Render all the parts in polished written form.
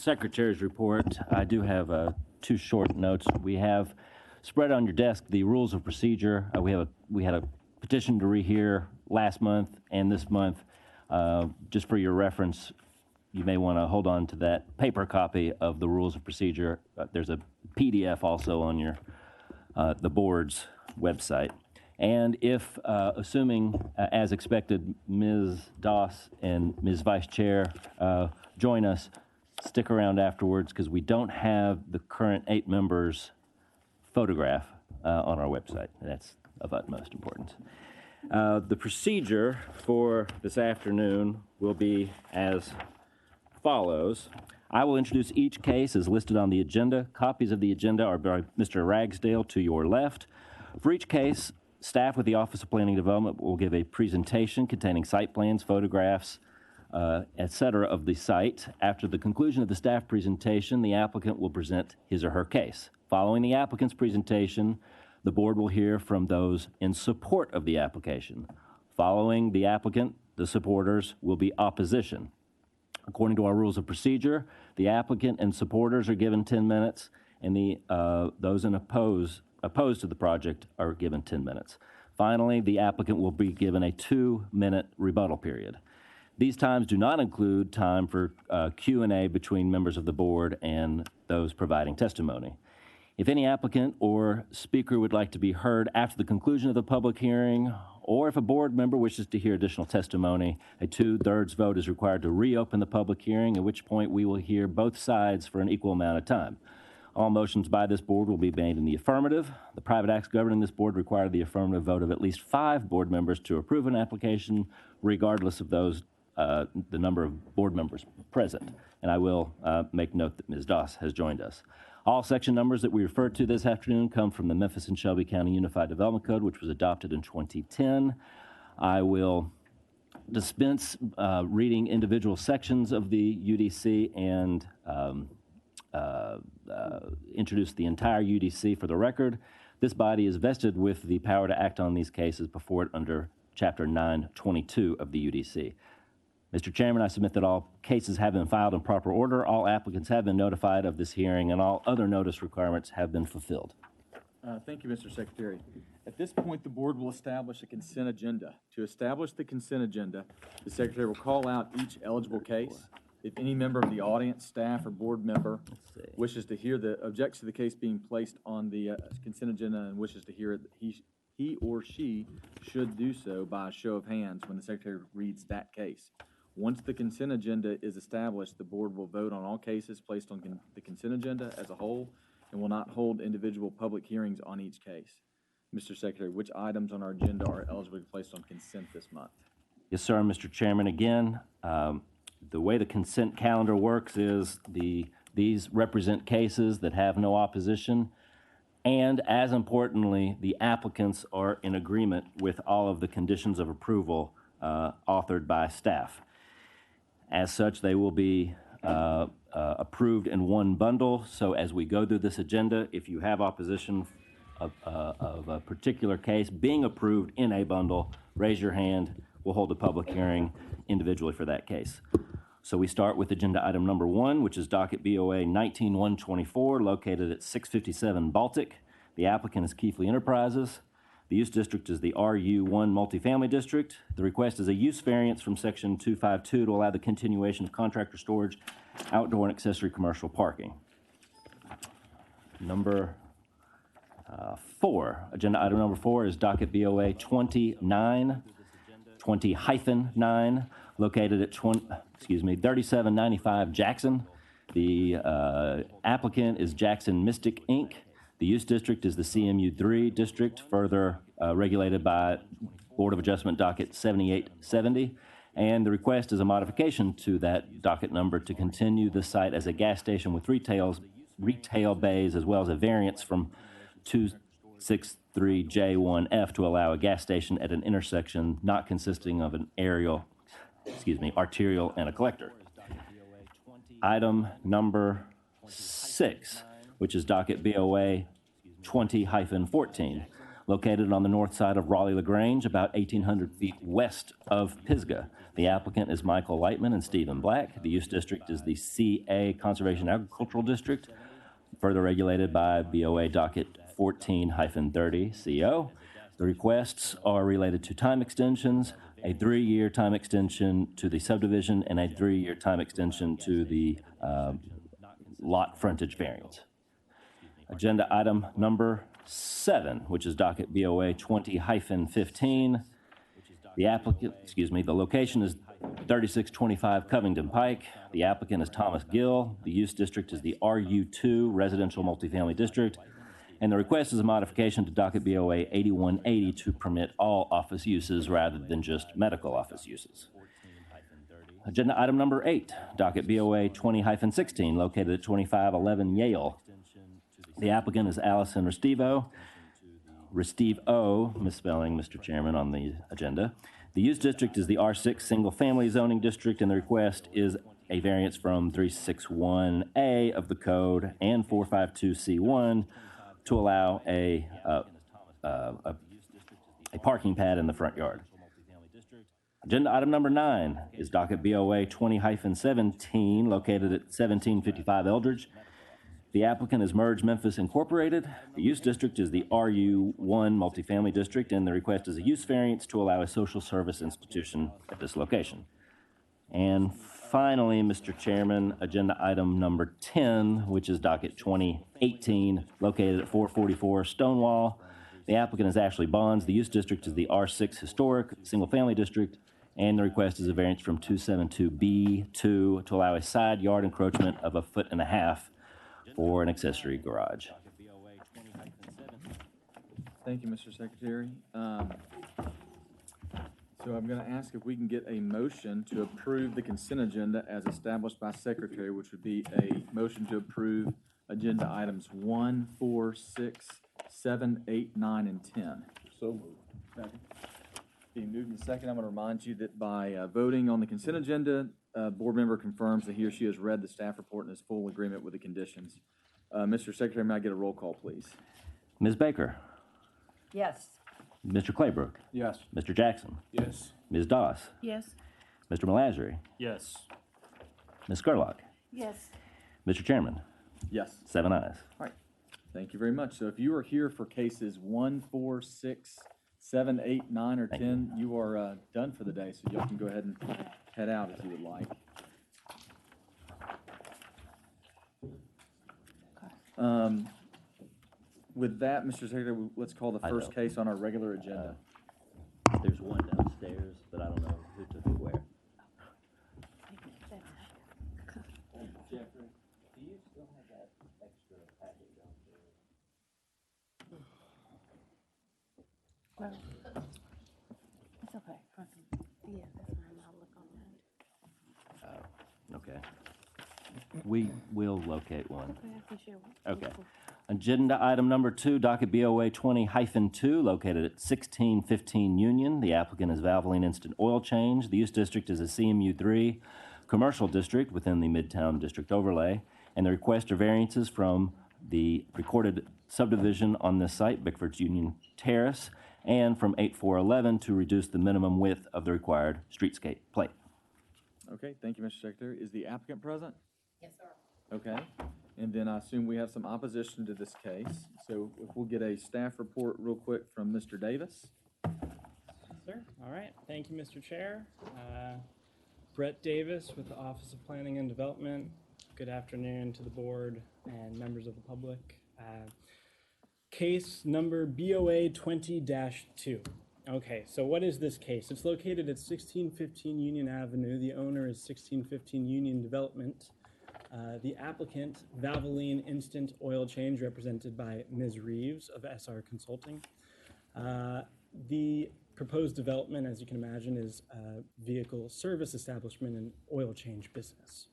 Secretary's report, I do have two short notes. We have spread on your desk the rules of procedure. We had a petition to rehear last month and this month. Just for your reference, you may want to hold on to that paper copy of the rules of procedure. There's a PDF also on your the board's website. And if, assuming, as expected, Ms. Doss and Ms. Vice Chair join us, stick around afterwards because we don't have the current 8 members' photograph on our website. That's of utmost importance. The procedure for this afternoon will be as follows. I will introduce each case as listed on the agenda. Copies of the agenda are by Mr. Ragsdale to your left. For each case, staff with the Office of Planning and Development will give a presentation containing site plans, photographs, etc. of the site. After the conclusion of the staff presentation, the applicant will present his or her case. Following the applicant's presentation, the board will hear from those in support of the application. Following the applicant, the supporters will be opposition. According to our rules of procedure, the applicant and supporters are given 10 minutes, and those opposed to the project are given 10 minutes. Finally, the applicant will be given a 2-minute rebuttal period. These times do not include time for Q&A between members of the board and those providing testimony. If any applicant or speaker would like to be heard after the conclusion of the public hearing, or if a board member wishes to hear additional testimony, a 2/3 vote is required to reopen the public hearing, at which point we will hear both sides for an equal amount of time. All motions by this board will be made in the affirmative. The private acts governing this board require the affirmative vote of at least 5 board members to approve an application, regardless of the number of board members present. And I will make note that Ms. Doss has joined us. All section numbers that we refer to this afternoon come from the Memphis and Shelby County Unified Development Code, which was adopted in 2010. I will dispense reading individual sections of the UDC and introduce the entire UDC for the record. This body is vested with the power to act on these cases before it under Chapter 922 of the UDC. Mr. Chairman, I submit that all cases have been filed in proper order, all applicants have been notified of this hearing, and all other notice requirements have been fulfilled. Thank you, Mr. Secretary. At this point, the board will establish a consent agenda. To establish the consent agenda, the Secretary will call out each eligible case. If any member of the audience, staff, or board member wishes to hear objects to the case being placed on the consent agenda and wishes to hear it, he or she should do so by a show of hands when the Secretary reads that case. Once the consent agenda is established, the board will vote on all cases placed on the consent agenda as a whole and will not hold individual public hearings on each case. Mr. Secretary, which items on our agenda are eligible to be placed on consent this month? Yes, sir, Mr. Chairman. Again, the way the consent calendar works is these represent cases that have no opposition, and as importantly, the applicants are in agreement with all of the conditions of approval authored by staff. As such, they will be approved in one bundle. So as we go through this agenda, if you have opposition of a particular case being approved in a bundle, raise your hand. We'll hold a public hearing individually for that case. So we start with agenda item number 1, which is docket BOA 19-124, located at 657 Baltic. The applicant is Keithley Enterprises. The use district is the RU1 multifamily district. The request is a use variance from section 252 to allow the continuation of contractor storage, outdoor and accessory commercial parking. Number 4, agenda item number 4 is docket BOA 20-9, located at 3795 Jackson. The applicant is Jackson Mystic Inc. The use district is the CMU3 district, further regulated by Board of Adjustment docket 7870. And the request is a modification to that docket number to continue the site as a gas station with retail bays, as well as a variance from 263J1F to allow a gas station at an intersection not consisting of an arterial and a collector. Item number 6, which is docket BOA 20-14, located on the north side of Raleigh-LaGrange, about 1,800 feet west of Pisgah. The applicant is Michael Lightman and Stephen Black. The use district is the CA Conservation Agricultural District, further regulated by BOA Docket 14-30 CO. The requests are related to time extensions, a 3-year time extension to the subdivision, and a 3-year time extension to the lot frontage variance. Agenda item number 7, which is docket BOA 20-15. The location is 3625 Covington Pike. The applicant is Thomas Gill. The use district is the RU2 Residential Multifamily District. And the request is a modification to docket BOA 8180 to permit all office uses rather than just medical office uses. Agenda item number 8, docket BOA 20-16, located at 2511 Yale. The applicant is Allison Restivo, misspelling, Mr. Chairman, on the agenda. The use district is the R6 Single Family Zoning District, and the request is a variance from 361A of the code and 452C1 to allow a parking pad in the front yard. Agenda item number 9 is docket BOA 20-17, located at 1755 Eldridge. The applicant is Merge Memphis Incorporated. The use district is the RU1 Multifamily District, and the request is a use variance to allow a social service institution at this location. And finally, Mr. Chairman, agenda item number 10, which is docket 2018, located at 444 Stonewall. The applicant is Ashley Bonds. The use district is the R6 Historic Single Family District, and the request is a variance from 272B2 to allow a side yard encroachment of 1.5 feet for an accessory garage. Thank you, Mr. Secretary. So I'm going to ask if we can get a motion to approve the consent agenda as established by Secretary, which would be a motion to approve agenda items 1, 4, 6, 7, 8, 9, and 10. So moved. Second. Being moved and second, I'm going to remind you that by voting on the consent agenda, board member confirms that he or she has read the staff report and is full agreement with the conditions. Mr. Secretary, may I get a roll call, please? Ms. Baker, Yes. Mr. Claybrook, Yes. Mr. Jackson, Yes. Ms. Doss, Yes. Mr. Melasry, Yes. Ms. Scurlock, Yes. Mr. Chairman, Yes. 7 ayes. All right. Thank you very much. So if you are here for cases 1, 4, 6, 7, 8, 9, or 10, you are done for the day. So y'all can go ahead and head out if you would like. With that, Mr. Secretary, let's call the first case on our regular agenda. There's one downstairs, but I don't know who took it where. Jeffrey, do you still have that extra packet downstairs? Well, it's okay. Yeah, that's fine. I'll look on that. Okay. We will locate one. Okay, I can share one. Okay. Agenda item number 2, docket BOA 20-2, located at 1615 Union. The applicant is Valvoline Instant Oil Change. The use district is a CMU3 commercial district within the Midtown District overlay, and the request are variances from the recorded subdivision on this site, Bickford's Union Terrace, and from 8411 to reduce the minimum width of the required streetscape plate. Okay, thank you, Mr. Secretary. Is the applicant present? Yes, sir. Okay. And then I assume we have some opposition to this case. So if we'll get a staff report real quick from Mr. Davis. Sir, all right. Thank you, Mr. Chair. Brett Davis with the Office of Planning and Development. Good afternoon to the board and members of the public. Case number BOA 20-2. Okay, so what is this case? It's located at 1615 Union Avenue. The owner is 1615 Union Development. The applicant, Valvoline Instant Oil Change, represented by Ms. Reeves of SR Consulting. The proposed development, as you can imagine, is a vehicle service establishment and oil change business.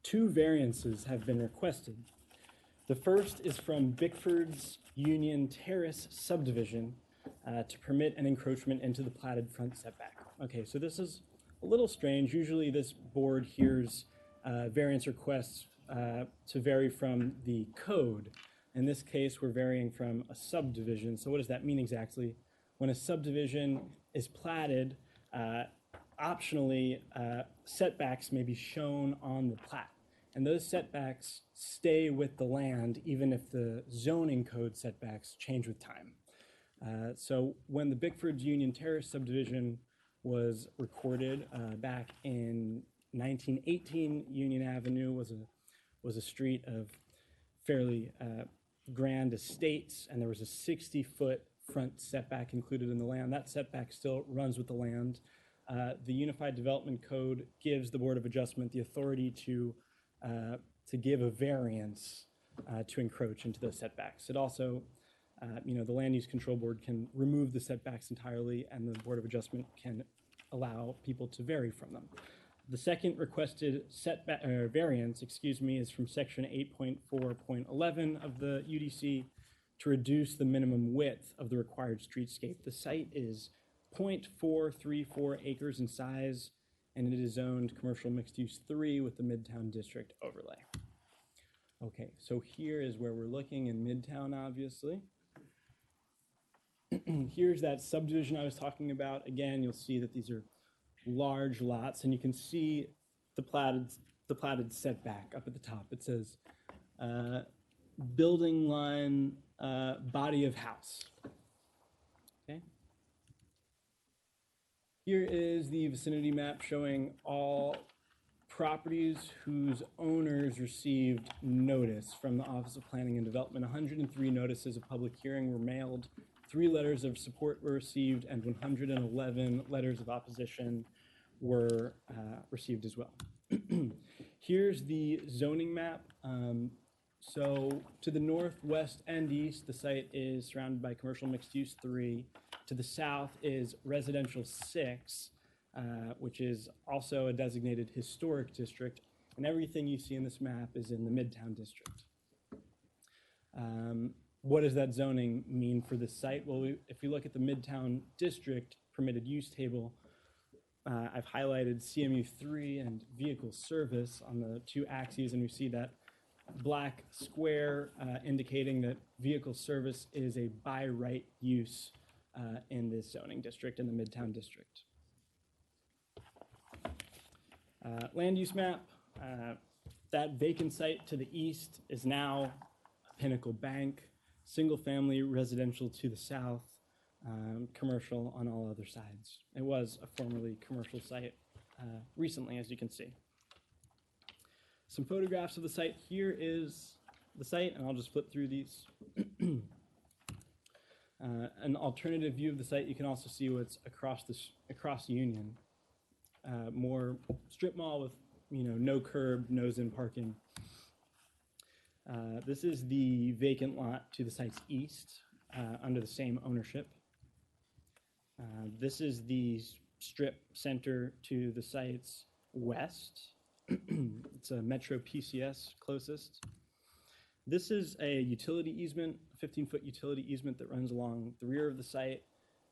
2 variances have been requested. The first is from Bickford's Union Terrace subdivision to permit an encroachment into the platted front setback. Okay, so this is a little strange. Usually this board hears variance requests to vary from the code, In this case, we're varying from a subdivision. So what does that mean exactly? When a subdivision is platted, optionally, setbacks may be shown on the plat. And those setbacks stay with the land even if the zoning code setbacks change with time. So when the Bickford Union Terrace subdivision was recorded back in 1918, Union Avenue was a street of fairly grand estates, and there was a 60-foot front setback included in the land. That setback still runs with the land. The Unified Development Code gives the Board of Adjustment the authority to give a variance to encroach into those setbacks. It also, the Land Use Control Board can remove the setbacks entirely, and the Board of Adjustment can allow people to vary from them. The second requested setback variance, is from section 8.4.11 of the UDC to reduce the minimum width of the required streetscape. The site is 0.434 acres in size, and it is zoned commercial mixed use 3 with the Midtown District overlay. Okay, so here is where we're looking in Midtown, obviously. Here's that subdivision I was talking about. Again, you'll see that these are large lots, and you can see the platted setback up at the top. It says building line, body of house. Okay. Here is the vicinity map showing all properties whose owners received notice from the Office of Planning and Development. 103 notices of public hearing were mailed, 3 letters of support were received, and 111 letters of opposition were received as well. Here's the zoning map. So to the north, west, and east, the site is surrounded by commercial mixed use 3. To the south is residential 6, which is also a designated historic district. And everything you see in this map is in the Midtown District. What does that zoning mean for this site? Well, if you look at the Midtown District permitted use table, I've highlighted CMU 3 and vehicle service on the 2 axes, and we see that black square indicating that vehicle service is a by right use in this zoning district, in the Midtown District. Land use map, that vacant site to the east is now Pinnacle Bank, single family residential to the south, commercial on all other sides. It was a formerly commercial site recently, as you can see. Some photographs of the site. Here is the site, and I'll just flip through these. An alternative view of the site, you can also see what's across Union. More strip mall with no curb, nose in parking. This is the vacant lot to the site's east under the same ownership. This is the strip center to the site's west. It's a Metro PCS closest. This is a utility easement, a 15-foot utility easement that runs along the rear of the site.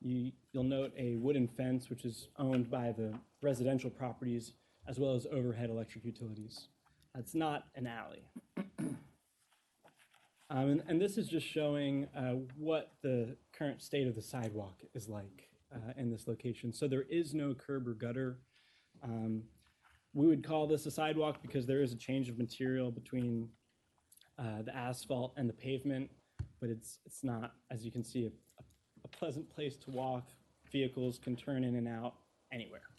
You'll note a wooden fence, which is owned by the residential properties, as well as overhead electric utilities. It's not an alley. And this is just showing what the current state of the sidewalk is like in this location. So there is no curb or gutter. We would call this a sidewalk because there is a change of material between the asphalt and the pavement, but it's not, as you can see, a pleasant place to walk. Vehicles can turn in and out anywhere.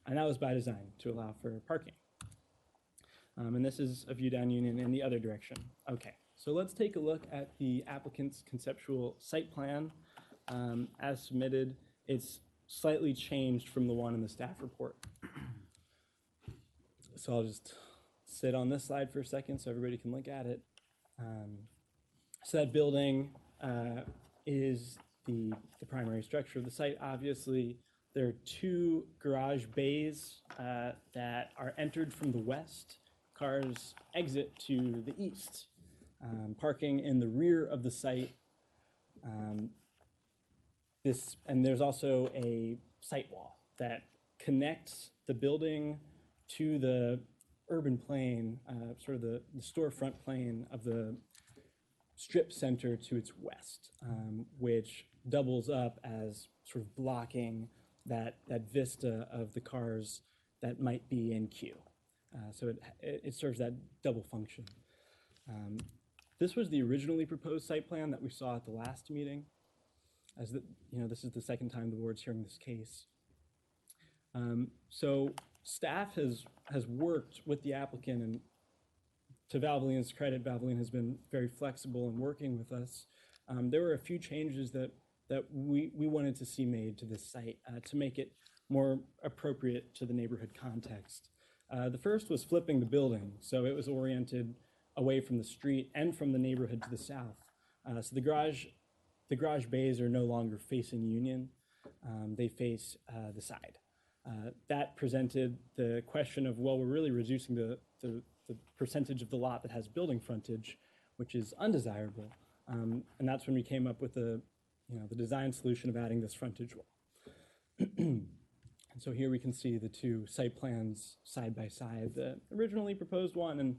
And that was by design to allow for parking. And this is a view down Union in the other direction. Okay, so let's take a look at the applicant's conceptual site plan. As submitted, it's slightly changed from the one in the staff report. So I'll just sit on this slide for a second so everybody can look at it. So that building is the primary structure of the site. Obviously, there are 2 garage bays that are entered from the west. Cars exit to the east. Parking in the rear of the site. And there's also a site wall that connects the building to the urban plane, sort of the storefront plane of the strip center to its west, which doubles up as sort of blocking that vista of the cars that might be in queue. So it serves that double function. This was the originally proposed site plan that we saw at the last meeting. This is the second time the board's hearing this case. So staff has worked with the applicant, and to Valvoline's credit, Valvoline has been very flexible in working with us. There were a few changes that we wanted to see made to this site to make it more appropriate to the neighborhood context. The first was flipping the building, so it was oriented away from the street and from the neighborhood to the south. So the garage bays are no longer facing Union. They face the side. That presented the question of, well, we're really reducing the percentage of the lot that has building frontage, which is undesirable. And that's when we came up with the design solution of adding this frontage wall. And so here we can see the two site plans side by side, the originally proposed one and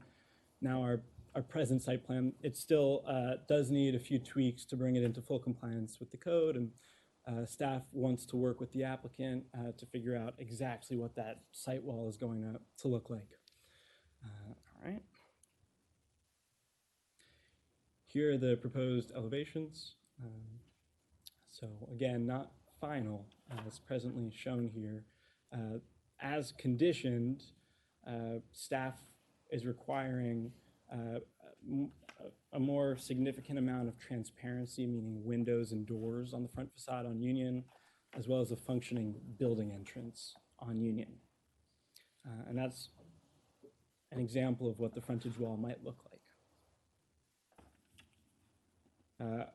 now our present site plan. It still does need a few tweaks to bring it into full compliance with the code, and staff wants to work with the applicant to figure out exactly what that site wall is going to look like. All right. Here are the proposed elevations. So again, not final as presently shown here. As conditioned, staff is requiring a more significant amount of transparency, meaning windows and doors on the front facade on Union, as well as a functioning building entrance on Union. And that's an example of what the frontage wall might look like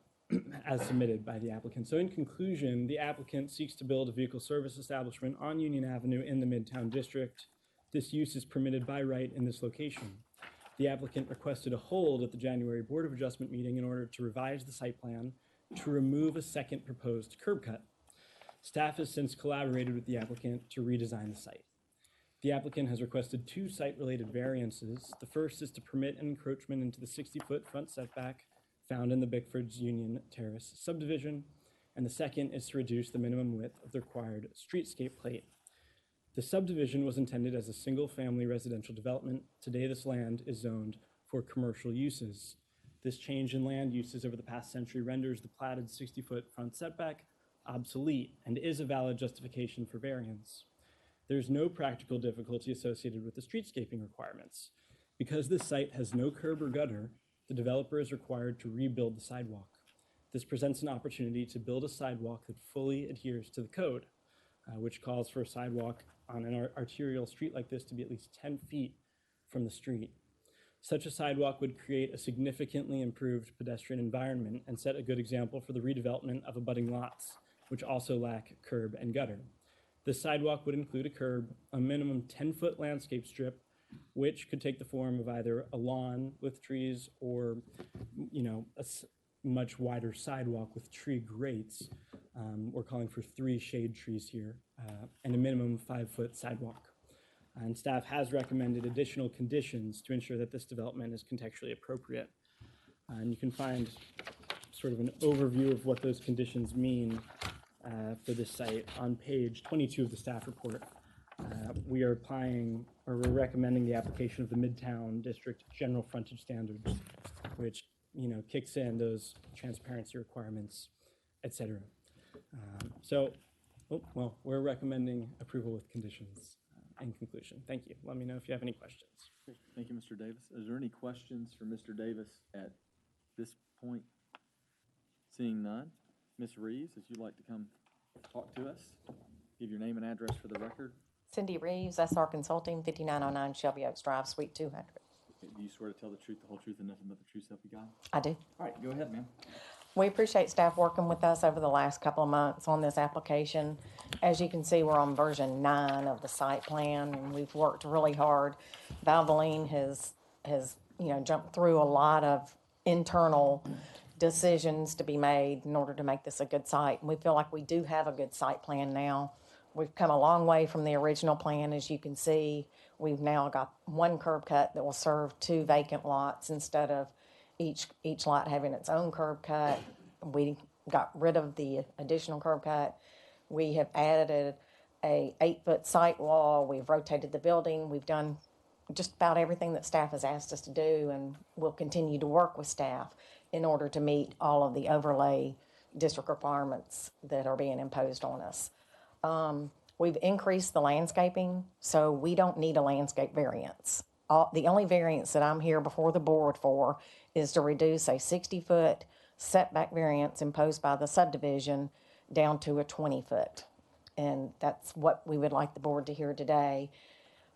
as submitted by the applicant. So in conclusion, the applicant seeks to build a vehicle service establishment on Union Avenue in the Midtown District. This use is permitted by right in this location. The applicant requested a hold at the January Board of Adjustment meeting in order to revise the site plan to remove a second proposed curb cut. Staff has since collaborated with the applicant to redesign the site. The applicant has requested two site-related variances. The first is to permit an encroachment into the 60-foot front setback found in the Bickford's Union Terrace subdivision, and the second is to reduce the minimum width of the required streetscape plate. The subdivision was intended as a single-family residential development. Today, this land is zoned for commercial uses. This change in land uses over the past century renders the platted 60-foot front setback obsolete and is a valid justification for variance. There's no practical difficulty associated with the streetscaping requirements. Because this site has no curb or gutter, the developer is required to rebuild the sidewalk. This presents an opportunity to build a sidewalk that fully adheres to the code, which calls for a sidewalk on an arterial street like this to be at least 10 feet from the street. Such a sidewalk would create a significantly improved pedestrian environment and set a good example for the redevelopment of abutting lots, which also lack curb and gutter. This sidewalk would include a curb, a minimum 10-foot landscape strip, which could take the form of either a lawn with trees or, a much wider sidewalk with tree grates. We're calling for 3 shade trees here and a minimum 5-foot sidewalk. And staff has recommended additional conditions to ensure that this development is contextually appropriate. And you can find sort of an overview of what those conditions mean for this site on page 22 of the staff report. We're recommending the application of the Midtown District General Frontage Standards, which kicks in those transparency requirements, et cetera. We're recommending approval with conditions in conclusion. Thank you. Let me know if you have any questions. Thank you, Mr. Davis. Is there any questions for Mr. Davis at this point? Seeing none. Ms. Reeves, if you'd like to come talk to us, give your name and address for the record. Cindy Reeves, SR Consulting, 5909 Shelby Oaks Drive, Suite 200. Do you swear to tell the truth, the whole truth, and nothing but the truth, so help you God? I do. All right, go ahead, ma'am. We appreciate staff working with us over the last couple of months on this application. As you can see, we're on version 9 of the site plan, and we've worked really hard. Valvoline has jumped through a lot of internal decisions to be made in order to make this a good site. And we feel like we do have a good site plan now. We've come a long way from the original plan, as you can see. We've now got 1 curb cut that will serve 2 vacant lots instead of each lot having its own curb cut. We got rid of the additional curb cut. We have added a 8-foot site wall. We've rotated the building. We've done just about everything that staff has asked us to do, and we'll continue to work with staff in order to meet all of the overlay district requirements that are being imposed on us. We've increased the landscaping, so we don't need a landscape variance. The only variance that I'm here before the board for is to reduce a 60-foot setback variance imposed by the subdivision down to a 20-foot. And that's what we would like the board to hear today.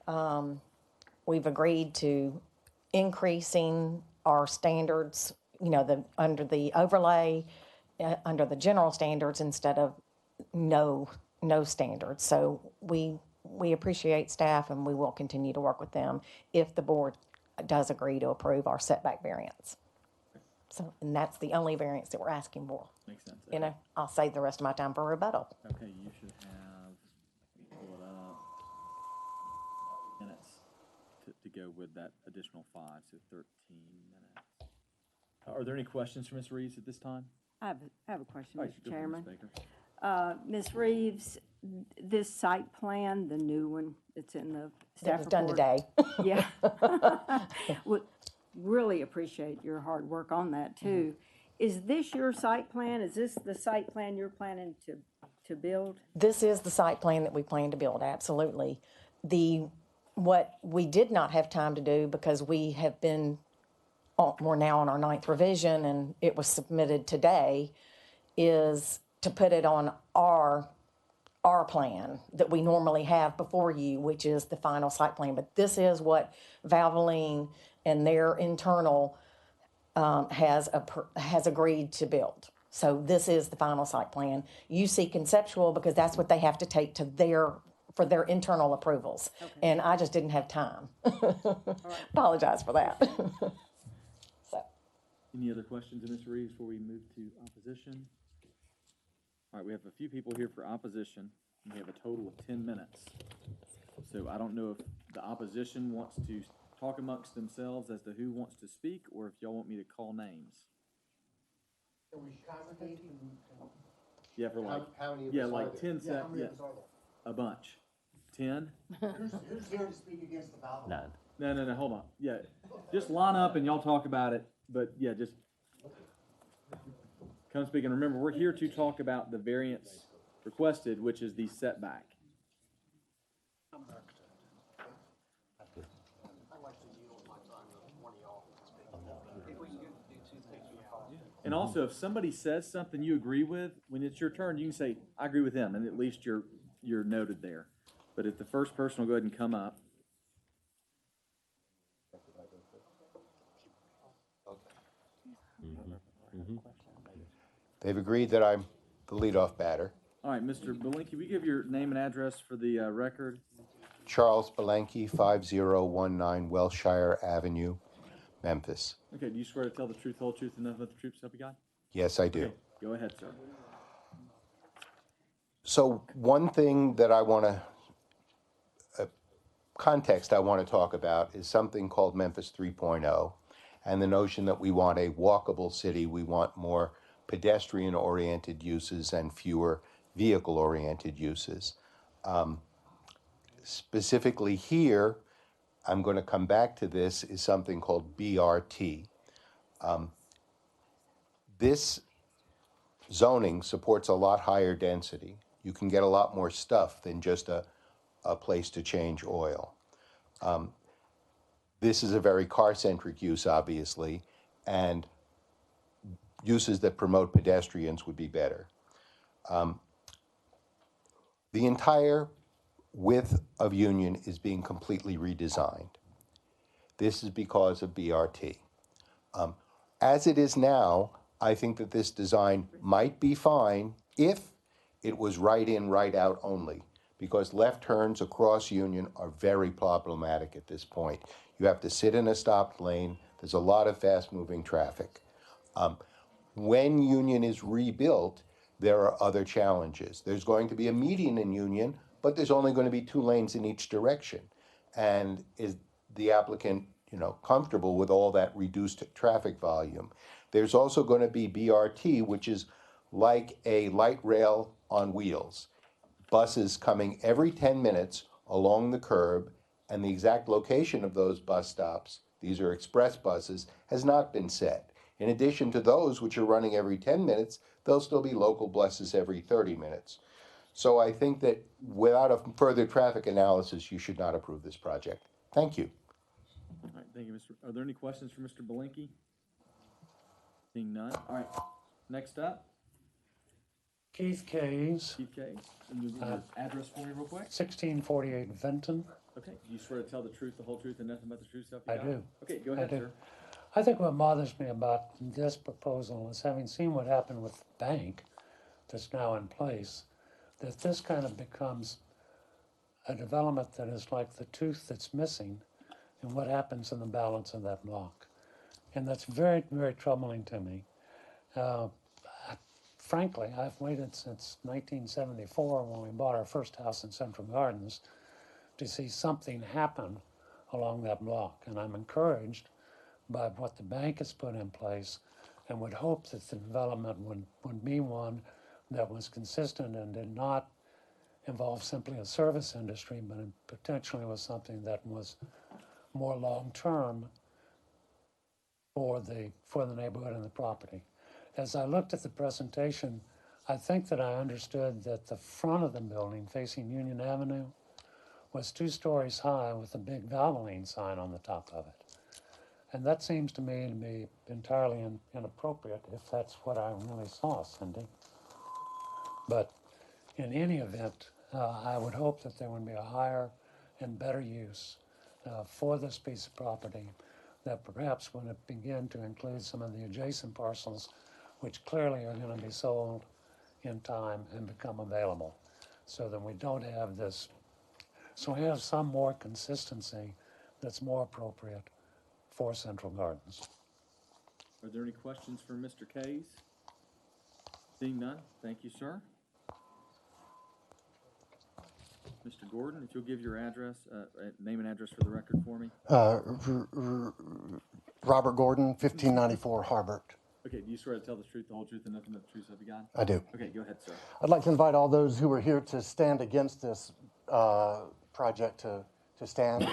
We've agreed to increasing our standards, under the overlay, under the general standards instead of no standards. So we appreciate staff, and we will continue to work with them if the board does agree to approve our setback variance. So, and that's the only variance that we're asking for. Makes sense. I'll save the rest of my time for rebuttal. Okay, you should have, let me pull it up, minutes to go with that additional 5, so 13 minutes. Are there any questions for Ms. Reeves at this time? I have a question, All right, Mr. go for it, Chairman. Ms. Baker. Ms. Reeves, this site plan, the new one that's in the That staff was done report. today. Yeah. Would really appreciate your hard work on that too. Is this your site plan? Is this the site plan you're planning to build? This is the site plan that we plan to build, absolutely. What we did not have time to do, because we're now on our 9th revision and it was submitted today, is to put it on our plan that we normally have before you, which is the final site plan. But this is what Valvoline and their internal has agreed to build. So this is the final site plan. You see conceptual because that's what they have to take to for their internal approvals. Okay. And I just didn't have time. Apologize for that. So. Any other questions of Ms. Reeves before we move to opposition? All right, we have a few people here for opposition, and we have a total of 10 minutes. So I don't know if the opposition wants to talk amongst themselves as to who wants to speak, or if y'all want me to call names. Can we congregate? Yeah, for like, How many of yeah, us are like there? 10 How many of us are a bunch. 10? there? Who's here to speak against the Valvoline? None. No, hold on. Yeah, just line up and y'all talk about it, but yeah, just come speak. And remember, we're here to talk about the variance requested, which is the setback. And also, if somebody says something you agree with, when it's your turn, you can say, I agree with them, and at least you're noted there. But if the first person will go ahead and come up. They've agreed that I'm the leadoff batter. All right, Mr. Belinkie, will you give your name and address for the record? Charles Belenke, 5019 Welshire Avenue, Memphis. Okay, do you swear to tell the truth, whole truth, and nothing but the truth, so help you God? Yes, I do. Okay, go ahead, sir. So one thing that I want to, context I want to talk about is something called Memphis 3.0, and the notion that we want a walkable city, we want more pedestrian-oriented uses and fewer vehicle-oriented uses. Specifically here, I'm going to come back to this, is something called BRT. This zoning supports a lot higher density. You can get a lot more stuff than just a place to change oil. This is a very car-centric use, obviously, and uses that promote pedestrians would be better. The entire width of Union is being completely redesigned. This is because of BRT. As it is now, I think that this design might be fine if it was right in, right out only, because left turns across Union are very problematic at this point. You have to sit in a stopped lane. There's a lot of fast-moving traffic. When Union is rebuilt, there are other challenges. There's going to be a median in Union, but there's only going to be 2 lanes in each direction. And is the applicant comfortable with all that reduced traffic volume. There's also going to be BRT, which is like a light rail on wheels. Buses coming every 10 minutes along the curb, and the exact location of those bus stops, these are express buses, has not been set. In addition to those which are running every 10 minutes, there'll still be local buses every 30 minutes. So I think that without a further traffic analysis, you should not approve this project. Thank you. All right, thank you, Mr. Are there any questions for Mr. Belinkie? Seeing none. All right, next up, Keith Kays, Chief Case. And you your address for me real quick? 1648 Vinton. Okay, do you swear to tell the truth, the whole truth, and nothing but the truth, so help you I God? do. Okay, go ahead, do. sir. I think what bothers me about this proposal is, having seen what happened with the bank that's now in place, that this kind of becomes a development that is like the tooth that's missing in what happens in the balance of that block. And that's very, very troubling to me. Frankly, I've waited since 1974, when we bought our first house in Central Gardens, to see something happen along that block. And I'm encouraged by what the bank has put in place, and would hope that the development would be one that was consistent and did not involve simply a service industry, but it potentially was something that was more long-term for the neighborhood and the property. As I looked at the presentation, I think that I understood that the front of the building facing Union Avenue was 2 stories high with a big Valvoline sign on the top of it. And that seems to me to be entirely inappropriate if that's what I really saw, Cindy. But in any event, I would hope that there would be a higher and better use for this piece of property, that perhaps when it begin to include some of the adjacent parcels, which clearly are going to be sold in time and become available, so that we don't have this, so we have some more consistency that's more appropriate for Central Gardens. Are there any questions for Mr. Kays? Seeing none, thank you, sir. Mr. Gordon, if you'll give your address, name and address for the record for me. Robert Gordon, 1594 Harbert. Okay, do you swear to tell the truth, the whole truth, and nothing but the truth, so help you God? I do. Okay, go ahead, sir. I'd like to invite all those who are here to stand against this project to stand.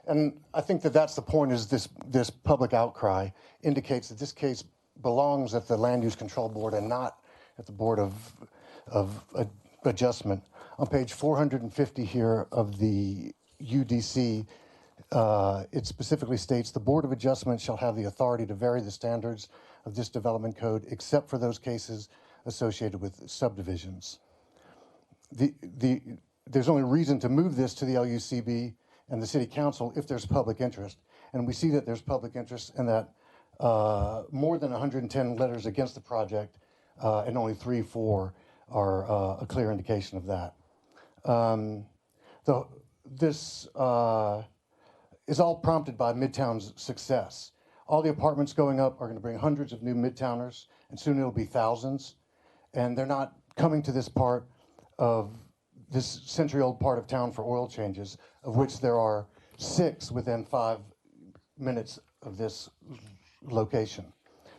And I think that that's the point, is this public outcry indicates that this case belongs at the Land Use Control Board and not at the Board of Adjustment. On page 450 here of the UDC, it specifically states the Board of Adjustment shall have the authority to vary the standards of this development code except for those cases associated with subdivisions. There's only reason to move this to the LUCB and the City Council if there's public interest. And we see that there's public interest, and that more than 110 letters against the project and only 3 for are a clear indication of that. This is all prompted by Midtown's success. All the apartments going up are going to bring hundreds of new Midtowners, and soon it'll be thousands. And they're not coming to this part of this century-old part of town for oil changes, of which there are 6 within 5 minutes of this location.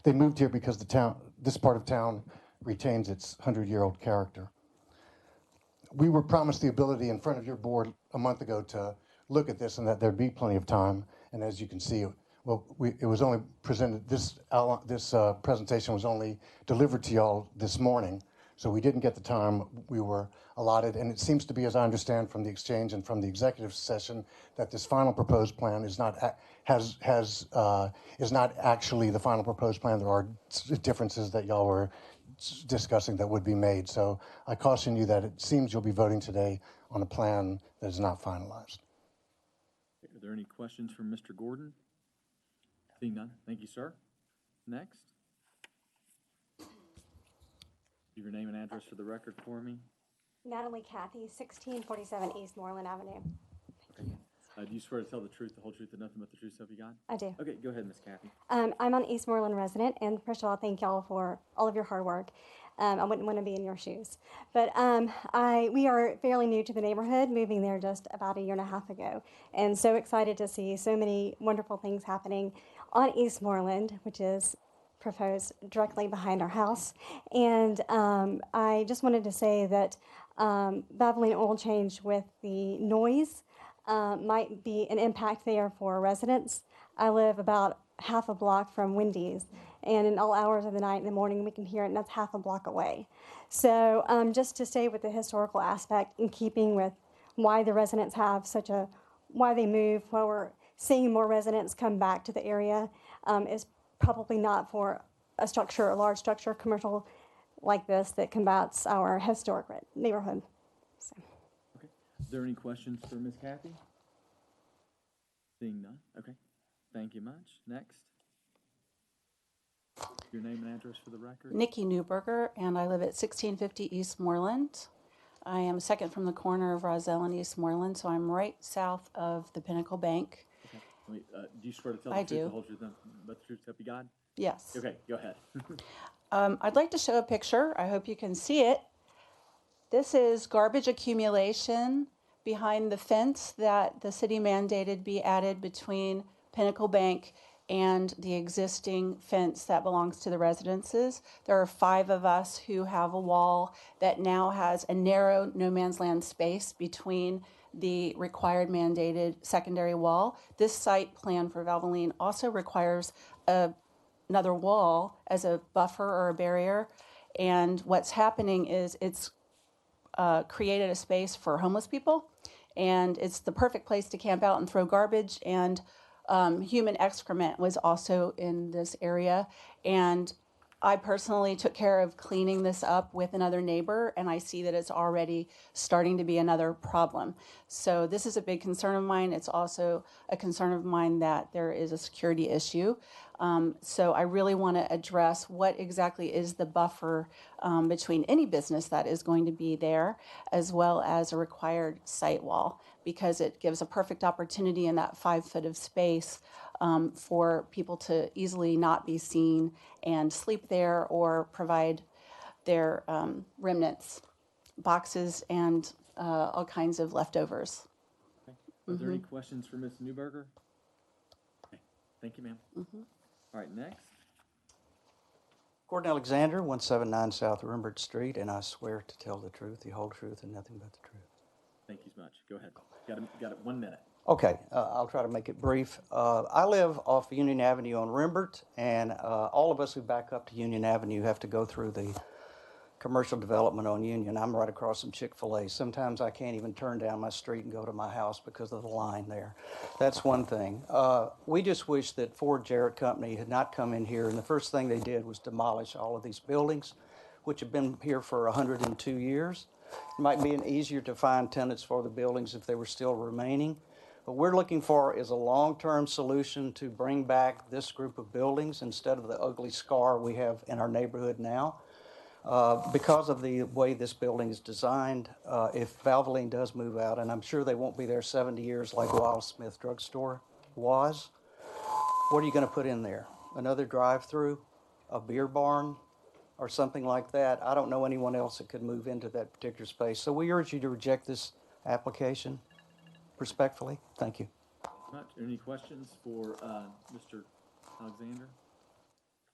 They moved here because this part of town retains its 100-year-old character. We were promised the ability in front of your board a month ago to look at this, and that there'd be plenty of time. And as you can see, it was only presented, this presentation was only delivered to y'all this morning. So we didn't get the time we were allotted. And it seems to be, as I understand from the exchange and from the executive session, that this final proposed plan is not actually the final proposed plan. There are differences that y'all were discussing that would be made. So I caution you that it seems you'll be voting today on a plan that is not finalized. Are there any questions from Mr. Gordon? Seeing none, thank you, sir. Next. Give your name and address for the record for me. Natalie Cathy, 1647 East Moreland Avenue. Do you swear to tell the truth, the whole truth, and nothing but the truth, so help you God? I do. Okay, go ahead, Miss Kathy. I'm an Eastmoreland resident, and first of all, thank y'all for all of your hard work. I wouldn't want to be in your shoes, but we are fairly new to the neighborhood, moving there just about a year and a half ago, and so excited to see so many wonderful things happening on Eastmoreland, which is proposed directly behind our house. And I just wanted to say that Valvoline oil change with the noise might be an impact there for residents. I live about half a block from Wendy's, and in all hours of the night and the morning we can hear it, and that's half a block away. So just to stay with the historical aspect, in keeping with why the residents have why they move, why we're seeing more residents come back to the area, is probably not for a large structure, commercial like this that combats our historic neighborhood. So. Okay. Is there any questions for Miss Kathy? Seeing none. Okay. Thank you much. Next. Your name and address for the record. Nikki Newberger, and I live at 1650 East Moreland. I am second from the corner of Roselle and East Moreland, so I'm right south of the Pinnacle Bank. Okay. Do you swear to tell the I truth, do. the whole truth, nothing but the truth, so help you God? Yes. Okay, go ahead. I'd like to show a picture. I hope you can see it. This is garbage accumulation behind the fence that the city mandated be added between Pinnacle Bank and the existing fence that belongs to the residences. There are 5 of us who have a wall that now has a narrow no man's land space between the required mandated secondary wall. This site plan for Valvoline also requires another wall as a buffer or a barrier. And what's happening is it's created a space for homeless people, and it's the perfect place to camp out and throw garbage. And human excrement was also in this area. And I personally took care of cleaning this up with another neighbor, and I see that it's already starting to be another problem. So this is a big concern of mine. It's also a concern of mine that there is a security issue. So I really want to address what exactly is the buffer between any business that is going to be there, as well as a required site wall, because it gives a perfect opportunity in that 5 foot of space for people to easily not be seen and sleep there or provide their remnants, boxes, and all kinds of leftovers. Okay. Are there any questions for Ms. Newberger? Okay. Thank you, ma'am. All right, next. Gordon Alexander, 179 South Rembert Street, and I swear to tell the truth, the whole truth, and nothing but the truth. Thank you so much. Go ahead. Got it 1 minute. Okay, I'll try to make it brief. I live off Union Avenue on Rembert, and all of us who back up to Union Avenue have to go through the commercial development on Union. I'm right across from Chick-fil-A. Sometimes I can't even turn down my street and go to my house because of the line there. That's one thing. We just wish that Ford Jarrett Company had not come in here, and the first thing they did was demolish all of these buildings, which have been here for 102 years. It might be easier to find tenants for the buildings if they were still remaining. What we're looking for is a long-term solution to bring back this group of buildings instead of the ugly scar we have in our neighborhood now. Because of the way this building is designed, if Valvoline does move out, and I'm sure they won't be there 70 years like Wild Smith Drugstore was, what are you going to put in there? Another drive-through, a beer barn, or something like that? I don't know anyone else that could move into that particular space. So we urge you to reject this application respectfully. Thank you. Much. Any questions for Mr. Alexander?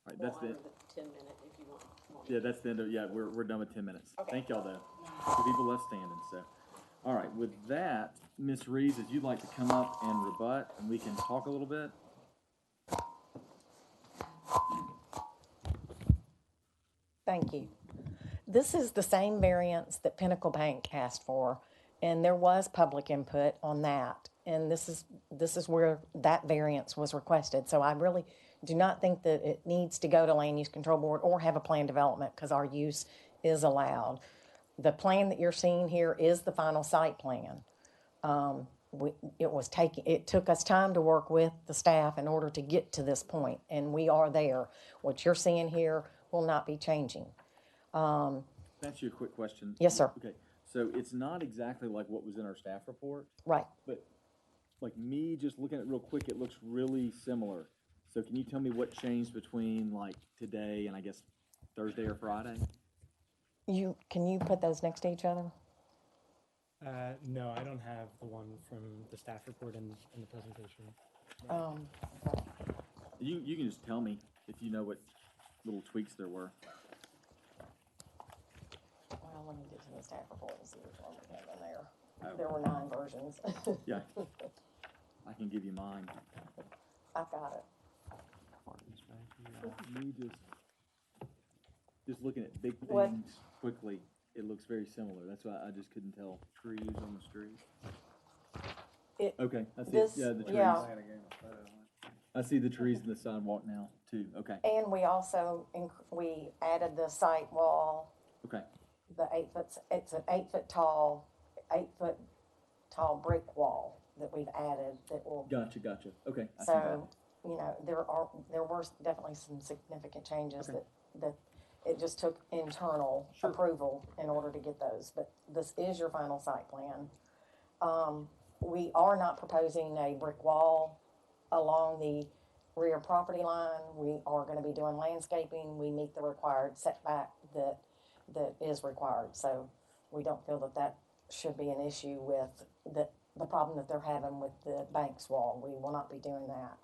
All right, that's the 10-minute if you want. Yeah, that's the end of, yeah, we're done with 10 minutes. Okay. Thank y'all, though. The people left standing, so. All right, with that, Ms. Reeves, if you'd like to come up and rebut, and we can talk a little bit. Thank you. This is the same variance that Pinnacle Bank asked for, and there was public input on that. And this is where that variance was requested. So I really do not think that it needs to go to Land Use Control Board or have a plan development, because our use is allowed. The plan that you're seeing here is the final site plan. It took us time to work with the staff in order to get to this point, and we are there. What you're seeing here will not be changing. That's your quick question. Yes, sir. Okay, so it's not exactly like what was in our staff report, Right. but like me just looking at it real quick, it looks really similar. So can you tell me what changed between like today and I guess Thursday or Friday? Can you put those next to each other? No, I don't have the one from the staff report in the presentation. Okay. You can just tell me if you know what little tweaks there were. Well, let me get to the staff report and see which one we have in there. Oh. There were 9 versions. Yeah, I can give you mine. I've got it. Me just looking at big What? things quickly, it looks very similar. That's why I just couldn't tell. Trees on the street. It, Okay, I see. This, Yeah, the trees. yeah. I see the trees and the sidewalk now too. Okay. And we also, we added the site wall, Okay. the 8 foot, it's an 8 foot tall brick wall that we've added that will. Gotcha. Okay. I see that. So, you know, there were definitely some significant changes Okay. that it just took internal approval in order to get those, but this is your final site plan. We are not proposing a brick wall along the rear property line. We are gonna be doing landscaping. We meet the required setback that is required, so we don't feel that should be an issue with the problem that they're having with the Banks wall. We will not be doing that.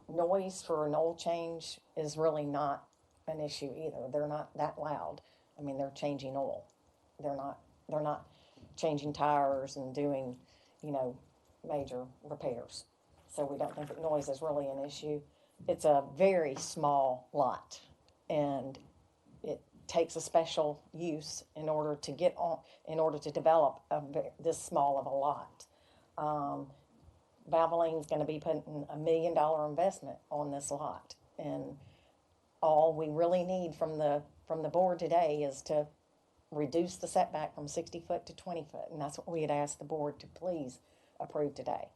Noise for an oil change is really not an issue either. They're not that loud. I mean, they're changing oil. They're not changing tires and doing, you know, major repairs. So we don't think that noise is really an issue. It's a very small lot, and it takes a special use in order to develop this small of a lot. Valvoline's gonna be putting $1 million investment on this lot, and all we really need from the board today is to reduce the setback from 60 foot to 20 foot, and that's what we had asked the board to please approve today.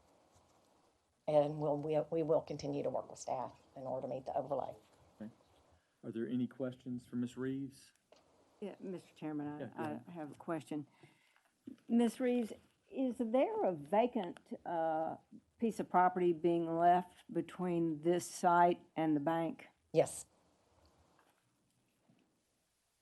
And we will continue to work with staff in order to meet the overlay. Okay. Are there any questions for Ms. Reeves? Yeah, Mr. Chairman, Yeah, go I ahead. have a question. Ms. Reeves, is there a vacant piece of property being left between this site and the bank? Yes,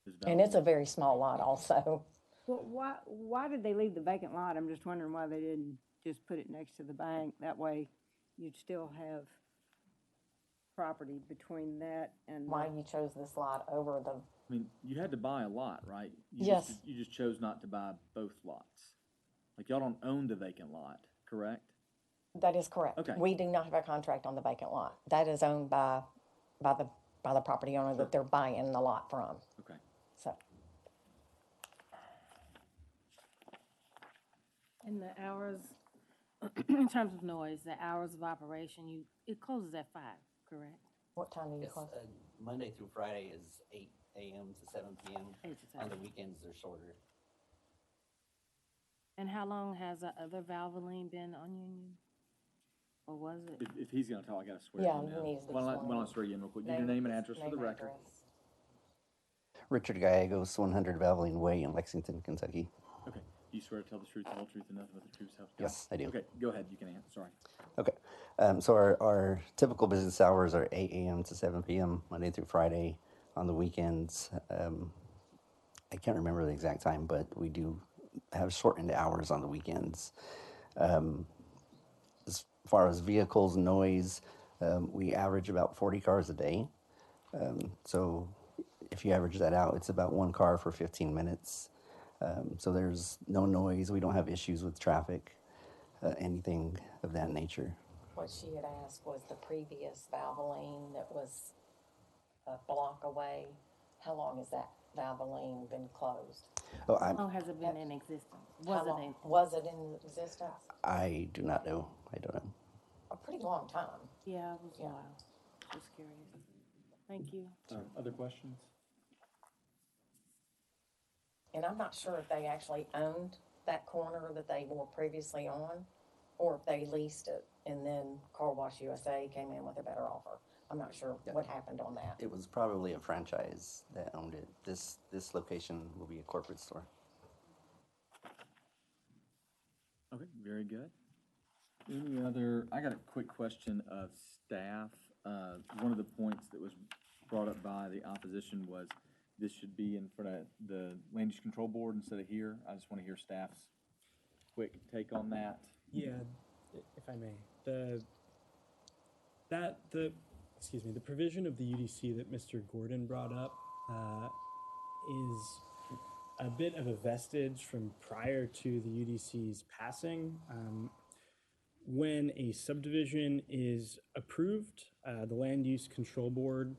Is and it's a very small lot also. Well, why did they leave the vacant lot? I'm just wondering why they didn't just put it next to the bank. That way you'd still have property between that and. Why you chose this lot over the, I mean, you had to buy a lot, right? Yes. You just chose not to buy both lots. Like y'all don't own the vacant lot, correct? that is correct. Okay. We do not have a contract on the vacant lot. That is owned by the property owner that they're buying the lot from, Okay. so. And the hours, in terms of noise, the hours of operation, it closes at 5, correct? What time do you Yes, close? Monday through Friday is 8 a.m. to 7 p.m. 8 to On 7. the weekends, they're shorter. And how long has the other Valvoline been on Union? Or was it? If he's gonna talk, I gotta swear Yeah, him he in. needs to be Why sworn don't I in. swear you in real quick? Give your name and address for the Name, record. address. Richard Gallegos, 100 Valvoline Way in Lexington, Kentucky. Okay. Do you swear to tell the truth, the whole truth, and nothing but the truth, so help you God? Yes, I do. Okay, go ahead, you can answer, sorry. Okay. So our typical business hours are 8 a.m. to 7 p.m. Monday through Friday. On the weekends, I can't remember the exact time, but we do have shortened hours on the weekends. As far as vehicles, noise, we average about 40 cars a day. So if you average that out, it's about 1 car for 15 minutes. So there's no noise. We don't have issues with traffic, anything of that nature. What she had asked was the previous Valvoline that was a block away. How long has that Valvoline been closed? Oh, How long has it been in existence? How long was it in existence? I do not know. I don't know. A pretty long time. Yeah, it was a Yeah. while. Just curious. Thank you. Other questions? And I'm not sure if they actually owned that corner that they were previously on, or if they leased it and then Car Wash USA came in with a better offer. I'm not sure what happened on that. It was probably a franchise that owned it. This location will be a corporate store. Okay, very good. Any other, I got a quick question of staff. One of the points that was brought up by the opposition was this should be in front of the Land Use Control Board instead of here. I just want to hear staff's quick take on that. Yeah, if I may, the provision of the UDC that Mr. Gordon brought up is a bit of a vestige from prior to the UDC's passing. When a subdivision is approved, the Land Use Control Board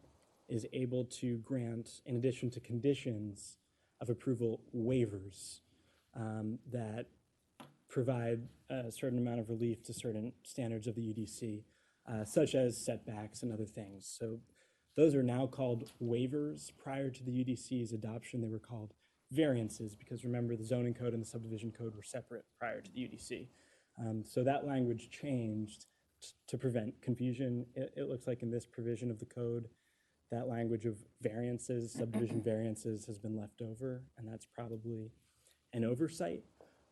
is able to grant, in addition to conditions of approval, waivers that provide a certain amount of relief to certain standards of the UDC, such as setbacks and other things. So those are now called waivers. Prior to the UDC's adoption, they were called variances, because remember, the zoning code and the subdivision code were separate prior to the UDC. So that language changed to prevent confusion. It looks like in this provision of the code, that language of variances, subdivision variances, has been left over, and that's probably an oversight.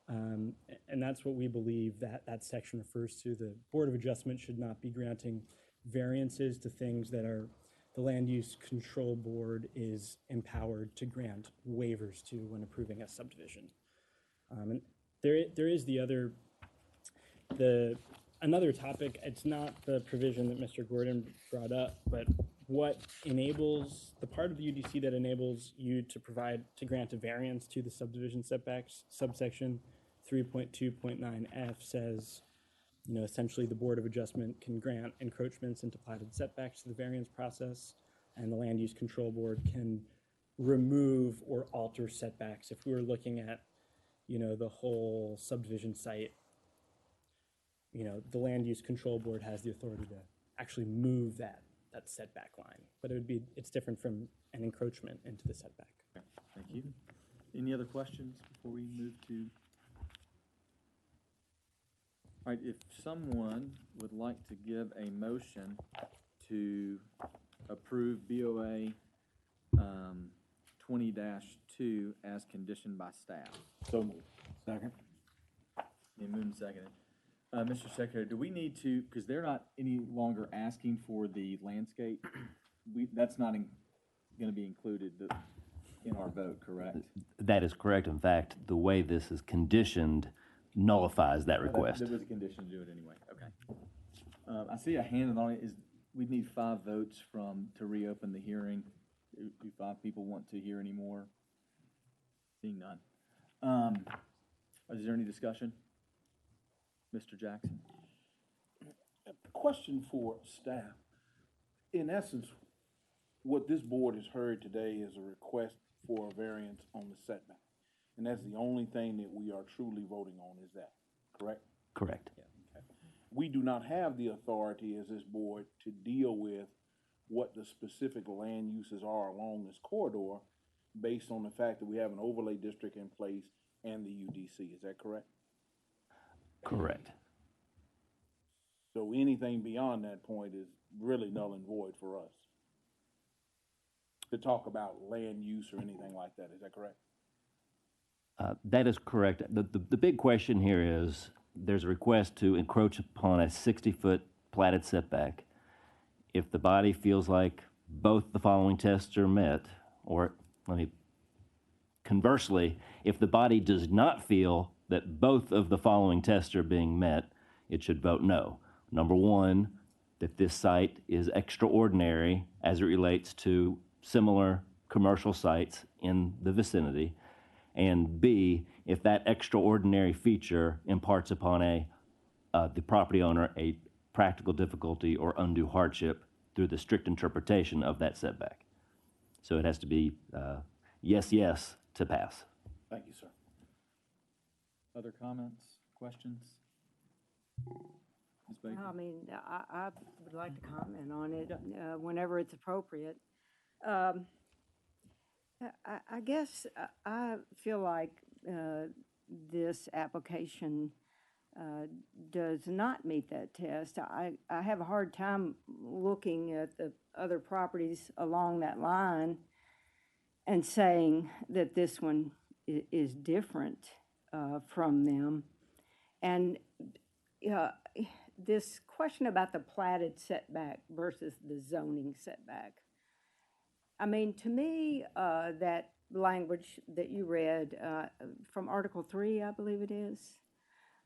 And that's what we believe that section refers to. The Board of Adjustment should not be granting variances to things that are the Land Use Control Board is empowered to grant waivers to when approving a subdivision. And there is another topic. It's not the provision that Mr. Gordon brought up, but what enables, the part of the UDC that enables you to grant a variance to the subdivision setbacks, subsection 3.2.9F says, essentially the Board of Adjustment can grant encroachments into platted setbacks to the variance process, and the Land Use Control Board can remove or alter setbacks. If we were looking at, the whole subdivision site, the Land Use Control Board has the authority to actually move that setback line, but it's different from an encroachment into the setback. Okay, thank you. Any other questions before we move to? All right, if someone would like to give a motion to approve BOA 20-2 as conditioned by staff. So moved. Second. Been moved and seconded. Mr. Secretary, do we need to, because they're not any longer asking for the landscape, that's not going to be included in our vote, correct? That is correct. In fact, the way this is conditioned nullifies that request. There was a condition to do it anyway, okay. I see a hand on it. We need 5 votes to reopen the hearing. Do 5 people want to hear any more? Seeing none. Is there any discussion? Mr. Jackson? Question for staff. In essence, what this board has heard today is a request for a variance on the setback. And that's the only thing that we are truly voting on, is that correct? Correct. Yeah. Okay. We do not have the authority as this board to deal with what the specific land uses are along this corridor based on the fact that we have an overlay district in place and the UDC. Is that correct? Correct. So anything beyond that point is really null and void for us to talk about land use or anything like that. Is that correct? That is correct. The big question here is there's a request to encroach upon a 60-foot platted setback. If the body feels like both the following tests are met, or conversely, if the body does not feel that both of the following tests are being met, it should vote no. Number one, that this site is extraordinary as it relates to similar commercial sites in the vicinity. And B, if that extraordinary feature imparts upon the property owner a practical difficulty or undue hardship through the strict interpretation of that setback. So it has to be yes, yes to pass. Thank you, sir. Other comments, questions? Ms. Baker? I mean, I would like to comment on it whenever it's appropriate. I guess I feel like this application does not meet that test. I have a hard time looking at the other properties along that line and saying that this one is different from them. And this question about the platted setback versus the zoning setback. I mean, to me, that language that you read from Article 3, I believe it is,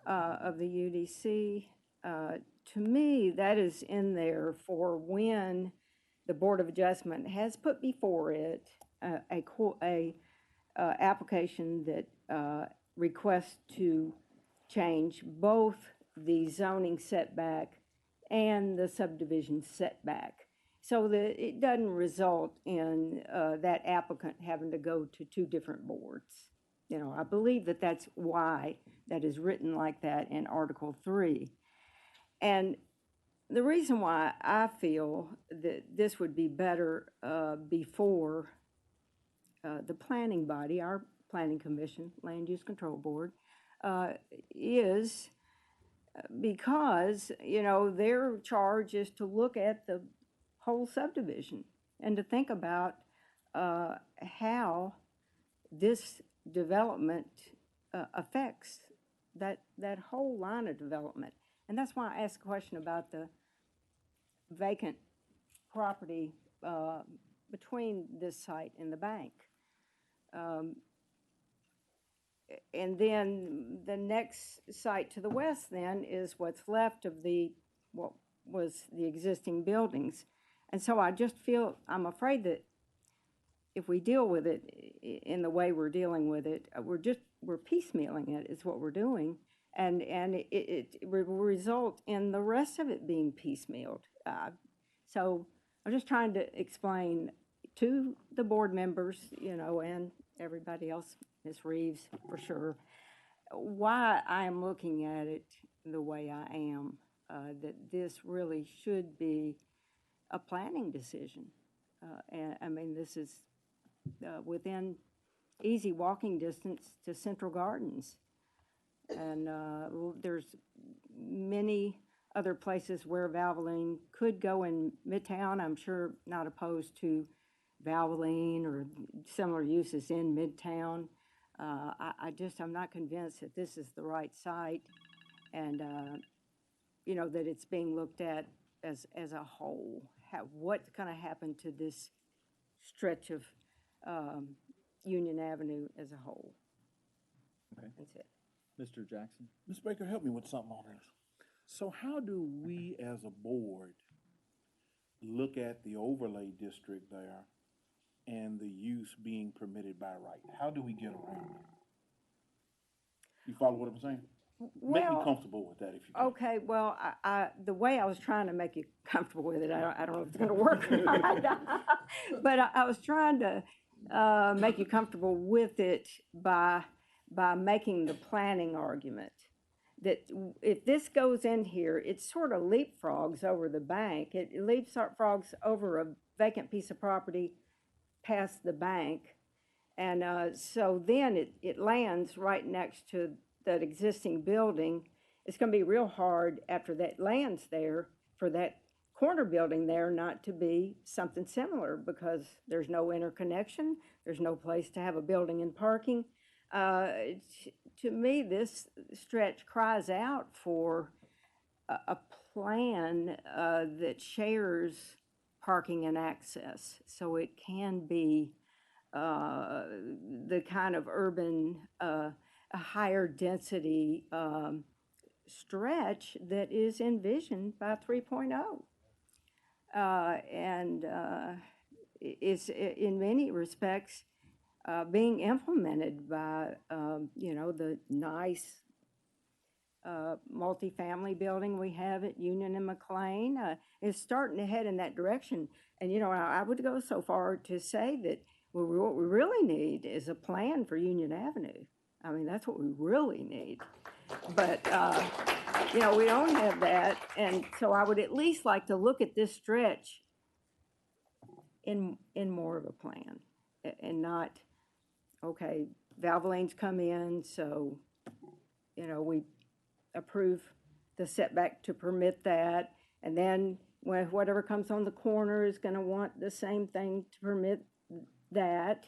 of the UDC, to me, that is in there for when the Board of Adjustment has put before it a application that requests to change both the zoning setback and the subdivision setback, so that it doesn't result in that applicant having to go to two different boards. You know, I believe that that's why that is written like that in Article 3. And the reason why I feel that this would be better before the planning body, our planning commission, Land Use Control Board, is because, you know, their charge is to look at the whole subdivision and to think about how this development affects that whole line of development. And that's why I asked a question about the vacant property between this site and the bank. And then the next site to the west then is what's left of what was the existing buildings. And so I just feel, I'm afraid that if we deal with it in the way we're dealing with it, we're piecemealing it is what we're doing. And it will result in the rest of it being piecemealed. So I'm just trying to explain to the board members, you know, and everybody else, Ms. Reeves for sure, why I am looking at it the way I am, that this really should be a planning decision. And I mean, this is within easy walking distance to Central Gardens. And there's many other places where Valvoline could go in Midtown. I'm sure not opposed to Valvoline or similar uses in Midtown. I'm not convinced that this is the right site, and you know, that it's being looked at as a whole. What's going to happen to this stretch of Union Avenue as a whole? Okay. That's it. Mr. Jackson? Ms. Baker, help me with something on this. So how do we as a board look at the overlay district there and the use being permitted by right? How do we get around it? You follow what I'm saying? Make me comfortable with that if you can. Okay, well, the way I was trying to make you comfortable with it, I don't know if it's going to work or not. But I was trying to make you comfortable with it by making the planning argument that if this goes in here, it sort of leapfrogs over the bank. It leapfrogs over a vacant piece of property past the bank. And so then it lands right next to that existing building. It's going to be real hard after that lands there for that corner building there not to be something similar, because there's no interconnection. There's no place to have a building and parking. To me, this stretch cries out for a plan that shares parking and access, so it can be the kind of urban, a higher density stretch that is envisioned by 3.0. And is in many respects being implemented by, you know, the nice multifamily building we have at Union and McLean. Is starting to head in that direction. And, you know, I would go so far to say that what we really need is a plan for Union Avenue. I mean, that's what we really need. But, you know, we don't have that. And so I would at least like to look at this stretch in more of a plan, and not, okay, Valvoline's come in, so, you know, we approve the setback to permit that. And then when whatever comes on the corner is going to want the same thing to permit that.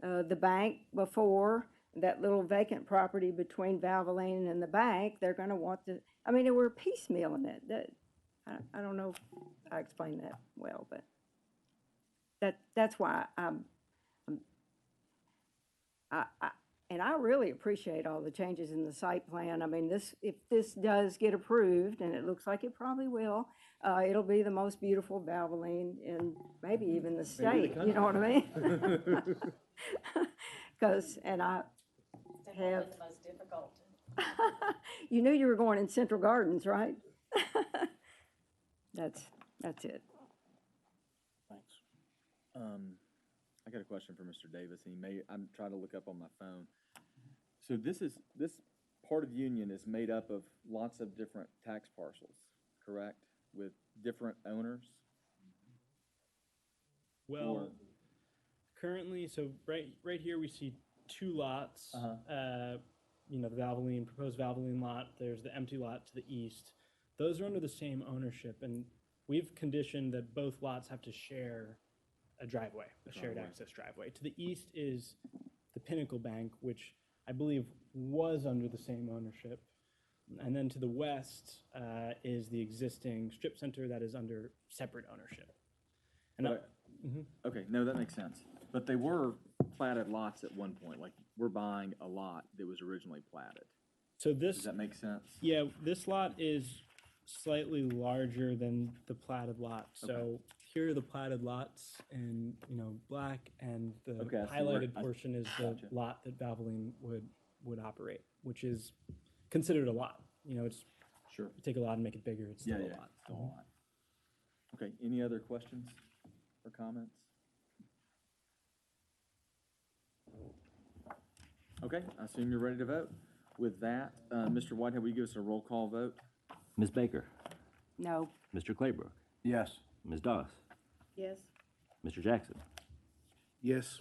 The bank before, that little vacant property between Valvoline and the bank, they're going to want I mean, we're piecemealing it. I don't know if I explained that well, but that's why and I really appreciate all the changes in the site plan. I mean, if this does get approved, and it looks like it probably will, it'll be the most beautiful Valvoline in maybe even the state, you know what I mean? And I have. The most difficult. You knew you were going in Central Gardens, right? That's it. Thanks. I got a question for Mr. Davis. I'm trying to look up on my phone. So this part of Union is made up of lots of different tax parcels, correct? With different owners? Well, currently, so right here we see two lots. You know, the Valvoline, proposed Valvoline lot. There's the empty lot to the east. Those are under the same ownership, and we've conditioned that both lots have to share a driveway, a shared access driveway. To the east is the Pinnacle Bank, which I believe was under the same ownership. And then to the west is the existing strip center that is under separate ownership. And Okay, no, that makes sense. But they were platted lots at one point, like we're buying a lot that was originally platted. So this, Does that make sense? yeah, this lot is slightly larger than the platted lot. So here are the platted lots in, you know, black, and the highlighted portion is the lot that Valvoline would operate, which is considered a lot. You know, it's sure. You take a lot and make it bigger, it's still a lot. Still a lot. Okay, any other questions or comments? Okay, I assume you're ready to vote. With that, Mr. Whitehead, will you give us a roll call vote? Ms. Baker, No. Mr. Claybrook, Yes. Ms. Doss, Yes. Mr. Jackson, Yes.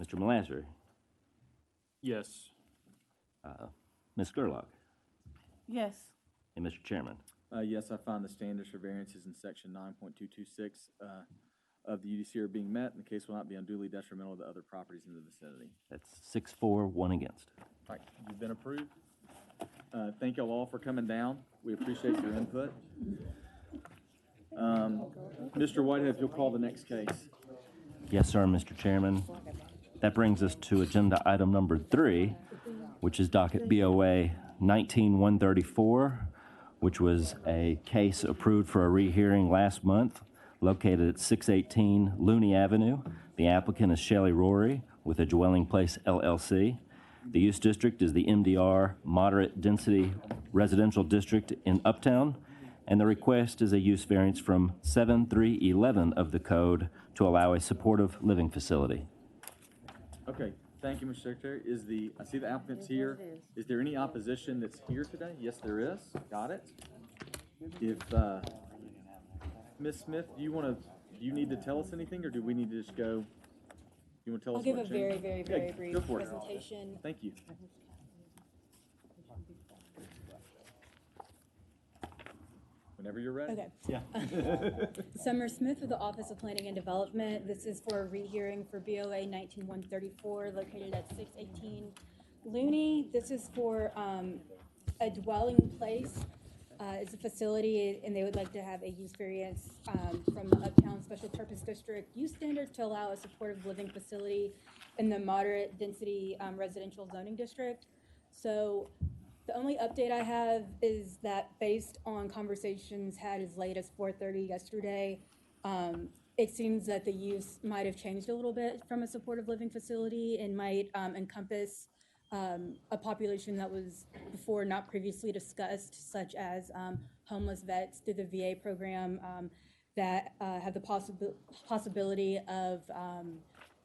Mr. Melasry, Yes. Ms. Gerlach, Yes. and Mr. Chairman. Yes, I find the standards for variances in section 9.226 of the UDC are being met, and the case will not be unduly detrimental to other properties in the vicinity. That's 6-4, 1 against. All right, you've been approved. Thank y'all all for coming down. We appreciate your input. Mr. Whitehead, if you'll call the next case. Yes, sir, Mr. Chairman. That brings us to agenda item number 3, which is docket BOA 19-134, which was a case approved for a rehearing last month, located at 618 Looney Avenue. The applicant is Shelley Rory with a Dwelling Place LLC. The use district is the MDR Moderate Density Residential District in Uptown, and the request is a use variance from 7.3.11 of the code to allow a supportive living facility. Okay, thank you, Mr. Secretary. I see the applicant's here. Is there any opposition that's here today? Yes, there is. Got it. If, Ms. Smith, do you need to tell us anything, or do we need to just go? You want to tell us I'll give what a very, changed? very, Yeah, very brief go for it. presentation. Thank you. Whenever you're ready. Okay. Yeah. Summer Smith with the Office of Planning and Development. This is for a rehearing for BOA 19-134, located at 618 Looney. This is for a dwelling place. It's a facility, and they would like to have a use variance from the Uptown Special Purpose District use standards to allow a supportive living facility in the moderate density residential zoning district. So the only update I have is that based on conversations had as late as 4:30 yesterday, it seems that the use might have changed a little bit from a supportive living facility and might encompass a population that was before not previously discussed, such as homeless vets through the VA program that have the possibility of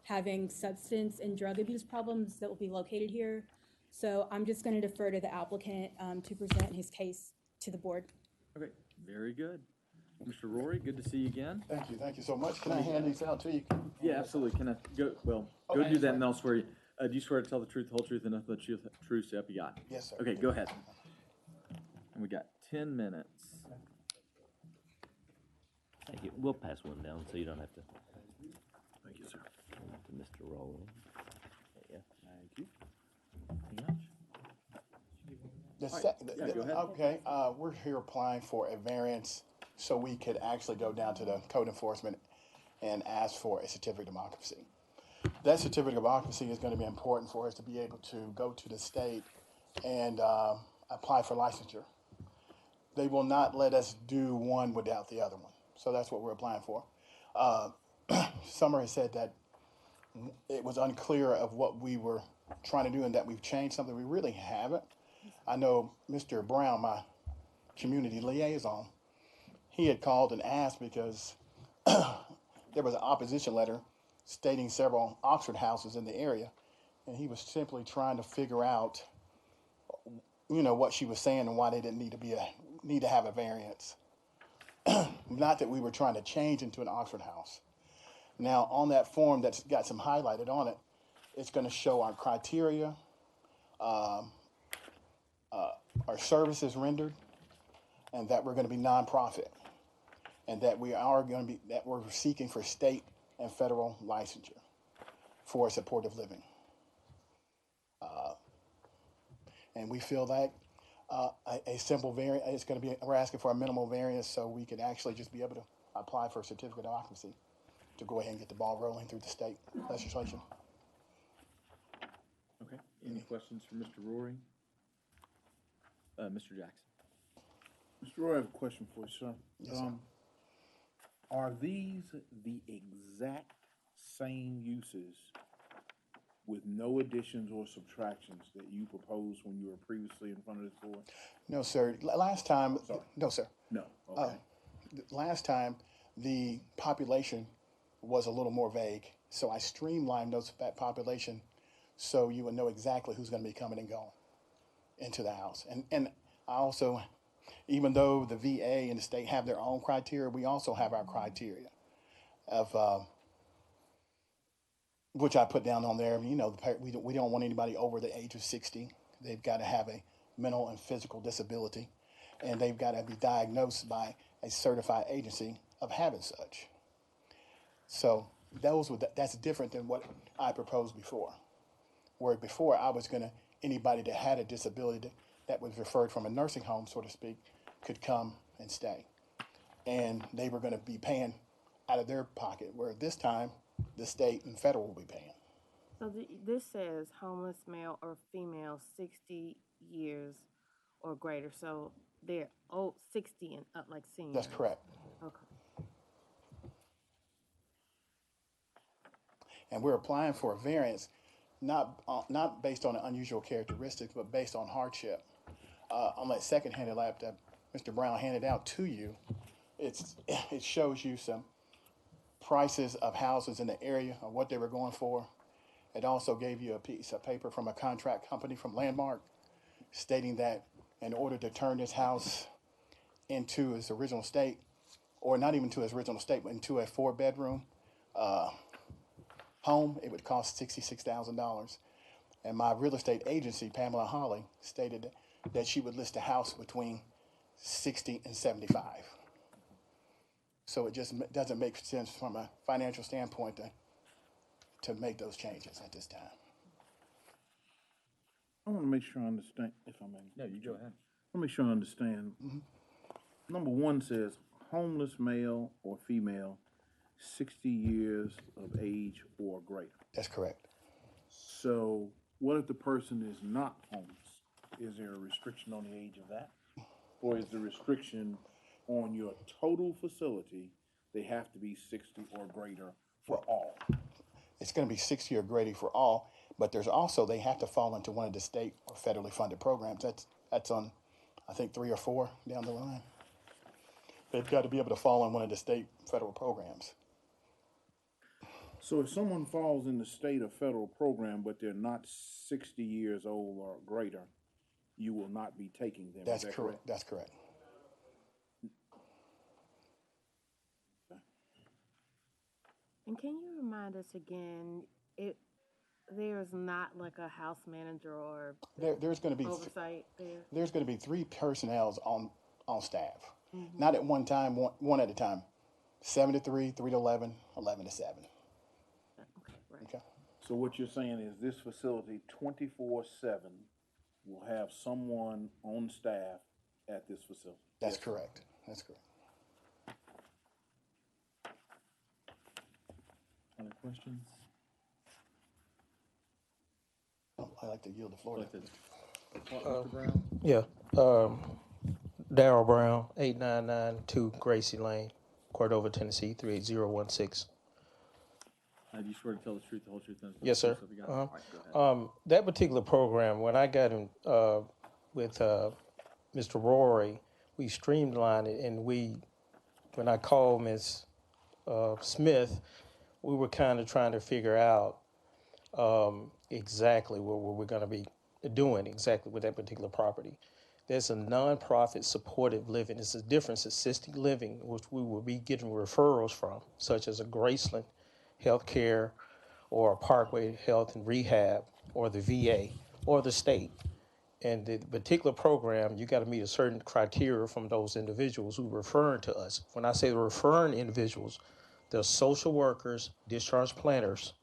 having substance and drug abuse problems that will be located here. So I'm just going to defer to the applicant to present his case to the board. Okay, very good. Mr. Rory, good to see you again. Thank you so much. Can I hand these out to you? Yeah, absolutely. Can I go, go do that, and I'll swear you. Do you swear to tell the truth, the whole truth, and nothing but the truth, so help you God? Yes, sir. Okay, go ahead. And we got 10 minutes. Thank you. We'll pass one down so you don't have to. Thank you, sir. To Mr. Rowland. Yeah. Thank you. go ahead. Okay, we're here applying for a variance so we could actually go down to the code enforcement and ask for a certificate of occupancy. That certificate of occupancy is going to be important for us to be able to go to the state and apply for licensure. They will not let us do one without the other one. So that's what we're applying for. Summer has said that it was unclear of what we were trying to do and that we've changed something. We really haven't. I know Mr. Brown, my community liaison, he had called and asked because there was an opposition letter stating several Oxford houses in the area, and he was simply trying to figure out, what she was saying and why they didn't need to have a variance. Not that we were trying to change into an Oxford house. Now, on that form that's got some highlighted on it, it's going to show our criteria, our services rendered, and that we're going to be nonprofit, and that we're seeking for state and federal licensure for supportive living. And we feel that a simple variance, it's going to be, we're asking for a minimal variance so we can actually just be able to apply for a certificate of occupancy to go ahead and get the ball rolling through the state legislation. Okay, any questions for Mr. Rory? Mr. Jackson. Mr. Roy, I have a question for you, sir. Yes, sir. Are these the exact same uses with no additions or subtractions that you proposed when you were previously in front of this board? No, sir. Last time, Sorry. no, sir. No, okay. Last time, the population was a little more vague, so I streamlined that population so you would know exactly who's going to be coming and going into the house. And I also, even though the VA and the state have their own criteria, we also have our criteria of which I put down on there. We don't want anybody over the age of 60. They've got to have a mental and physical disability, and they've got to be diagnosed by a certified agency of having such. So that's different than what I proposed before. Where before I was going to, anybody that had a disability that was referred from a nursing home, so to speak, could come and stay. And they were going to be paying out of their pocket, where this time the state and federal will be paying. So this says homeless male or female 60 years or greater. So they're 60 and up, like seniors. That's correct. Okay. And we're applying for a variance, not based on unusual characteristics, but based on hardship. On that second-handed lap that Mr. Brown handed out to you, it shows you some prices of houses in the area of what they were going for. It also gave you a piece of paper from a contract company from Landmark stating that in order to turn this house into its original state, or not even to its original state, but into a 4-bedroom home, it would cost $66,000. And my real estate agency, Pamela Holly, stated that she would list a house between 60 and 75. So it just doesn't make sense from a financial standpoint to make those changes at this time. I want to make sure I understand, if I may. No, you go ahead. I want to make sure I understand. Number one says homeless male or female, 60 years of age or greater. That's correct. So what if the person is not homeless? Is there a restriction on the age of that? Or is the restriction on your total facility, they have to be 60 or greater for all? It's going to be 60 or greater for all, but there's also, they have to fall into one of the state or federally funded programs. That's on, I think, 3 or 4 down the line. They've got to be able to fall in one of the state federal programs. So if someone falls in the state or federal program, but they're not 60 years old or greater, you will not be taking them. That's Is that correct. That's correct. And can you remind us again, there's not like a house manager or There's going to be oversight there? There's going to be 3 personnel on staff. Not at one time, one at a time. 7 to 3, 3 to 11, 11 to 7. Okay, right. Okay. So what you're saying is this facility 24/7 will have someone on staff at this facility. That's correct. That's correct. Other questions? I like to yield the floor to Mr. Brown? Yeah, Darrell Brown, 8992 Gracie Lane, Cordova, Tennessee, 38016. Do you swear to tell the truth, the whole truth, and nothing but Yes, the sir. truth, so help you God? All right, go ahead. That particular program, when I got in with Mr. Rory, we streamlined it, and when I called Ms. Smith, we were kind of trying to figure out exactly what we're going to be doing exactly with that particular property. There's a nonprofit supportive living. It's a difference assisted living, which we will be getting referrals from, such as a Graceland Healthcare or a Parkway Health and Rehab or the VA or the state. And the particular program, you got to meet a certain criteria from those individuals who are referring to us. When I say the referring individuals, they're social workers, discharge planners,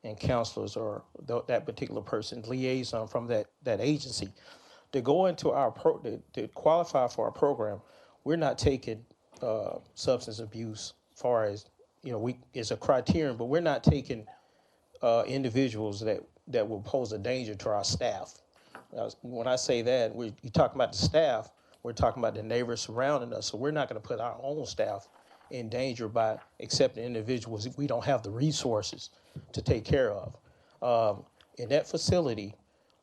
and counselors, or that particular person, liaison from that agency. To go into our to qualify for our program, we're not taking substance abuse far as, it's a criterion, but we're not taking individuals that will pose a danger to our staff. When I say that, you're talking about the staff, we're talking about the neighbors surrounding us, so we're not going to put our own staff in danger by accepting individuals if we don't have the resources to take care of. In that facility,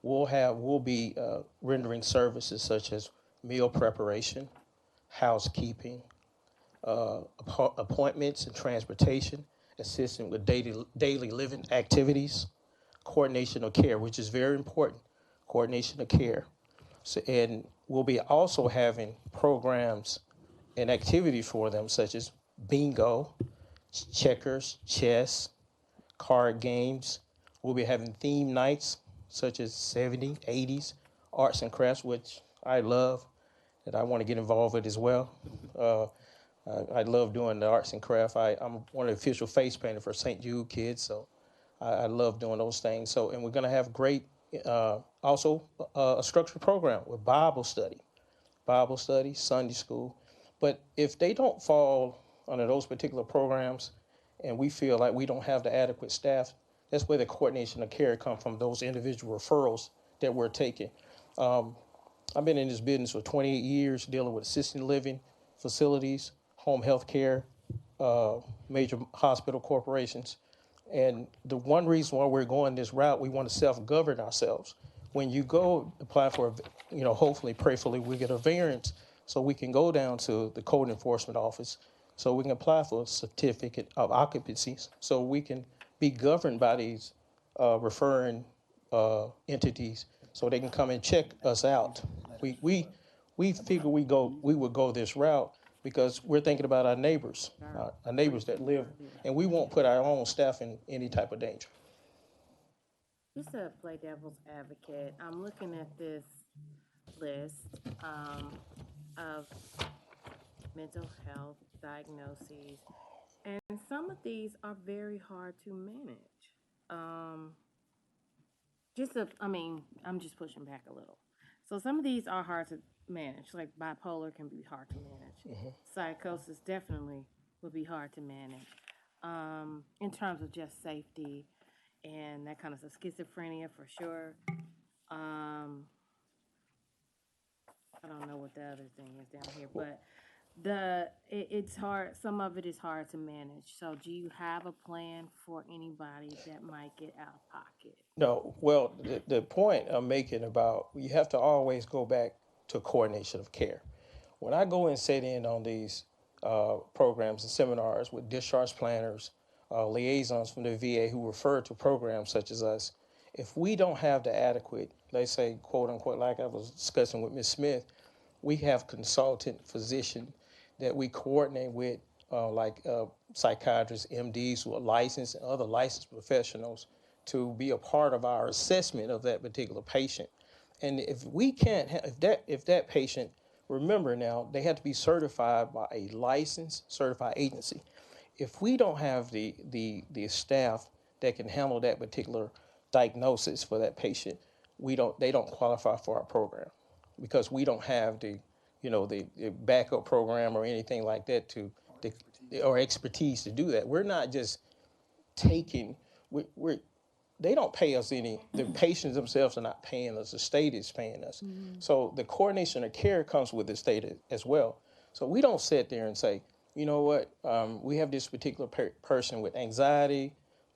we'll be rendering services such as meal preparation, housekeeping, appointments and transportation, assisting with daily living activities, coordination of care, which is very important, coordination of care. So, and we'll be also having programs and activities for them, such as bingo, checkers, chess, card games. We'll be having theme nights, such as 70s, 80s, arts and crafts, which I love, that I want to get involved with as well. I love doing the arts and craft. I'm one of the official face painters for St. Jude kids, so I love doing those things. So, and we're going to have great, also a structured program with Bible study, Sunday school. But if they don't fall under those particular programs, and we feel like we don't have the adequate staff, that's where the coordination of care comes from, those individual referrals that we're taking. I've been in this business for 28 years, dealing with assisted living facilities, home health care, major hospital corporations. And the one reason why we're going this route, we want to self-govern ourselves. When you go apply for, hopefully, prayerfully, we get a variance so we can go down to the code enforcement office so we can apply for a certificate of occupancy so we can be governed by these referring entities so they can come and check us out. We figure we would go this route because we're thinking about our neighbors that live, and we won't put our own staff in any type of danger. Just to play devil's advocate, I'm looking at this list of mental health diagnoses, and some of these are very hard to manage. I'm just pushing back a little. So some of these are hard to manage, like bipolar can be hard to manage. Psychosis definitely would be hard to manage in terms of just safety and that kind of stuff. Schizophrenia for sure. I don't know what the other thing is down here, but it's hard. Some of it is hard to manage. So do you have a plan for anybody that might get out of pocket? No, well, the point I'm making about you have to always go back to coordination of care. When I go and sit in on these programs and seminars with discharge planners, liaisons from the VA who refer to programs such as us, if we don't have the adequate, let's say, quote unquote, like I was discussing with Ms. Smith, we have consultant physician that we coordinate with, like psychiatrists, MDs who are licensed and other licensed professionals to be a part of our assessment of that particular patient. And if we can't have, if that patient, remember now, they have to be certified by a licensed certified agency. If we don't have the staff that can handle that particular diagnosis for that patient, they don't qualify for our program because we don't have the backup program or anything like that or expertise to do that. We're not just taking, they don't pay us any, the patients themselves are not paying us, the state is paying us. So the coordination of care comes with the state as well. So we don't sit there and say, you know what, we have this particular person with anxiety,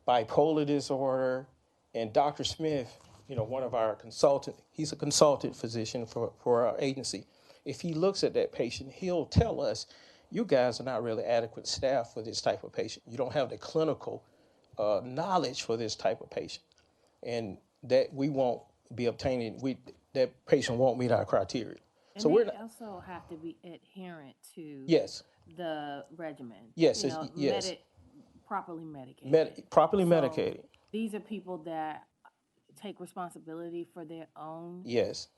bipolar disorder, and Dr. Smith, one of our consultant, he's a consultant physician for our agency. If he looks at that patient, he'll tell us, you guys are not really adequate staff for this type of patient. You don't have the clinical knowledge for this type of patient. And that we won't be obtaining, that patient won't meet our criteria. And So they we're not, also have to be adherent to yes, the regimen. yes, Yes. Properly medicated. properly So medicated. These are people that take responsibility for their own, Yes,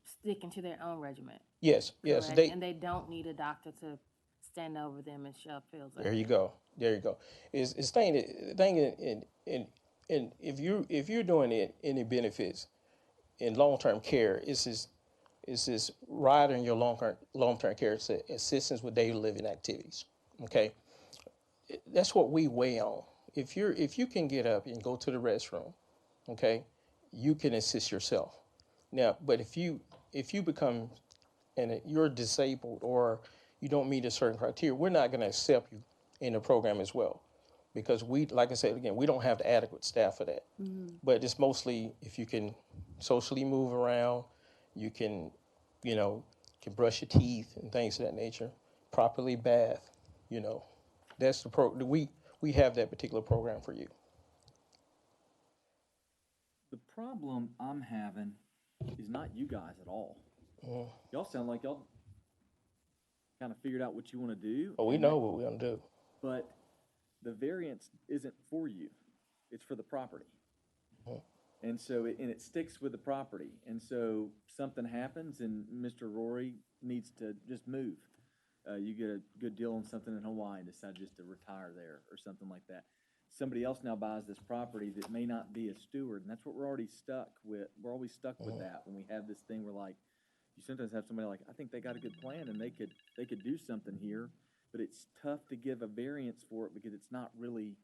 sticking to their own regimen. yes, yes. Correct? And they don't need a doctor to stand over them and shove pills. There you go. There you go. Is thing in if you're doing any benefits in long-term care, it's this rider in your long-term care, it's assistance with daily living activities. Okay, that's what we weigh on. If you can get up and go to the restroom, okay, you can assist yourself. Now, but if you become and you're disabled or you don't meet a certain criteria, we're not going to accept you in the program as well, because like I said again, we don't have the adequate staff for that. But it's mostly if you can socially move around, you can brush your teeth and things of that nature, properly bath, that's the we have that particular program for you. The problem I'm having is not you guys at all. Y'all sound like y'all kind of figured out what you want to do. Oh, we know what we're going to do. But the variance isn't for you. It's for the property. And so, it sticks with the property. And so something happens and Mr. Rory needs to just move. You get a good deal on something in Hawaii and decide just to retire there or something like that. Somebody else now buys this property that may not be a steward, and that's what we're already stuck with. We're always stuck with that when we have this thing where, like, you sometimes have somebody like, I think they got a good plan and they could do something here, but it's tough to give a variance for it because it's not really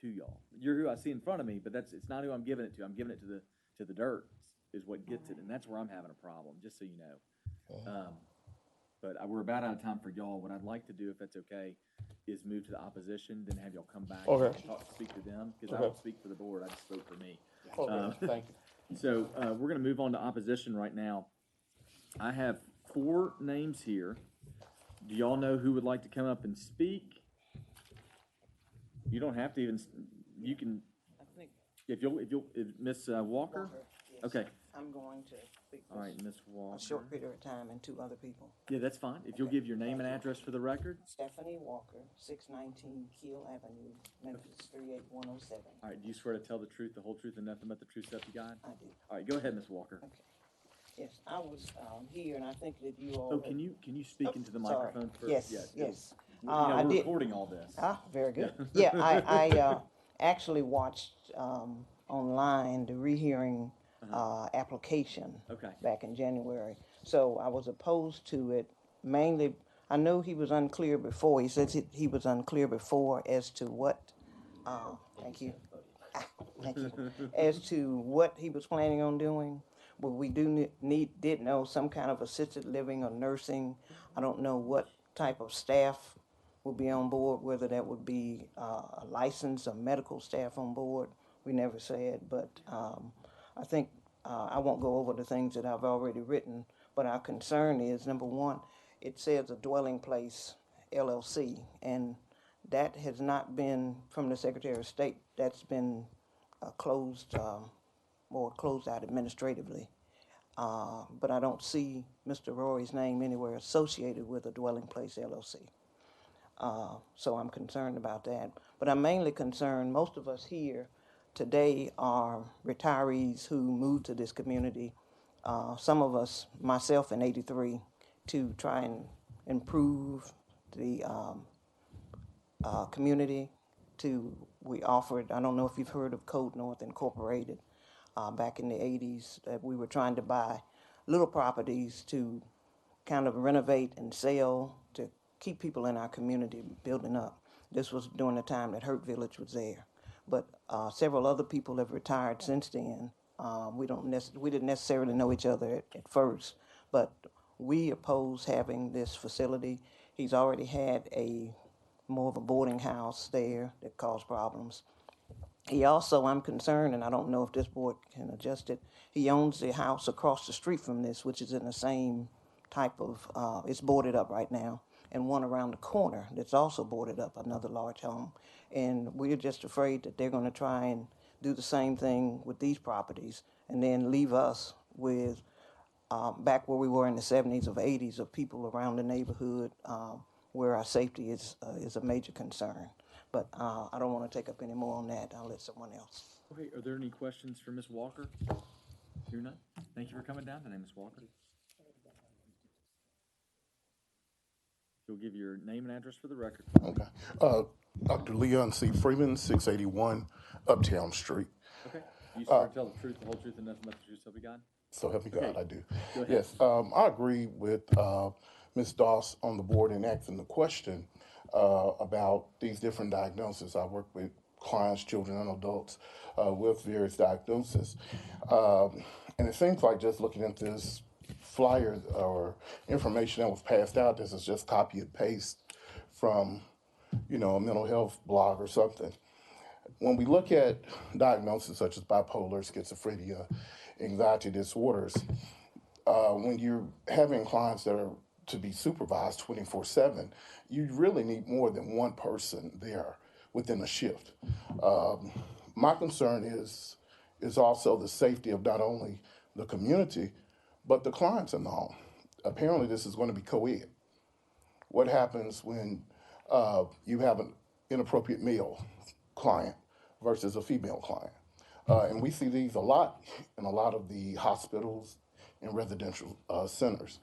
to y'all. You're who I see in front of me, but it's not who I'm giving it to. I'm giving it to the dirt is what gets it, and that's where I'm having a problem, just so you know. But we're about out of time for y'all. What I'd like to do, if that's okay, is move to the opposition, then have y'all come back and speak to them, because I don't speak for the board, I just spoke for me. Thank you. So we're going to move on to opposition right now. I have 4 names here. Do y'all know who would like to come up and speak? You don't have to even, you can, if Miss Walker? Okay. I'm going to speak All right, Miss Walker. a short period of time and 2 other people. Yeah, that's fine. If you'll give your name and address for the record. Stephanie Walker, 619 Keel Avenue, Memphis 38107. All right, do you swear to tell the truth, the whole truth, and nothing but the truth, so help you God? I do. All right, go ahead, Miss Walker. Okay. Yes, I was here, and I think that you all. Oh, can you speak into the sorry. microphone first? Yes, yes. We're I did. recording all this. Very good. Yeah, I actually watched online the rehearing application back in January. So I was opposed to it mainly. I know he was unclear before. He said he was unclear before as to what. Thank you. Thank you. As to what he was planning on doing. But we did know some kind of assisted living or nursing. I don't know what type of staff will be on board, whether that would be a licensed or medical staff on board. We never said, but I think I won't go over the things that I've already written, but our concern is, number one, it says a dwelling place LLC, and that has not been, from the Secretary of State, that's been closed out administratively. But I don't see Mr. Rory's name anywhere associated with a dwelling place LLC. So I'm concerned about that. But I'm mainly concerned, most of us here today are retirees who moved to this community. Some of us, myself in '83, to try and improve the community we offered, I don't know if you've heard of Code North Incorporated, back in the 80s, that we were trying to buy little properties to kind of renovate and sell to keep people in our community building up. This was during the time that Hurt Village was there. But several other people have retired since then. We didn't necessarily know each other at first, but we oppose having this facility. He's already had more of a boarding house there that caused problems. He also, I'm concerned, and I don't know if this board can adjust it, he owns the house across the street from this, which is in the same type of, it's boarded up right now, and one around the corner that's also boarded up, another large home. And we're just afraid that they're going to try and do the same thing with these properties and then leave us with, back where we were in the 70s or 80s, of people around the neighborhood where our safety is a major concern. But I don't want to take up any more on that. I'll let someone else. Okay, are there any questions for Ms. Walker? Hear none? Thank you for coming down today, Ms. Walker. You'll give your name and address for the record. Okay. Dr. Leon C. Freeman, 681 Uptown Street. Okay. You swear to tell the truth, the whole truth, and nothing but the truth, so help you God? So help me God, Okay. I do. Go ahead. Yes, I agree with Ms. Doss on the board in asking the question about these different diagnoses. I work with clients, children, and adults with various diagnoses. And it seems like just looking at this flyer or information that was passed out, this is just copy and paste from, a mental health blog or something. When we look at diagnoses such as bipolar, schizophrenia, anxiety disorders, when you're having clients that are to be supervised 24/7, you really need more than one person there within a shift. My concern is also the safety of not only the community, but the clients in the home. Apparently, this is going to be co-ed. What happens when you have an inappropriate male client versus a female client? And we see these a lot in a lot of the hospitals and residential centers.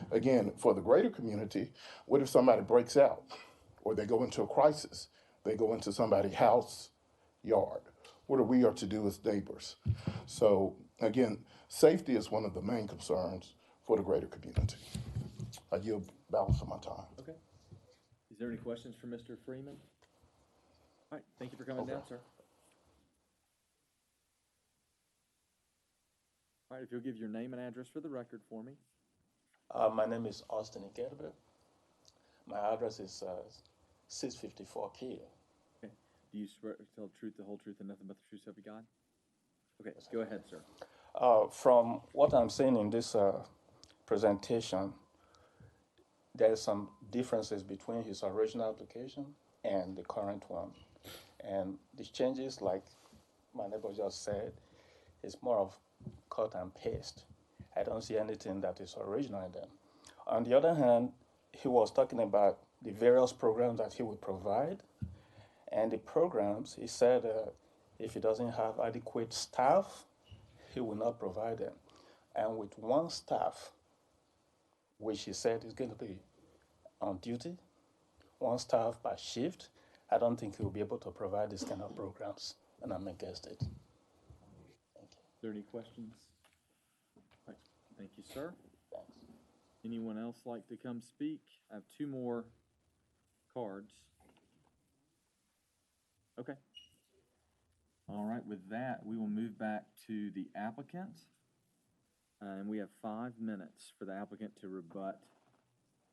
Again, for the greater community, what if somebody breaks out or they go into a crisis? They go into somebody's house, yard. What are we to do as neighbors? So again, safety is one of the main concerns for the greater community. I yield balance of my time. Okay. Is there any questions for Mr. Freeman? All right, thank you for coming down, sir. All right, if you'll give your name and address for the record for me. My name is Austin Ikerbe. My address is 654 Key. Okay. Do you swear to tell the truth, the whole truth, and nothing but the truth, so help you God? Okay, go ahead, sir. From what I'm seeing in this presentation, there are some differences between his original application and the current one. And the changes, like my neighbor just said, is more of cut and paste. I don't see anything that is original in them. On the other hand, he was talking about the various programs that he would provide. And the programs, he said, if he doesn't have adequate staff, he will not provide them. And with one staff, which he said is going to be on duty, one staff per shift, I don't think he will be able to provide this kind of programs, and I'm against it. Are there any questions? All right, thank you, sir. Thanks. Anyone else like to come speak? I have two more cards. Okay. All right, with that, we will move back to the applicant. And we have 5 minutes for the applicant to rebut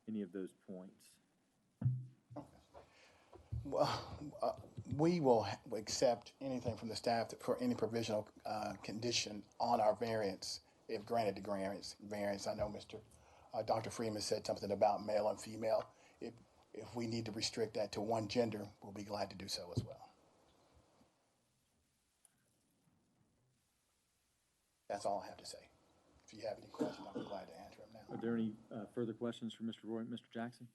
any of those points. Well, we will accept anything from the staff for any provisional condition on our variance, if granted the variance. I know Dr. Freeman said something about male and female. If we need to restrict that to one gender, we'll be glad to do so as well. That's all I have to say. If you have any questions, I'll be glad to answer them now. Are there any further questions for Mr. Roy, Mr. Jackson?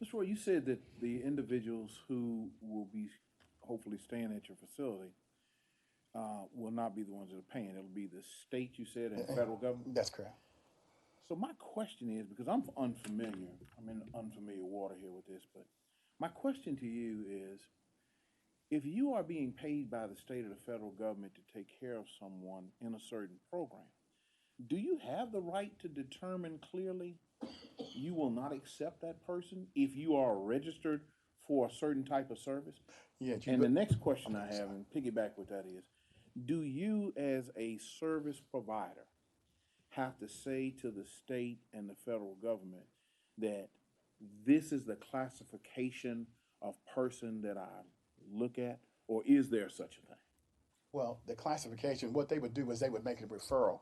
Mr. Roy, you said that the individuals who will be hopefully staying at your facility will not be the ones that are paying. It'll be the state, you said, and the federal government? That's correct. So my question is, because I'm unfamiliar, I'm in unfamiliar water here with this, but my question to you is, if you are being paid by the state or the federal government to take care of someone in a certain program, do you have the right to determine clearly you will not accept that person if you are registered for a certain type of service? Yeah. And the next question I have, and piggyback with that is, do you as a service provider have to say to the state and the federal government that this is the classification of person that I look at, or is there such a thing? Well, the classification, what they would do is they would make a referral.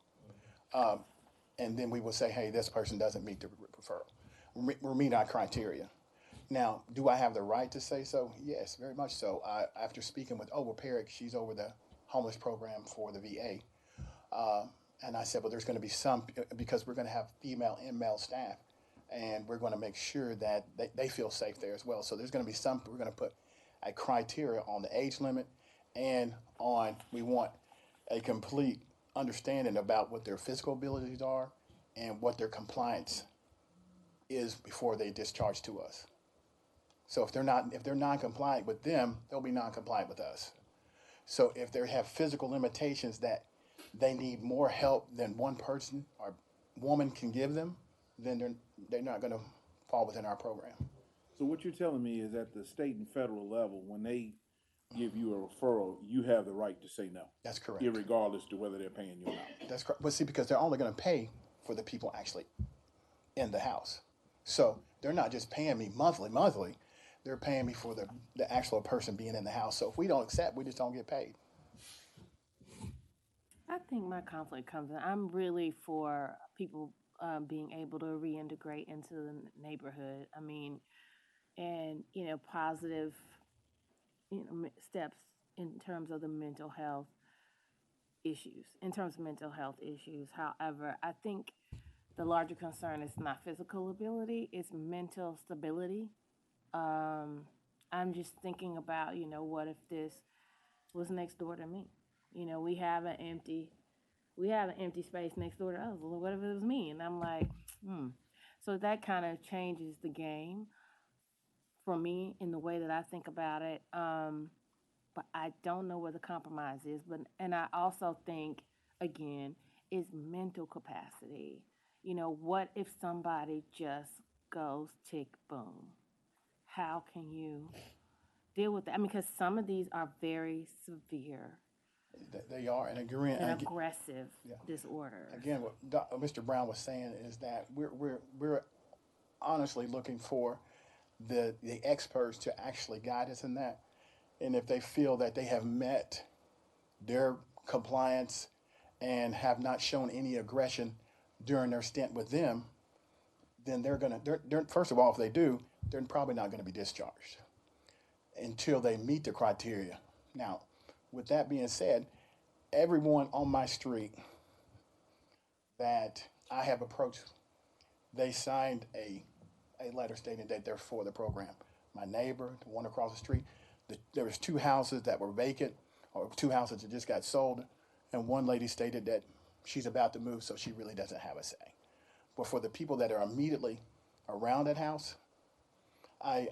And then we would say, hey, this person doesn't meet the referral, we meet our criteria. Now, do I have the right to say so? Yes, very much so. After speaking with Oval Perrick, she's over the homeless program for the VA. And I said, well, there's going to be some, because we're going to have female and male staff, and we're going to make sure that they feel safe there as well. So there's going to be some, we're going to put a criteria on the age limit, and on, we want a complete understanding about what their physical abilities are and what their compliance is before they discharge to us. So if they're non-compliant with them, they'll be non-compliant with us. So if they have physical limitations that they need more help than one person or woman can give them, then they're not going to fall within our program. So what you're telling me is at the state and federal level, when they give you a referral, you have the right to say no. That's correct. Irregardless to whether they're paying you or not. That's correct. But see, because they're only going to pay for the people actually in the house. So they're not just paying me monthly. They're paying me for the actual person being in the house. So if we don't accept, we just don't get paid. I think my conflict comes in. I'm really for people being able to reintegrate into the neighborhood. I mean, and, positive, steps in terms of the mental health issues, However, I think the larger concern is not physical ability, it's mental stability. I'm just thinking about, what if this was next door to me? We have an empty space next door to us. Well, what if it was me? And I'm like, So that kind of changes the game for me in the way that I think about it. But I don't know where the compromise is. And I also think, again, is mental capacity. What if somebody just goes tick boom? How can you deal with that? I mean, because some of these are very severe. They are, and aggressive disorders. Again, what Mr. Brown was saying is that we're honestly looking for the experts to actually guide us in that. And if they feel that they have met their compliance and have not shown any aggression during their stint with them, then they're first of all, if they do, they're probably not going to be discharged until they meet the criteria. Now, with that being said, everyone on my street that I have approached, they signed a letter stating that they're for the program. My neighbor, the one across the street, there was 2 houses that were vacant, or 2 houses that just got sold, and one lady stated that she's about to move, so she really doesn't have a say. But for the people that are immediately around that house, I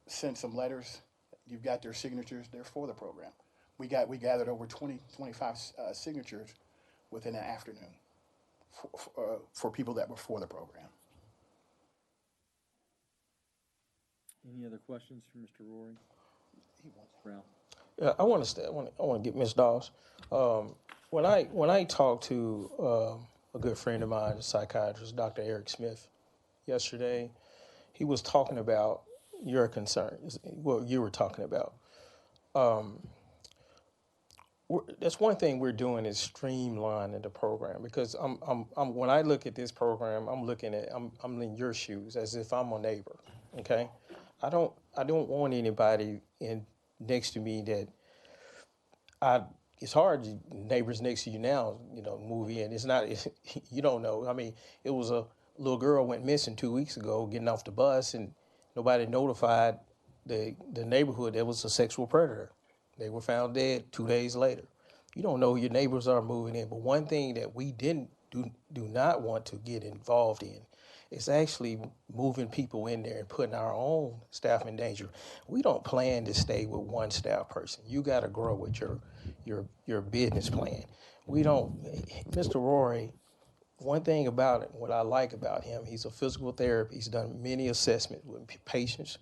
sent some letters. You've got their signatures. They're for the program. We gathered over 25 signatures within an afternoon for people that were for the program. Any other questions for Mr. Rory? Brown. Yeah, I want to get Ms. Dawes. When I talked to a good friend of mine, a psychiatrist, Dr. Eric Smith, yesterday, he was talking about your concerns, what you were talking about. That's one thing we're doing is streamlining the program, because I'm when I look at this program, I'm in your shoes as if I'm a neighbor. Okay, I don't want anybody next to me that it's hard. Neighbors next to you now, move in. It's not. You don't know. I mean, it was a little girl went missing 2 weeks ago, getting off the bus, and nobody notified the neighborhood there was a sexual predator. They were found dead 2 days later. You don't know who your neighbors are moving in. But one thing that we do not want to get involved in It's actually moving people in there and putting our own staff in danger. We don't plan to stay with one staff person. You got to grow with your business plan. We don't, Mr. Rory, one thing about it, what I like about him, he's a physical therapist. He's done many assessments with patients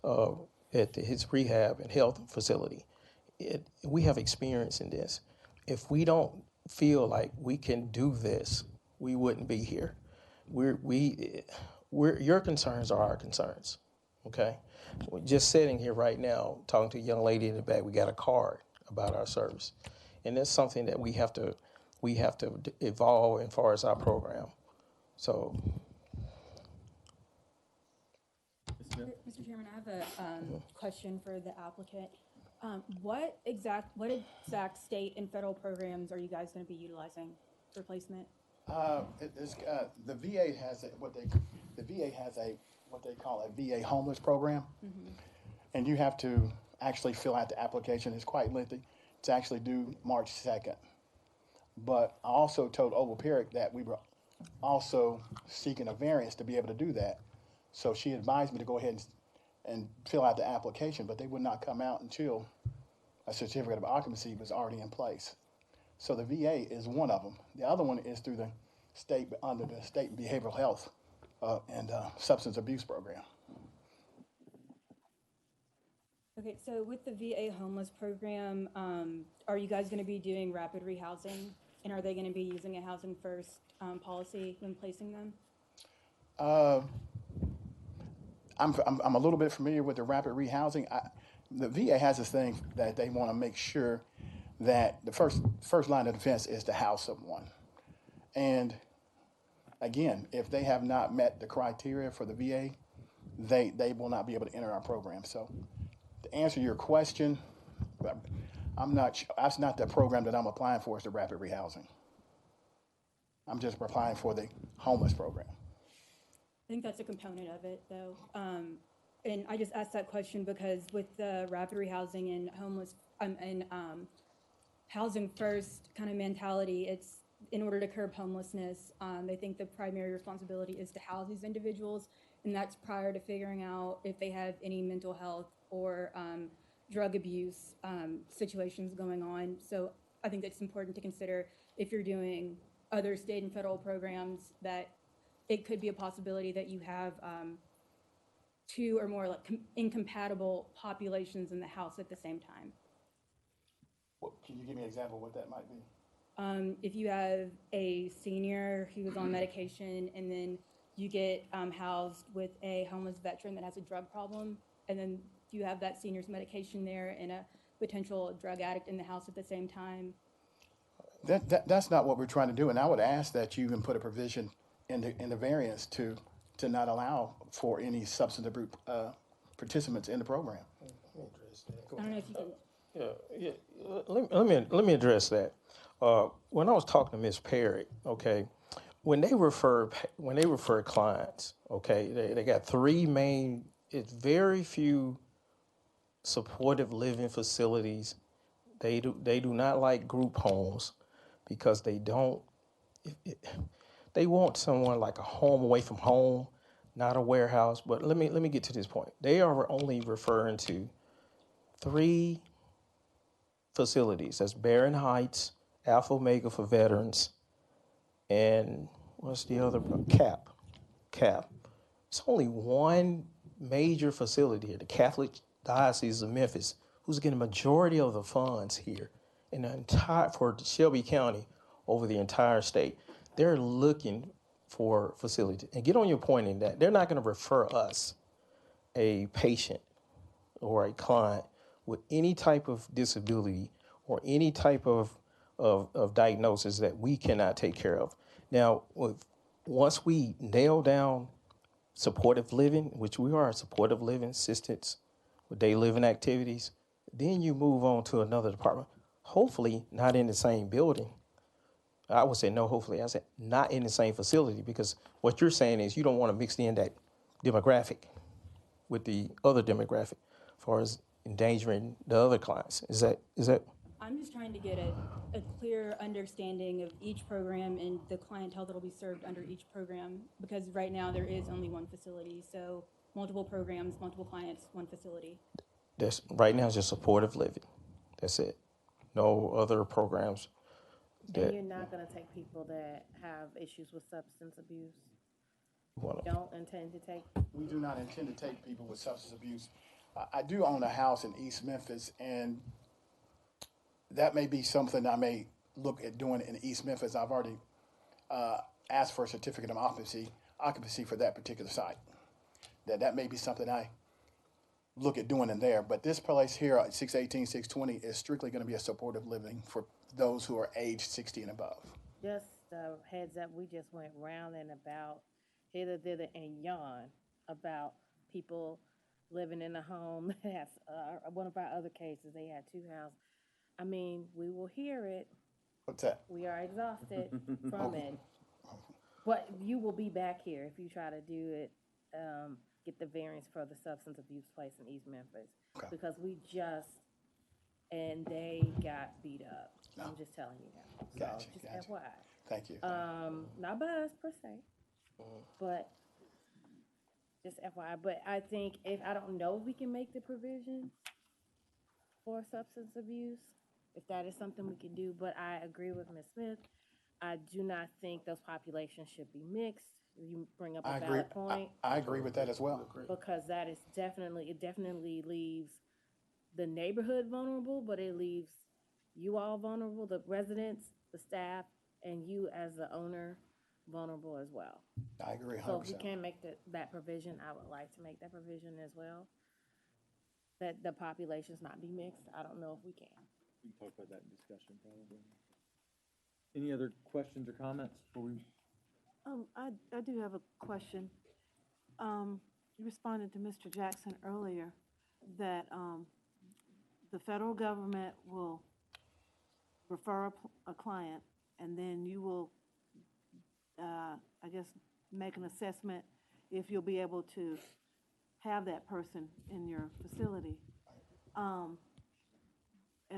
at his rehab and health facility. We have experience in this. If we don't feel like we can do this, we wouldn't be here. Your concerns are our concerns, okay? We're just sitting here right now talking to a young lady in the back. We got a card about our service, and that's something that we have to evolve as far as our program. So, Mr. Chairman, I have a question for the applicant. What exact state and federal programs are you guys going to be utilizing for placement? The VA has what they call a VA homeless program, and you have to actually fill out the application. It's quite lengthy. It's actually due March 2nd. But I also told Obaperic that we were also seeking a variance to be able to do that. So she advised me to go ahead and fill out the application, but they would not come out until a certificate of occupancy was already in place. So the VA is one of them. The other one is through the state, under the state behavioral health and substance abuse program. Okay, so with the VA homeless program, are you guys going to be doing rapid rehousing? And are they going to be using a housing first policy when placing them? I'm a little bit familiar with the rapid rehousing. The VA has this thing that they want to make sure that the first line of defense is to house someone. And again, if they have not met the criteria for the VA, they will not be able to enter our program. So to answer your question, that's not the program that I'm applying for, is the rapid rehousing. I'm just applying for the homeless program. I think that's a component of it, though. And I just asked that question because with the rapid rehousing and homeless and housing first kind of mentality, it's in order to curb homelessness. They think the primary responsibility is to house these individuals, and that's prior to figuring out if they have any mental health or drug abuse situations going on. So I think it's important to consider if you're doing other state and federal programs that it could be a possibility that you have two or more like incompatible populations in the house at the same time. Well, can you give me an example of what that might be? If you have a senior who is on medication and then you get housed with a homeless veteran that has a drug problem, and then you have that senior's medication there and a potential drug addict in the house at the same time. That's not what we're trying to do, and I would ask that you can put a provision in the variance to not allow for any substance abuse participants in the program. I don't know if you can. Let me address that. When I was talking to Ms. Perry, okay, when they refer clients, okay, they got three main. It's very few supportive living facilities. They do not like group homes because they don't. They want someone like a home away from home, not a warehouse. But let me get to this point. They are only referring to three facilities. That's Barron Heights, Alpha Omega for veterans, and what's the other? CAP. It's only one major facility here, the Catholic Diocese of Memphis, who's getting a majority of the funds here in the for Shelby County over the entire state. They're looking for facilities. And get on your point in that they're not going to refer us, a patient or a client with any type of disability or any type of diagnosis that we cannot take care of. Now, once we nail down supportive living, which we are supportive living assistants with daily living activities, then you move on to another department. Hopefully not in the same building. I would say no, hopefully. I said not in the same facility, because what you're saying is you don't want to mix in that demographic with the other demographic as far as endangering the other clients. Is that? I'm just trying to get a clear understanding of each program and the clientele that will be served under each program, because right now there is only one facility, so multiple programs, multiple clients, one facility. That's right now, it's just supportive living. That's it. No other programs. And you're not gonna take people that have issues with substance abuse? Don't intend to take? We do not intend to take people with substance abuse. I do own a house in East Memphis, and that may be something I may look at doing in East Memphis. I've already asked for a certificate of occupancy for that particular site. That may be something I look at doing in there. But this place here at 618, 620 is strictly going to be a supportive living for those who are age 60 and above. Just a heads up, we just went round and about, hither, thither, and yon about people living in a home. That's one of our other cases. They had 2 houses. I mean, we will hear it. What's that? We are exhausted from it. But you will be back here if you try to do it, get the variance for the substance abuse place in East Memphis. Okay. Because they got beat up. No. I'm just telling you now. Gotcha, So just gotcha. FYI. Thank you. Not by us per se, but just FYI. But I think I don't know if we can make the provision for substance abuse, if that is something we can do, but I agree with Ms. Smith. I do not think those populations should be mixed. You bring up a valid point. I agree with that as well. Because that is definitely leaves the neighborhood vulnerable, but it leaves you all vulnerable, the residents, the staff, and you as the owner vulnerable as well. I agree 100%. So if we can make that provision, I would like to make that provision as well, that the populations not be mixed. I don't know if we can. We can talk about that in discussion probably. Any other questions or comments before we? I do have a question. You responded to Mr. Jackson earlier that the federal government will refer a client, and then you will, I guess, make an assessment if you'll be able to have that person in your facility. And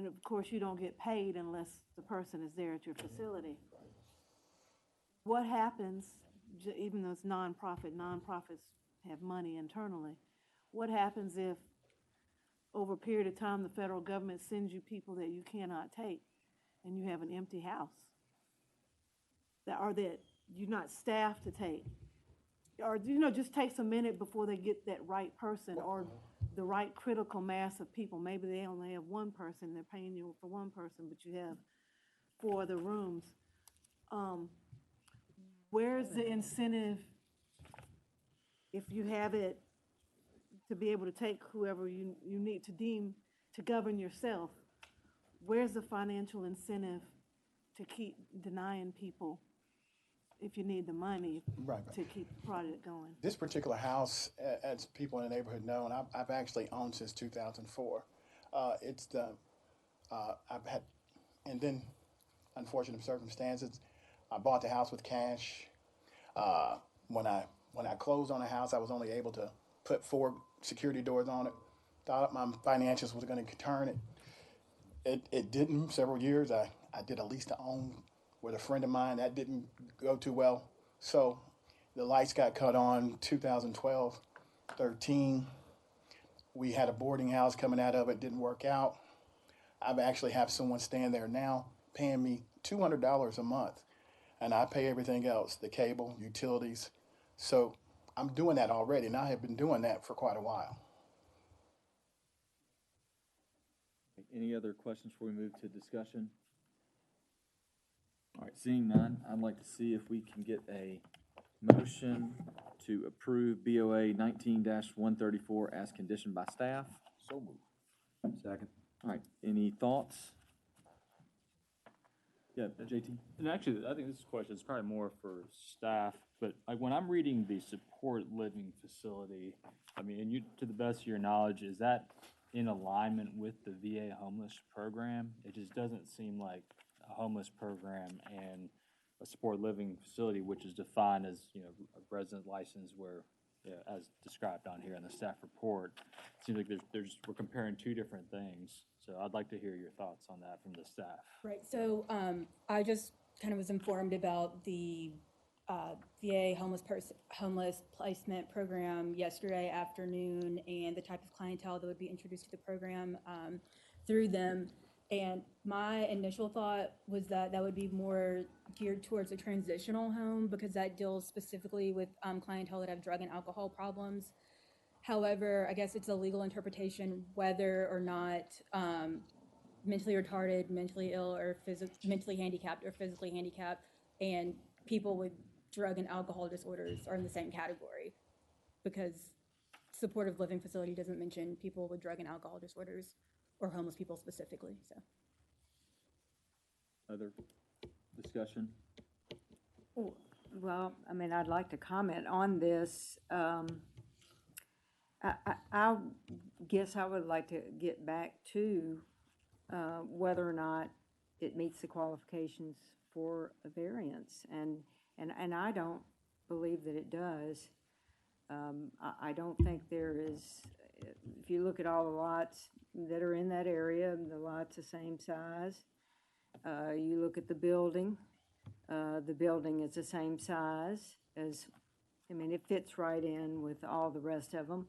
of course, you don't get paid unless the person is there at your facility. What happens, even though it's nonprofits have money internally, what happens if over a period of time the federal government sends you people that you cannot take and you have an empty house? Or that you're not staffed to take? Or, just takes a minute before they get that right person or the right critical mass of people. Maybe they only have one person, they're paying you for one person, but you have 4 other rooms. Where's the incentive, if you have it, to be able to take whoever you need to deem to govern yourself? Where's the financial incentive to keep denying people if you need the money to keep the project going? This particular house, as people in the neighborhood know, and I've actually owned since 2004. I've had, and then unfortunate circumstances, I bought the house with cash. When I closed on the house, I was only able to put 4 security doors on it. Thought my financials was going to turn it. It didn't. Several years I did a lease to own with a friend of mine. That didn't go too well. So the lights got cut on 2012, 13. We had a boarding house coming out of it. Didn't work out. I've actually have someone staying there now paying me $200 a month. And I pay everything else, the cable, utilities. So I'm doing that already, and I have been doing that for quite a while. Any other questions before we move to discussion? All right, seeing none, I'd like to see if we can get a motion to approve BOA 19-134 as conditioned by staff. So moved. Second. All right, any thoughts? Yeah, JT? And actually, I think this question is probably more for staff, but like when I'm reading the support living facility, I mean, and you, to the best of your knowledge, is that in alignment with the VA homeless program? It just doesn't seem like a homeless program and a support living facility, which is defined as, a resident license where as described on here in the staff report. It seems like we're comparing two different things. So I'd like to hear your thoughts on that from the staff. Right, so I just kind of was informed about the VA homeless placement program yesterday afternoon and the type of clientele that would be introduced to the program through them. And my initial thought was that that would be more geared towards a transitional home because that deals specifically with clientele that have drug and alcohol problems. However, I guess it's a legal interpretation whether or not mentally retarded, mentally ill, or mentally handicapped or physically handicapped and people with drug and alcohol disorders are in the same category because supportive living facility doesn't mention people with drug and alcohol disorders or homeless people specifically. So, Other discussion? Well, I mean, I'd like to comment on this. I guess I would like to get back to whether or not it meets the qualifications for a variance, and I don't believe that it does. I don't think there is. If you look at all the lots that are in that area, the lots the same size. You look at the building is the same size as, I mean, it fits right in with all the rest of them.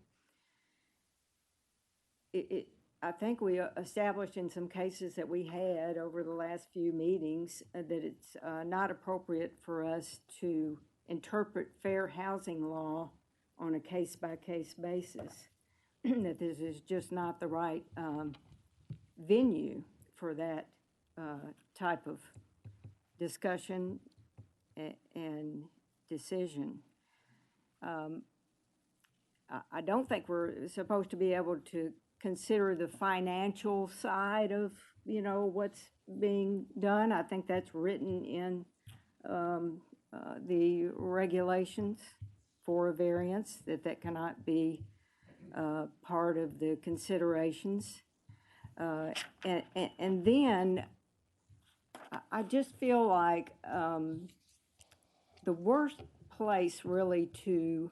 I think we established in some cases that we had over the last few meetings that it's not appropriate for us to interpret fair housing law on a case-by-case basis, that this is just not the right venue for that type of discussion and decision. I don't think we're supposed to be able to consider the financial side of, you know, what's being done. I think that's written in the regulations for a variance, that cannot be part of the considerations. And then I just feel like the worst place really to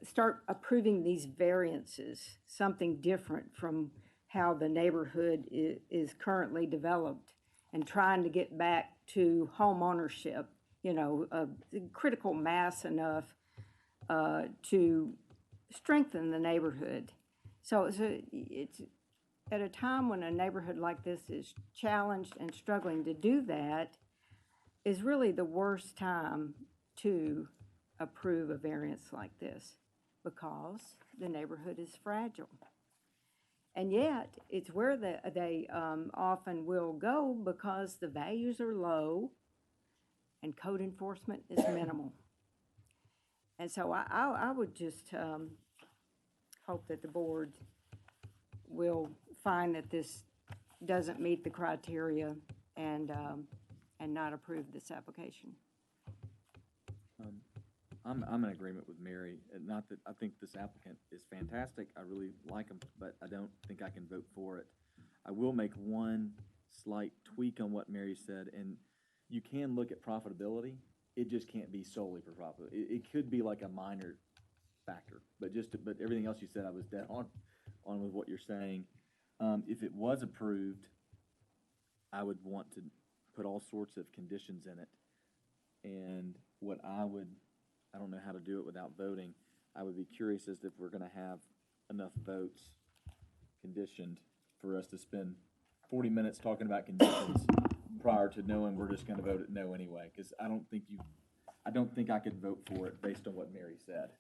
start approving these variances, something different from how the neighborhood is currently developed, and trying to get back to home ownership, you know, critical mass enough to strengthen the neighborhood. So it's at a time when a neighborhood like this is challenged and struggling to do that, is really the worst time to approve a variance like this, because the neighborhood is fragile. And yet, it's where they often will go because the values are low and code enforcement is minimal. And so I would just hope that the board will find that this doesn't meet the criteria and not approve this application. I'm in agreement with Mary. Not that I think this applicant is fantastic. I really like him, but I don't think I can vote for it. I will make one slight tweak on what Mary said, and you can look at profitability. It just can't be solely for profit. It could be like a minor factor, but everything else you said, I was dead on with what you're saying. If it was approved, I would want to put all sorts of conditions in it, and I don't know how to do it without voting. I would be curious as to if we're going to have enough votes conditioned for us to spend 40 minutes talking about conditions prior to knowing we're just going to vote it no anyway, because I don't think I could vote for it based on what Mary said.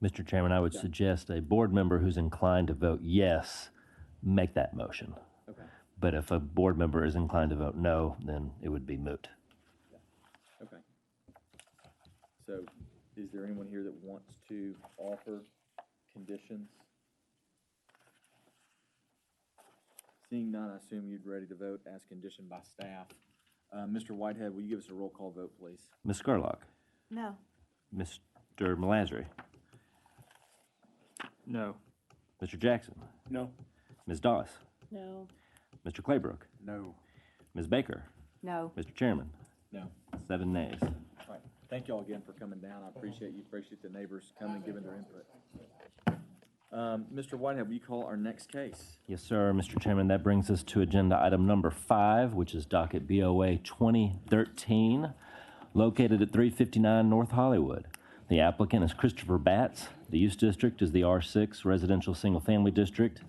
Mr. Chairman, I would suggest a board member who's inclined to vote yes, make that motion. Okay. But if a board member is inclined to vote no, then it would be moot. Okay. So, is there anyone here that wants to offer conditions? Seeing none, I assume you'd ready to vote as conditioned by staff. Mr. Whitehead, will you give us a roll call vote, please? Ms. Scarlock? No. Mr. Malazri? No. Mr. Jackson? No. Ms. Doss? No. Mr. Claybrook? No. Ms. Baker? No. Mr. Chairman? No. 7 nays. Right. Thank you all again for coming down. I appreciate the neighbors coming and giving their input. Mr. Whitehead, will you call our next case? Yes, sir, Mr. Chairman. That brings us to agenda item number 5, which is docket BOA 2013, located at 359 North Hollywood. The applicant is Christopher Batts. The use district is the R6 Residential Single Family District,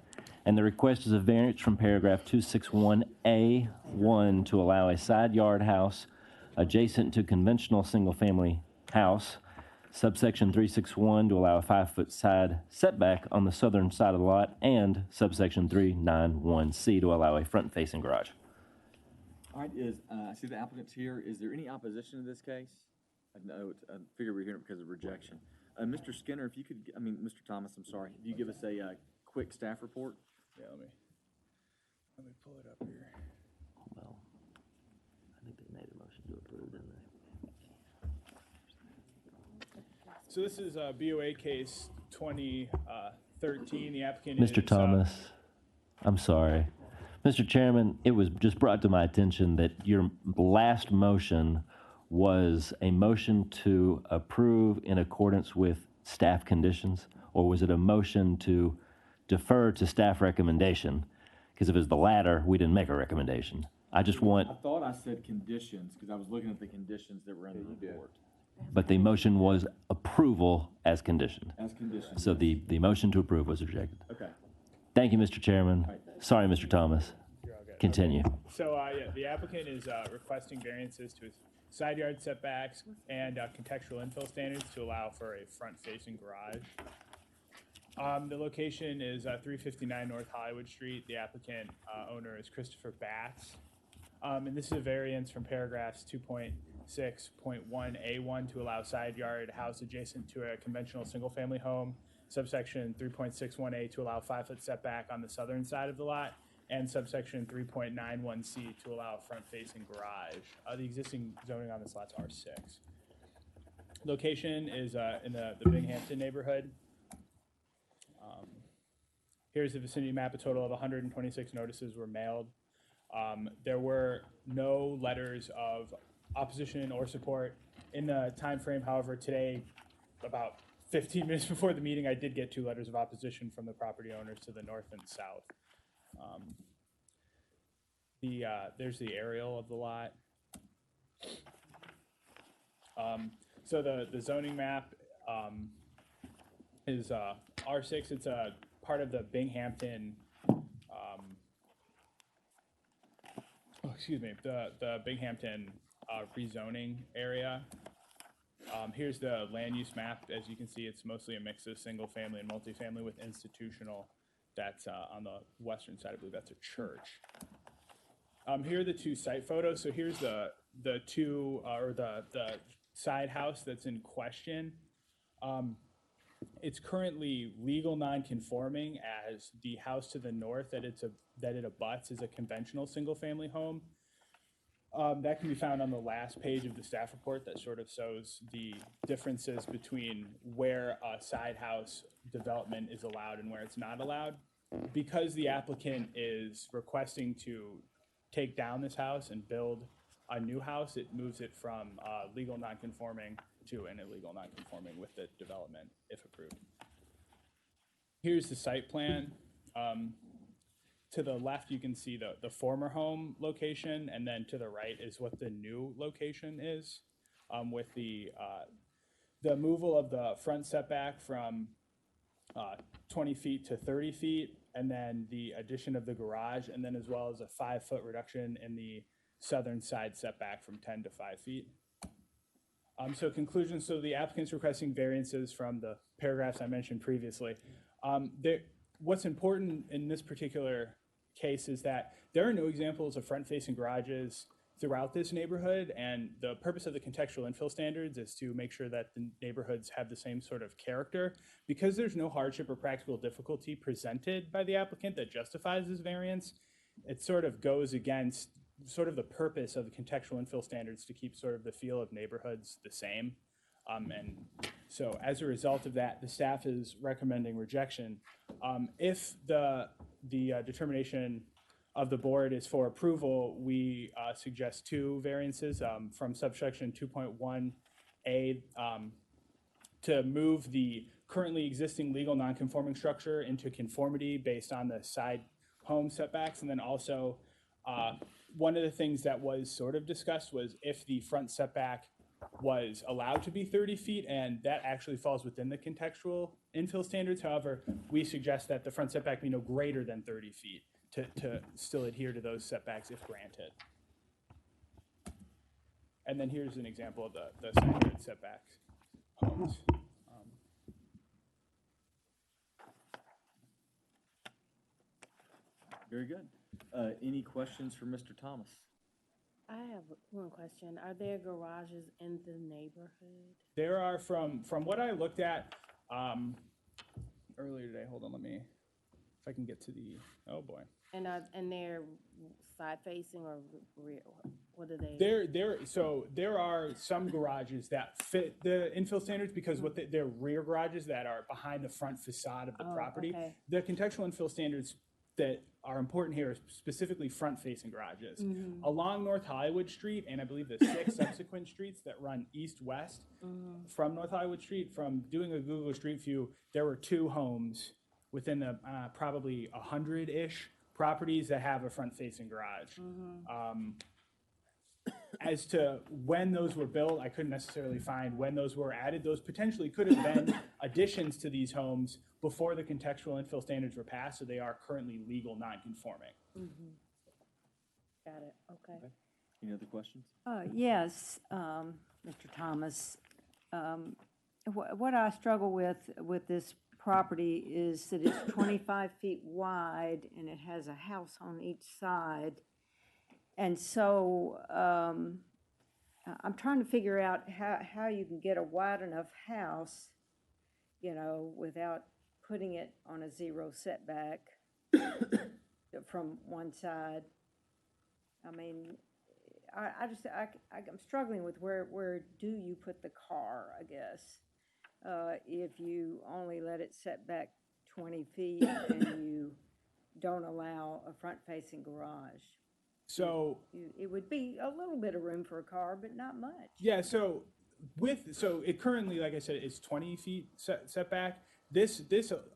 and the request is a variance from paragraph 261A1 to allow a side yard house adjacent to conventional single-family house, subsection 361 to allow a 5-foot side setback on the southern side of the lot, and subsection 391C to allow a front-facing garage. All right, I see the applicant's here. Is there any opposition to this case? I know, I figure we're here because of rejection. Mr. Skinner, if you could, Mr. Thomas, I'm sorry, if you give us a quick staff report? Yeah, let me pull it up here. Well, I think they made a motion to approve, didn't they? So this is BOA case 2013. The applicant is... Mr. Thomas, I'm sorry. Mr. Chairman, it was just brought to my attention that your last motion was a motion to approve in accordance with staff conditions, or was it a motion to defer to staff recommendation? Because if it's the latter, we didn't make a recommendation. I thought I said conditions, because I was looking at the conditions that were in the report. But the motion was approval as conditioned. As conditioned. So the motion to approve was rejected. Okay. Thank you, Mr. Chairman. Sorry, Mr. Thomas. Continue. So, yeah, the applicant is requesting variances to his side yard setbacks and contextual infill standards to allow for a front-facing garage. The location is 359 North Hollywood Street. The applicant owner is Christopher Batts. And this is a variance from paragraphs 2.6.1A1 to allow side yard house adjacent to a conventional single-family home, subsection 3.61A to allow 5-foot setback on the southern side of the lot, and subsection 3.91C to allow a front-facing garage. The existing zoning on this lot's R6. Location is in the Binghamton neighborhood. Here's the vicinity map. A total of 126 notices were mailed. There were no letters of opposition or support in the time frame. However, today, about 15 minutes before the meeting, I did get 2 letters of opposition from the property owners to the north and south. There's the aerial of the lot. So the zoning map is R6. It's a part of the Binghamton, the Binghamton rezoning area. Here's the land use map. As you can see, it's mostly a mix of single family and multifamily with institutional. That's on the western side. I believe that's a church. Here are the 2 site photos. So here's the side house that's in question. It's currently legal non-conforming, as the house to the north that it abuts is a conventional single-family home. That can be found on the last page of the staff report that sort of shows the differences between where a side house development is allowed and where it's not allowed. Because the applicant is requesting to take down this house and build a new house, it moves it from legal non-conforming to an illegal non-conforming with the development, if approved. Here's the site plan. To the left, you can see the former home location, and then to the right is what the new location is, with the removal of the front setback from 20 feet to 30 feet, and then the addition of the garage, and then as well as a 5-foot reduction in the southern side setback from 10 to 5 feet. So conclusion, so the applicant's requesting variances from the paragraphs I mentioned previously. What's important in this particular case is that there are no examples of front-facing garages throughout this neighborhood, and the purpose of the contextual infill standards is to make sure that the neighborhoods have the same sort of character. Because there's no hardship or practical difficulty presented by the applicant that justifies this variance, it sort of goes against sort of the purpose of the contextual infill standards to keep sort of the feel of neighborhoods the same. And so as a result of that, the staff is recommending rejection. If the determination of the board is for approval, we suggest 2 variances from subsection 2.1 to move the currently existing legal non-conforming structure into conformity based on the side home setbacks. And then also, one of the things that was sort of discussed was if the front setback was allowed to be 30 feet, and that actually falls within the contextual infill standards. However, we suggest that the front setback be no greater than 30 feet to still adhere to those setbacks if granted. And then here's an example of the side yard setback homes. Very good. Any questions for Mr. Thomas? I have one question. Are there garages in the neighborhood? There are, from what I looked at earlier today, hold on, let me, if I can get to the, oh boy. And they're side facing or rear? What are they? There are some garages that fit the infill standards because they're rear garages that are behind the front facade of the property. Okay. The contextual infill standards that are important here are specifically front-facing garages. Mhm. Along North Hollywood Street, and I believe the 6 subsequent streets that run east-west from North Hollywood Street, from doing a Google Street View, there were 2 homes within the probably 100-ish properties that have a front-facing garage. As to when those were built, I couldn't necessarily find when those were added. Those potentially could have been additions to these homes before the contextual infill standards were passed, so they are currently legal non-conforming. Got it, okay. Any other questions? Yes, Mr. Thomas. What I struggle with this property is that it's 25 feet wide and it has a house on each side. And so I'm trying to figure out how you can get a wide enough house, you know, without putting it on a 0 setback from one side. I mean, I'm struggling with where do you put the car, I guess, if you only let it set back 20 feet and you don't allow a front-facing garage. So it would be a little bit of room for a car, but not much. yeah, so it currently, like I said, is 20 feet setback. This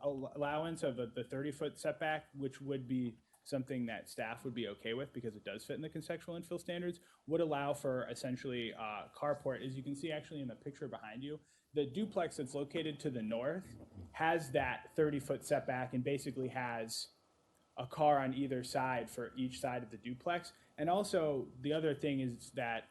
allowance of the 30-foot setback, which would be something that staff would be okay with because it does fit in the contextual infill standards, would allow for essentially carport. As you can see actually in the picture behind you, the duplex that's located to the north has that 30-foot setback and basically has a car on either side for each side of the duplex. And also the other thing is that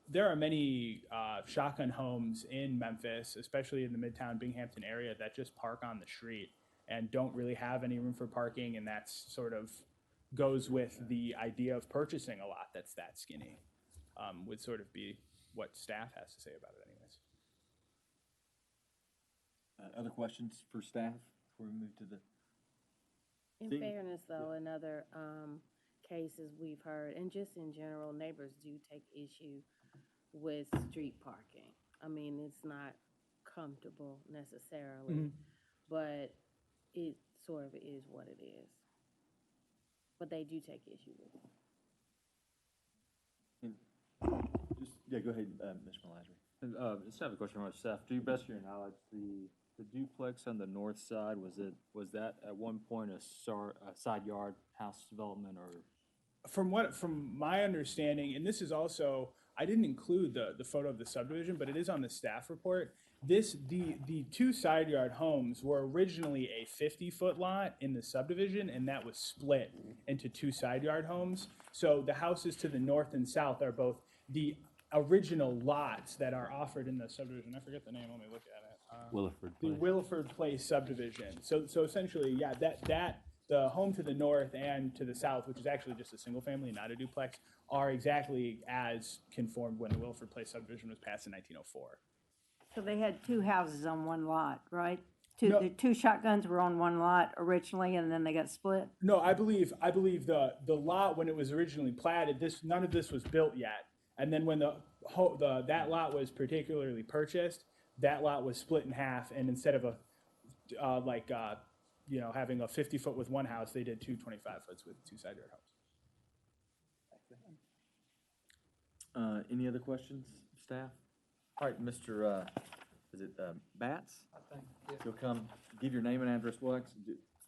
there are many shotgun homes in Memphis, especially in the Midtown Binghamton area, that just park on the street and don't really have any room for parking, and that's sort of goes with the idea of purchasing a lot that's that skinny, would sort of be what staff has to say about it anyways. Other questions for staff before we move to the... In fairness, though, in other cases we've heard, and just in general, neighbors do take issue with street parking. I mean, it's not comfortable necessarily, but it sort of is what it is. But they do take issue with it. Go ahead, Mr. Malazri. Just have a question about staff. To the best of your knowledge, the duplex on the north side, was that at one point a side yard house development, or? From my understanding, and this is also, I didn't include the photo of the subdivision, but it is on the staff report. The 2 side yard homes were originally a 50-foot lot in the subdivision, and that was split into 2 side yard homes. So the houses to the north and south are both the original lots that are offered in the subdivision. I forget the name, let me look at it. Williford The Place. Williford Place subdivision. So essentially, yeah, that the home to the north and to the south, which is actually just a single family, not a duplex, are exactly as conformed when the Williford Place subdivision was passed in 1904. So they had 2 houses on one lot, right? No. The 2 shotguns were on one lot originally, and then they got split? No, I believe the lot, when it was originally platted, none of this was built yet. And then when that lot was particularly purchased, that lot was split in half, and instead of having a 50-foot with one house, they did 2 25-foots with 2 side yard homes. Any other questions, staff? All right, Mr., is it, Batts? I think, yeah. You'll come, give your name and address, well,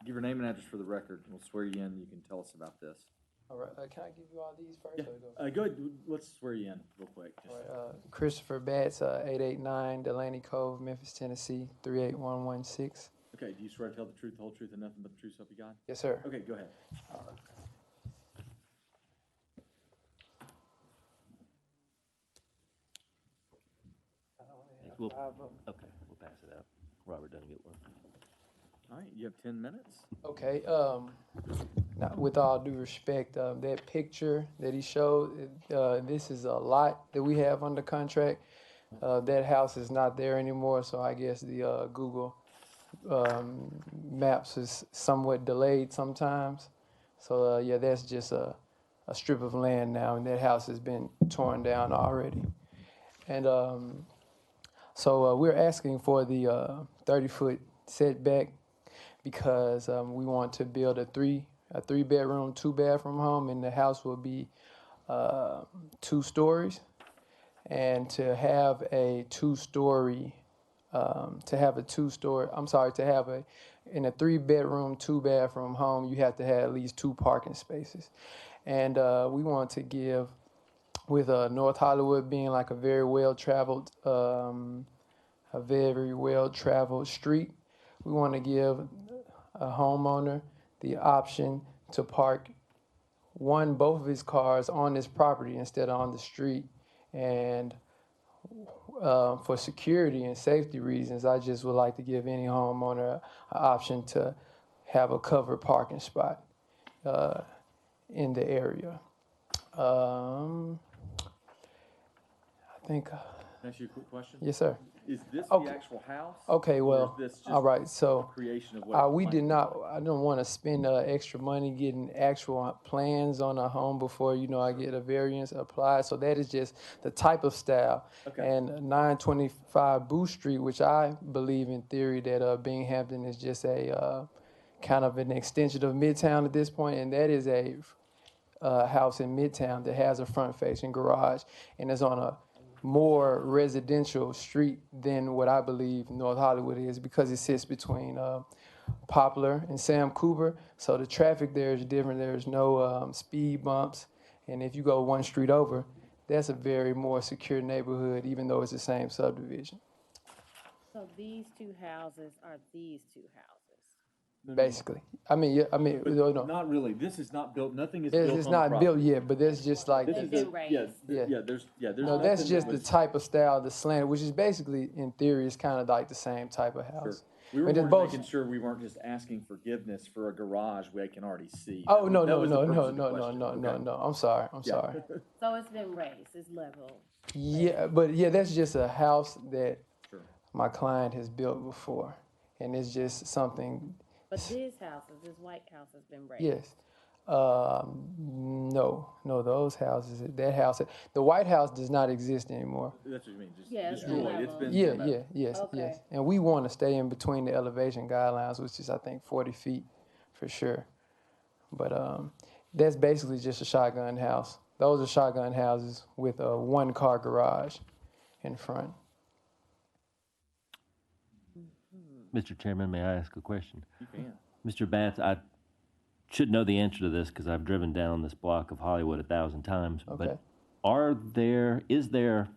give your name and address for the record, and we'll swear you in, you can tell us about this. All right, can I give you all these first? Yeah, go ahead, let's swear you in real quick. All right, Christopher Batts, 889 Delaney Cove, Memphis, Tennessee, 38116. Okay, do you swear to tell the truth, the whole truth, and nothing but the truth, so help you God? Yes, sir. Okay, go ahead. We'll pass it out. Robert doesn't get one. All right, you have 10 minutes. Okay, now, with all due respect, that picture that he showed, this is a lot that we have under contract. That house is not there anymore, so I guess the Google Maps is somewhat delayed sometimes. So yeah, that's just a strip of land now, and that house has been torn down already. And so we're asking for the 30-foot setback because we want to build a three-bedroom, 2-bathroom home, and the house will be 2 stories. And to have a in a 3-bedroom, 2-bathroom home, you have to have at least 2 parking spaces. And we want to give, with North Hollywood being like a very well-traveled street, we want to give a homeowner the option to park both of his cars on this property instead of on the street. And for security and safety reasons, I just would like to give any homeowner an option to have a covered parking spot in the area. I think. Can I ask you a quick question? Yes, sir. Is this the actual house? Okay, well, or is this just all right. So creation of what we did not. I don't want to spend extra money getting actual plans on a home before I get a variance applied. So that is just the type of style. Okay. And 925 Booth Street, which I believe in theory that Binghamton is just a kind of an extension of Midtown at this point, and that is a house in Midtown that has a front-facing garage and is on a more residential street than what I believe North Hollywood is, because it sits between Poplar and Sam Cooper. So the traffic there is different. There's no speed bumps. And if you go one street over, that's a very more secure neighborhood, even though it's the same subdivision. So these 2 houses are these 2 houses? Basically. I mean, no. Not really. This is not built. Nothing is It's built. It's not built yet, but that's just like. This is there's No, that's just the type of style, the slant, which is basically, in theory, is kind of like the same type of house. We were But it's more both- making sure we weren't just asking forgiveness for a garage we can already see. Oh, no. That was the purpose of the question. I'm sorry. Yeah. So it's been raised, it's level. Yeah, but yeah, that's just a house that my client has built before, and it's just something. But this White House has been raised? Yes. No, those houses, that house, the White House does not exist anymore. That's what you mean, just Yeah, it's destroyed. It's been. Yes. Okay. And we want to stay in between the elevation guidelines, which is, I think, 40 feet for sure. But that's basically just a shotgun house. Those are shotgun houses with a 1-car garage in front. Mr. Chairman, may I ask a question? You can. Mr. Batts, I should know the answer to this because I've driven down this block of Hollywood 1,000 times. Okay. But is there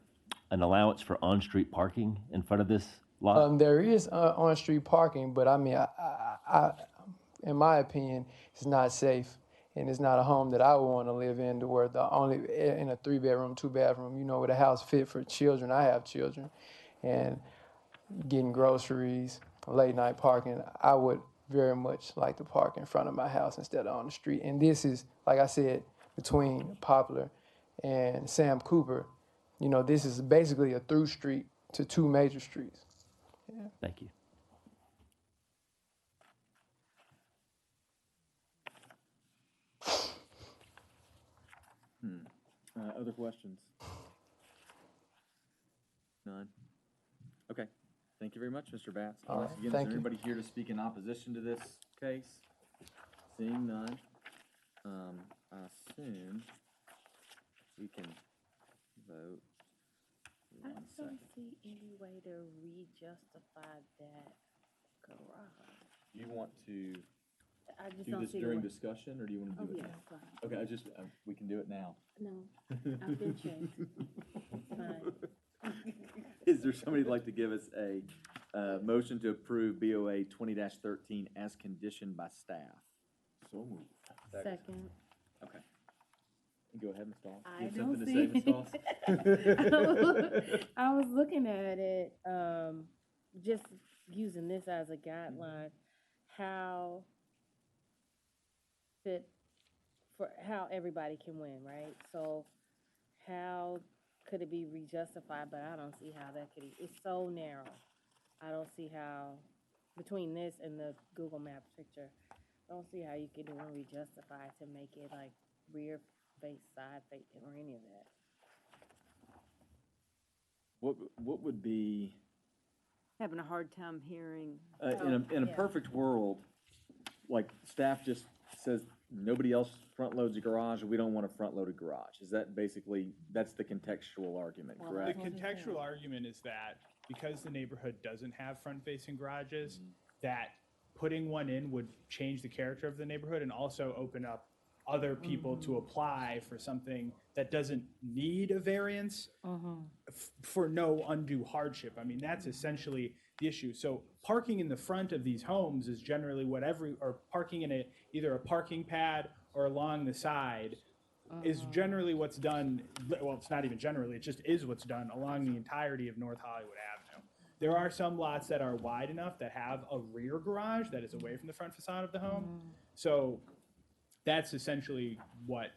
an allowance for on-street parking in front of this lot? There is on-street parking, but I mean, I, in my opinion, it's not safe, and it's not a home that I would want to live in. To where in a 3-bedroom, 2-bathroom, with a house fit for children. I have children, and getting groceries, late night parking. I would very much like to park in front of my house instead of on the street. And this is, like I said, between Poplar and Sam Cooper. This is basically a through street to 2 major streets. Yeah. Thank you. Other questions? None? Okay. Thank you very much, Mr. Batts. All Once right, again, is thank there you. anybody here to speak in opposition to this case? Seeing none, I assume we can vote I one don't second. see any way to re-justify that garage. You want to I just do don't this see the during way. discussion, or do you want to Oh, do it yeah, now? fine. Okay, I just, we can do it now. No, I've been checked. It's fine. Is there somebody who'd like to give us a motion to approve BOA 20-13 as conditioned by staff? So moved. Second. Okay. Go ahead, Ms. Doss. I You have don't something see. to say, Ms. Doss? I was looking at it, just using this as a guideline, how fit for how everybody can win, right? So how could it be re-justified? But I don't see how that could. It's so narrow. I don't see how between this and the Google Maps picture, I don't see how you could even re-justify to make it like rear face, side face, or any of that. What would be, Having a hard time hearing. in a perfect world, like staff just says, nobody else front loads a garage, and we don't want a front loaded garage. Is that basically, that's the contextual argument, The correct? contextual argument is that because the neighborhood doesn't have front-facing garages, that putting one in would change the character of the neighborhood and also open up other people to apply for something that doesn't need a variance for no undue hardship. I mean, that's essentially the issue. So parking in the front of these homes is generally what or parking in either a parking pad or along the side is generally what's done. Well, it's not even generally, it just is what's done along the entirety of North Hollywood Avenue. There are some lots that are wide enough that have a rear garage that is away from the front facade of the home. So that's essentially what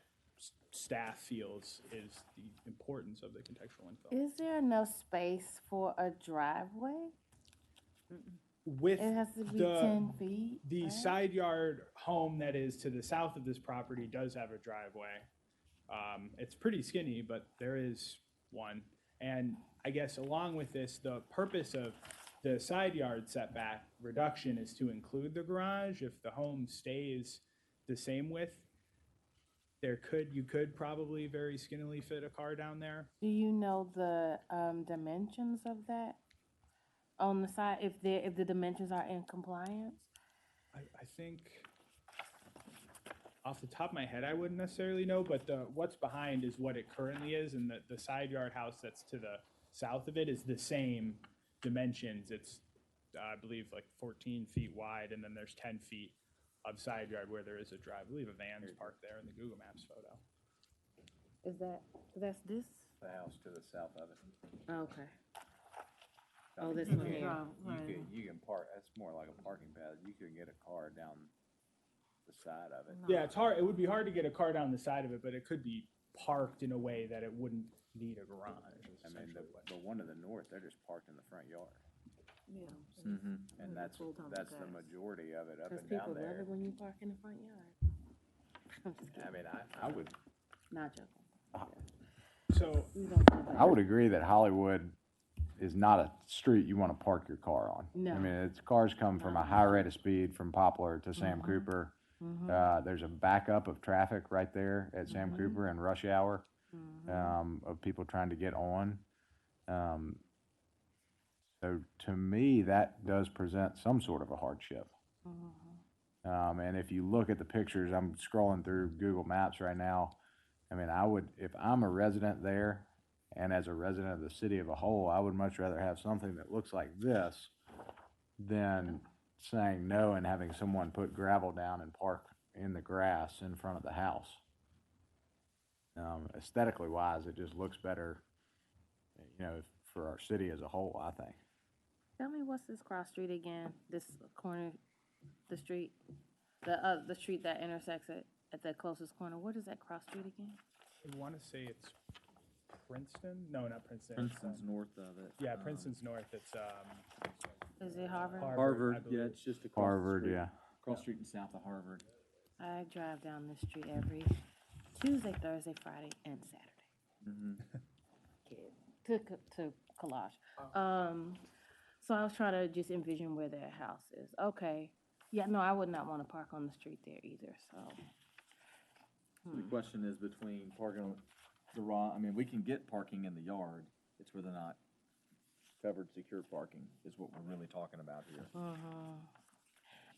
staff feels is the importance of the contextual infill. Is there enough space for a driveway? With It has to be 10 feet, the right? side yard home that is to the south of this property does have a driveway. It's pretty skinny, but there is one. And I guess along with this, the purpose of the side yard setback reduction is to include the garage. If the home stays the same width, you could probably very skinnily fit a car down there. Do you know the dimensions of that on the side, if the dimensions are in compliance? I think off the top of my head, I wouldn't necessarily know, but what's behind is what it currently is, and the side yard house that's to the south of it is the same dimensions. It's, I believe, like 14 feet wide, and then there's 10 feet of side yard where there is a drive. I believe a van's parked there in the Google Maps photo. That's this? The house to the south of it. Okay. I Oh, mean, this you one can- here. You can park, that's more like a parking pad. You could get a car down the side of it. Yeah, it's hard. It would be hard to get a car down the side of it, but it could be parked in a way that it wouldn't need a garage. I mean, the one to the north, they're just parked in the front yard. Yeah. And that's the majority of it up Because and down people love there. it when you park in the front yard. I'm just I kidding. mean, I would, Not joking. So We don't do that. I would agree that Hollywood is not a street you want to park your car on. No. I mean, cars come from a high rate of speed from Poplar to Sam Cooper. There's a backup of traffic right there at Sam Cooper in rush hour of people trying to get on. So to me, that does present some sort of a hardship. And if you look at the pictures, I'm scrolling through Google Maps right now. I mean, if I'm a resident there, and as a resident of the city of a whole, I would much rather have something that looks like this than saying no and having someone put gravel down and park in the grass in front of the house. Aesthetically wise, it just looks better, for our city as a whole, I think. Tell me, what's this cross street again? This corner, the street, the street that intersects it at the closest corner. What is that cross street again? I want to say it's Princeton. No, not Princeton. Princeton's north of it. Yeah, Princeton's north. It's Is it Harvard? Harvard, I believe. yeah, it's just across Harvard, the street. yeah. Across the street and south of Harvard. I drive down this street every Tuesday, Thursday, Friday, and Saturday. To Collage. So I was trying to just envision where their house is. Okay. Yeah, no, I would not want to park on the street there either, so. The question is between parking garage, I mean, we can get parking in the yard. It's whether or not covered secure parking is what we're really talking about here.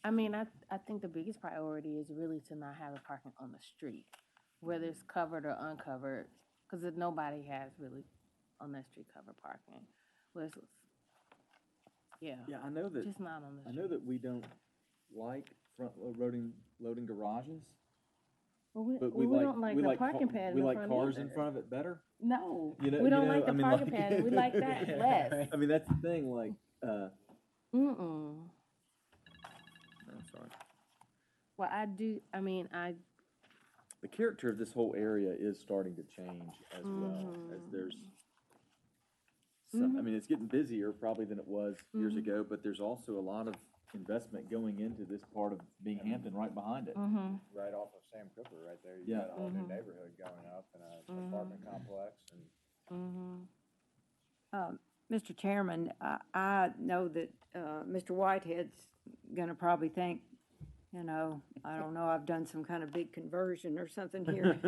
I mean, I think the biggest priority is really to not have the parking on the street, whether it's covered or uncovered, because nobody has really on that street covered parking. Well, yeah. Yeah, I know that. Just not on the I know that we don't like front loading garages. Well, But we like, don't like we the like parking ca- pad in we the like front cars in either. front of it better. No, You know, we don't you know, like the I mean, parking like- pad. We like that less. I mean, that's the thing. Like, Mm-mm. I'm sorry. Well, I mean, The character of this whole area is starting to change as well as there's. Some, I mean, it's getting busier probably than it was years ago, but there's also a lot of investment going into this part of Binghamton right behind it. Right off of Sam Cooper, right there. You Yeah. got a whole new neighborhood going up and an apartment complex and. Mr. Chairman, I know that Mr. Whitehead's going to probably think, you know, I don't know, I've done some kind of big conversion or something here.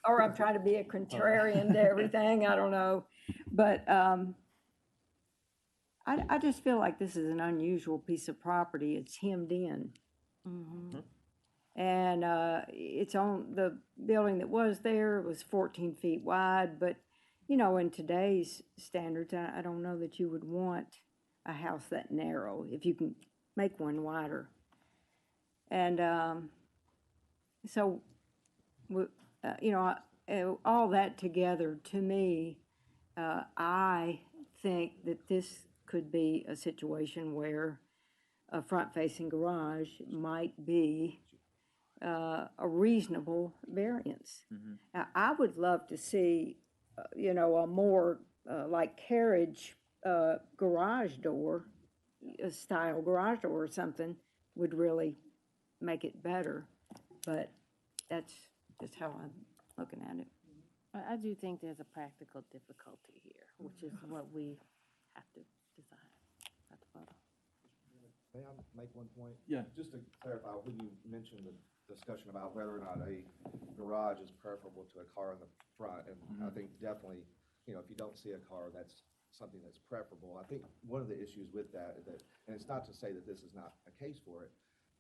Or I'm trying to be a contrarian to everything, I don't know. But I just feel like this is an unusual piece of property. It's hemmed in. And it's on, the building that was there was 14 feet wide, but, you know, in today's standards, I don't know that you would want a house that narrow if you can make one wider. And so, you know, all that together, to me, I think that this could be a situation where a front-facing garage might be a reasonable variance. Now, I would love to see, you know, a more like carriage garage door, a style garage door or something would really make it better. But that's just how I'm looking at it. I do think there's a practical difficulty here, which is what we have to decide. Dr. Butler. May I make one point? Yeah. Just to clarify, when you mentioned the discussion about whether or not a garage is preferable to a car in the front, and I think definitely, you know, if you don't see a car, that's something that's preferable. I think one of the issues with that is that, and it's not to say that this is not a case for it,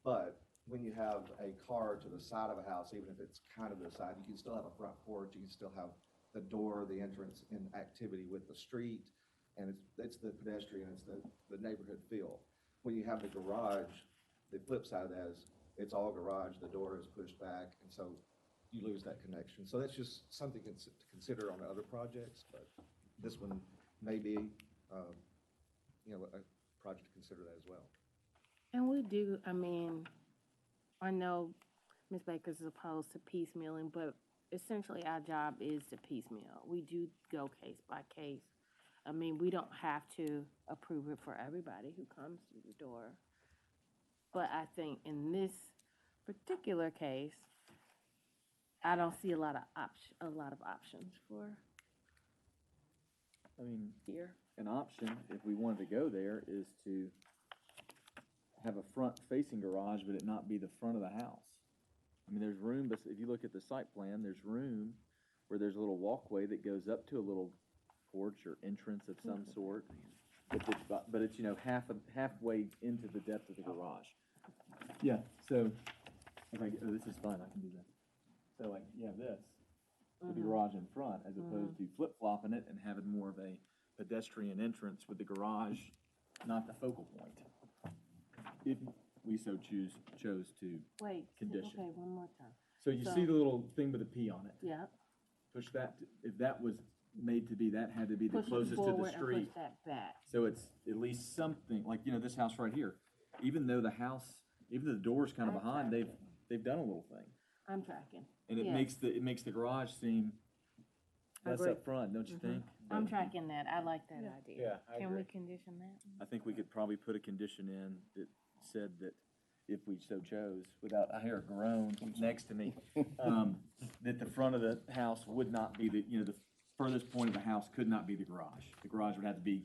but when you have a car to the side of a house, even if it's kind of to the side, you can still have a front porch, you can still have the door, the entrance in activity with the street, and it's the pedestrian, it's the neighborhood feel. When you have the garage, the flip side of that is it's all garage, the door is pushed back, and so you lose that connection. So that's just something to consider on other projects, but this one may be, you know, a project to consider that as well. And we do, I mean, I know Ms. Baker's opposed to piecemealing, but essentially our job is to piecemeal. We do go case by case. I mean, we don't have to approve it for everybody who comes through the door. But I think in this particular case, I don't see a lot of options for I mean, here. an option, if we wanted to go there, is to have a front-facing garage, but it not be the front of the house. I mean, there's room, but if you look at the site plan, there's room where there's a little walkway that goes up to a little porch or entrance of some sort. But it's, you know, halfway into the depth of the garage. Yeah, so, if I, oh, this is fun, I can do that. So like, you have this, with the garage in front, as opposed to flip-flopping it and having more of a pedestrian entrance with the garage, not the focal point. If we so chose to condition. Okay, one more time. So you see the little thing with a P on it? Yeah. Push that, if that was made to be, that had to be the Push it closest to the forward and street. push that back. So it's at least something, like, you know, this house right here, even though the door's kind of behind, they've done a little thing. I'm tracking. And it makes the garage seem less Agree. up front, don't you think? I'm tracking that. I like that idea. Yeah, I Can we agree. condition that? I think we could probably put a condition in that said that if we so chose, without, I hear a groan next to me, that the front of the house would not be the furthest point of the house could not be the garage. The garage would have to be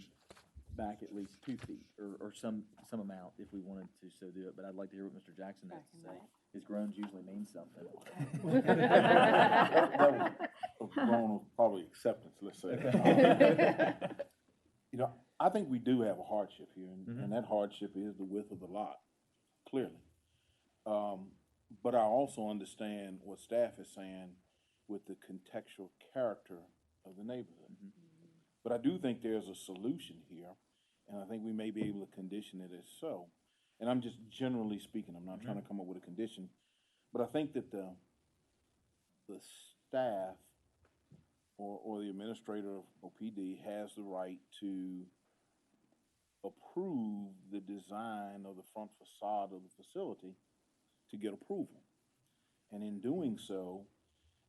back at least 2 feet, or some amount if we wanted to so do it, but I'd like to hear what Mr. Jackson has to say. His groans usually mean something. That was a groan of probably acceptance, let's say. You know, I think we do have a hardship here, and that hardship is the width of the lot, clearly. But I also understand what staff is saying with the contextual character of the neighborhood. But I do think there's a solution here, and I think we may be able to condition it as so. And I'm just generally speaking, I'm not trying to come up with a condition, but I think that the staff or the administrator of OPD has the right to approve the design of the front facade of the facility to get approval. And in doing so,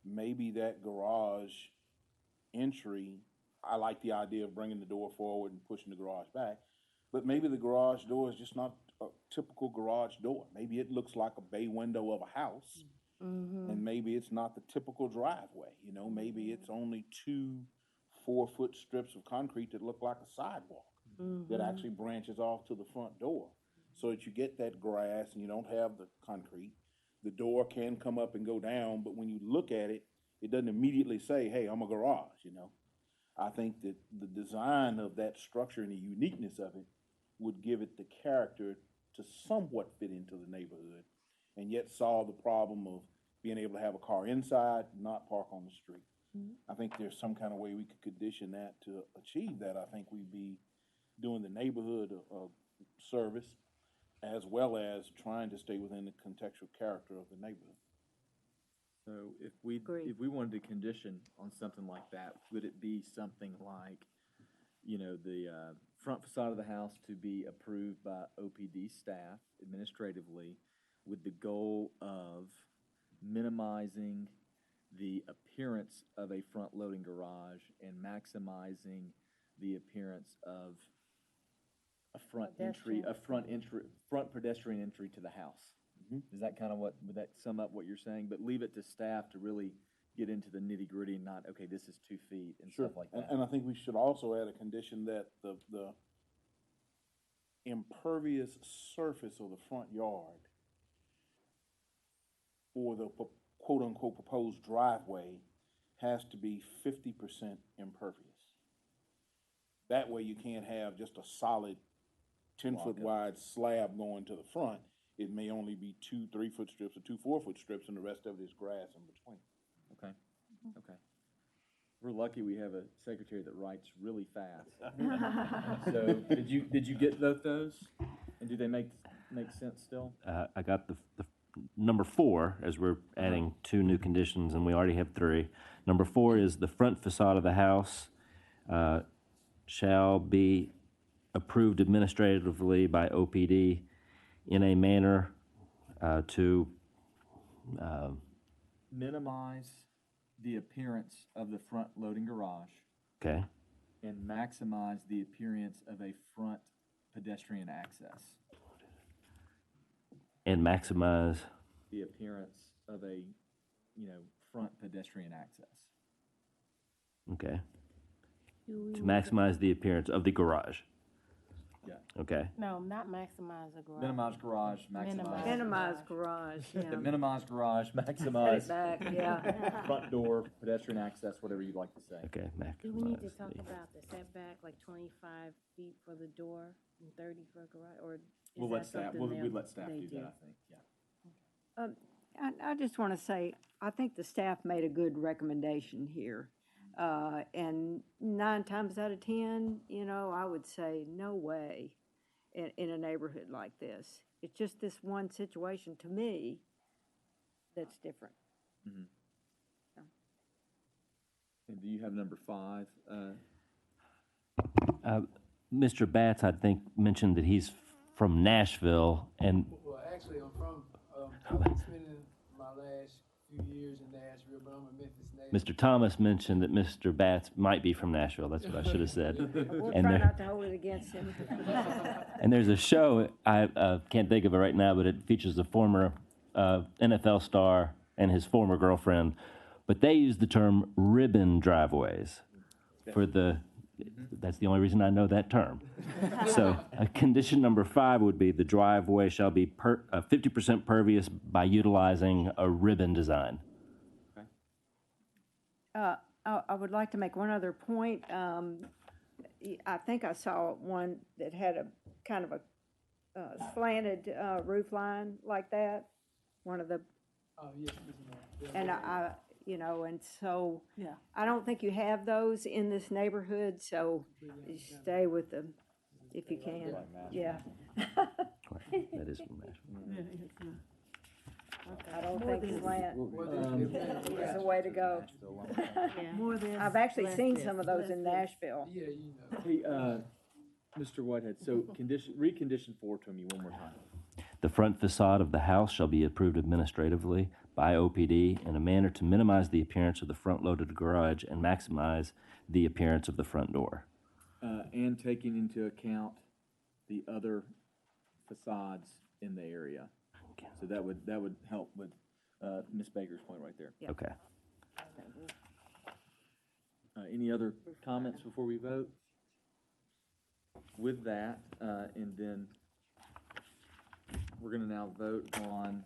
maybe that garage entry, I like the idea of bringing the door forward and pushing the garage back, but maybe the garage door is just not a typical garage door. Maybe it looks like a bay window of a house, and maybe it's not the typical driveway. You know, maybe it's only 2 4-foot strips of concrete that look like a sidewalk that actually branches off to the front door, so that you get that grass and you don't have the concrete. The door can come up and go down, but when you look at it, it doesn't immediately say, hey, I'm a garage, you know. I think that the design of that structure and the uniqueness of it would give it the character to somewhat fit into the neighborhood and yet solve the problem of being able to have a car inside, not park on the street. I think there's some kind of way we could condition that to achieve that. I think we'd be doing the neighborhood a service as well as trying to stay within the contextual character of the neighborhood. So if we wanted to condition on something like that, would it be something like, you know, the front facade of the house to be approved by OPD staff administratively with the goal of minimizing the appearance of a front-loading garage and maximizing the appearance of a front pedestrian entry to the house? Is that kind of would that sum up what you're saying? But leave it to staff to really get into the nitty-gritty and not, okay, this is 2 feet and stuff like that. And I think we should also add a condition that the impervious surface of the front yard for the quote-unquote proposed driveway has to be 50% impervious. That way you can't have just a solid 10-foot wide slab going to the front. It may only be 2 3-foot strips or 2 4-foot strips, and the rest of it is grass in between. Okay, okay. We're lucky we have a secretary that writes really fast. So did you get both those? And do they make sense still? I got the number 4, as we're adding 2 new conditions, and we already have 3. Number 4 is the front facade of the house shall be approved administratively by OPD in a manner to minimize the appearance of the front loading garage. Okay. And maximize the appearance of a front pedestrian access. And maximize the appearance of a, front pedestrian access. Okay. To maximize the appearance of the garage. Yeah. Okay. No, not maximize the garage. Minimize garage, maximize. Minimize garage, yeah. Minimize garage, maximize. Back, yeah. Front door, pedestrian access, whatever you'd like to say. Okay, maximize. Do we need to talk about the setback, like 25 feet for the door and 30 for a garage, or is We'll that let staff, something we'd let staff they do that, I think, yeah. I just want to say, I think the staff made a good recommendation here. And 9 times out of 10, I would say no way in a neighborhood like this. It's just this one situation to me that's different. And do you have number 5? Mr. Batts, I think, mentioned that he's from Nashville, and Well, actually, I'm from, I've been spending my last few years in Nashville, but I'm a Memphis native. Mr. Thomas mentioned that Mr. Batts might be from Nashville. That's what I should have said. We'll And try there- not to hold it against him. And there's a show, I can't think of it right now, but it features a former NFL star and his former girlfriend. But they use the term ribbon driveways for the That's the only reason I know that term. So, condition number 5 would be the driveway shall be 50% pervious by utilizing a ribbon design. I would like to make one other point. I think I saw one that had a kind of a slanted roof line like that, one of the. And I you know, and so Yeah. I don't think you have those in this neighborhood, so stay with them if you can. Yeah. That is from Nashville. I don't think slant is the way to go. More this, I've actually less seen this, some of those less in this. Nashville. Hey, Mr. Whitehead, so recondition 4 to me one more time. The front facade of the house shall be approved administratively by OPD in a manner to minimize the appearance of the front-loaded garage and maximize the appearance of the front door. And taking into account the other facades in the area. So that would help with Ms. Baker's point right there. Okay. Any other comments before we vote? With that, and then we're gonna now vote on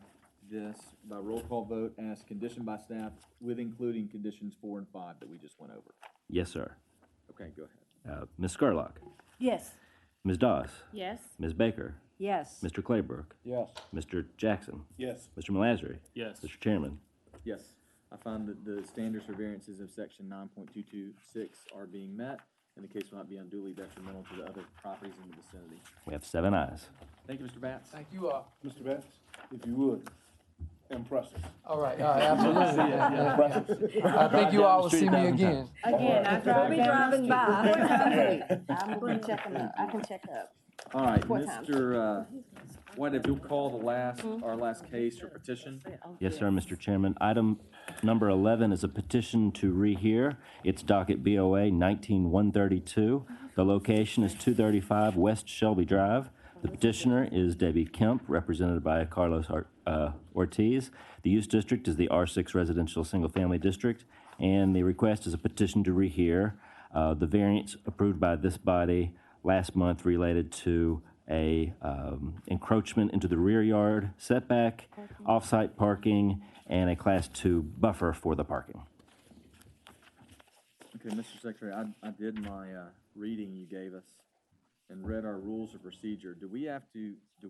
this by roll call vote as conditioned by staff with including conditions 4 and 5 that we just went over. Yes, sir. Okay, go ahead. Ms. Scarlock, Yes. Ms. Doss, Yes. Ms. Baker, Yes. Mr. Claybrook, Yes. Mr. Jackson, Yes. Mr. Malasry, Yes. Mr. Chairman. Yes, I found that the standards for variances of section 9.226 are being met, and the case will not be unduly detrimental to the other properties in the vicinity. We have 7 ayes. Thank you, Mr. Batts. Thank you all. Mr. Betts, if you would, impress us. All right, absolutely. I think you all will see me again. Again, after I'll be driving by. I'm going to check them out. I can check up. All right, What time? Mr. White, if you'll call our last case or petition. Yes, sir, Mr. Chairman. Item number 11 is a petition to rehear. It's docket BOA 19132. The location is 235 West Shelby Drive. The petitioner is Debbie Kemp, represented by Carlos Ortiz. The use district is the R6 Residential Single Family District, and the request is a petition to rehear. The variance approved by this body last month related to a encroachment into the rear yard setback, off-site parking, and a Class 2 buffer for the parking. Okay, Mr. Secretary, I did my reading you gave us and read our rules of procedure. Do we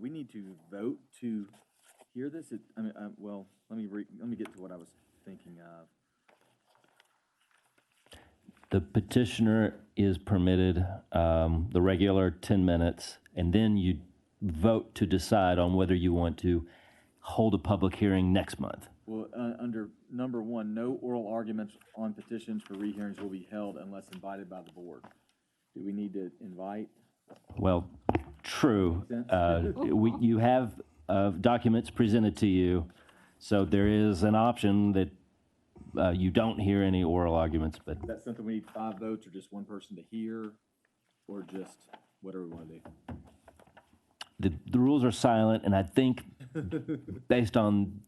need to vote to hear this? Well, let me get to what I was thinking of. The petitioner is permitted the regular 10 minutes, and then you vote to decide on whether you want to hold a public hearing next month. Well, under number 1, no oral arguments on petitions for rehearings will be held unless invited by the board. Do we need to invite? Well, true. You have documents presented to you, so there is an option that you don't hear any oral arguments, but That's something we need 5 votes or just one person to hear, or just whatever we want to do? the rules are silent, and I think based on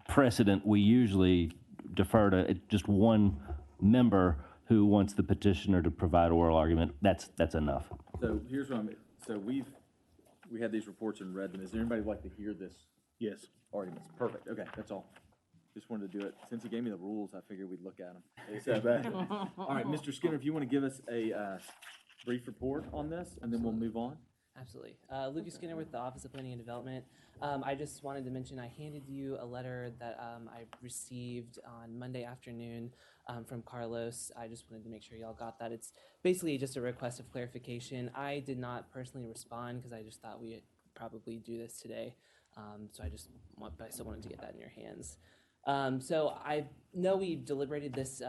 precedent, we usually defer to just one member who wants the petitioner to provide oral argument. That's enough. So here's what we had these reports and read them. Is there anybody who'd like to hear this? Yes. Arguments. Perfect. Okay, that's all. Just wanted to do it. Since he gave me the rules, I figured we'd look at them. All right, Mr. Skinner, if you want to give us a brief report on this, and then we'll move on. Absolutely. Lucas Skinner with the Office of Planning and Development. I just wanted to mention I handed you a letter that I received on Monday afternoon from Carlos. I just wanted to make sure y'all got that. It's basically just a request of clarification. I did not personally respond because I just thought we'd probably do this today. So I still wanted to get that in your hands. So I know we deliberated this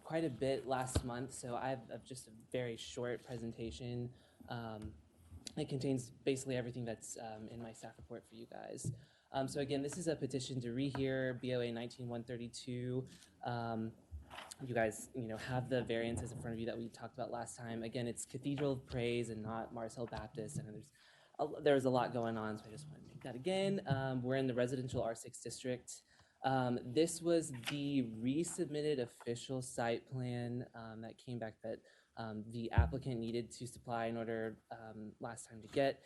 quite a bit last month, so I have just a very short presentation. It contains basically everything that's in my staff report for you guys. So again, this is a petition to rehear BOA 19132. You guys, have the variances in front of you that we talked about last time. Again, it's Cathedral of Praise and not Mars Hill Baptist, and there's a lot going on, so I just want to make that again. We're in the residential R6 district. This was the resubmitted official site plan that came back that the applicant needed to supply in order last time to get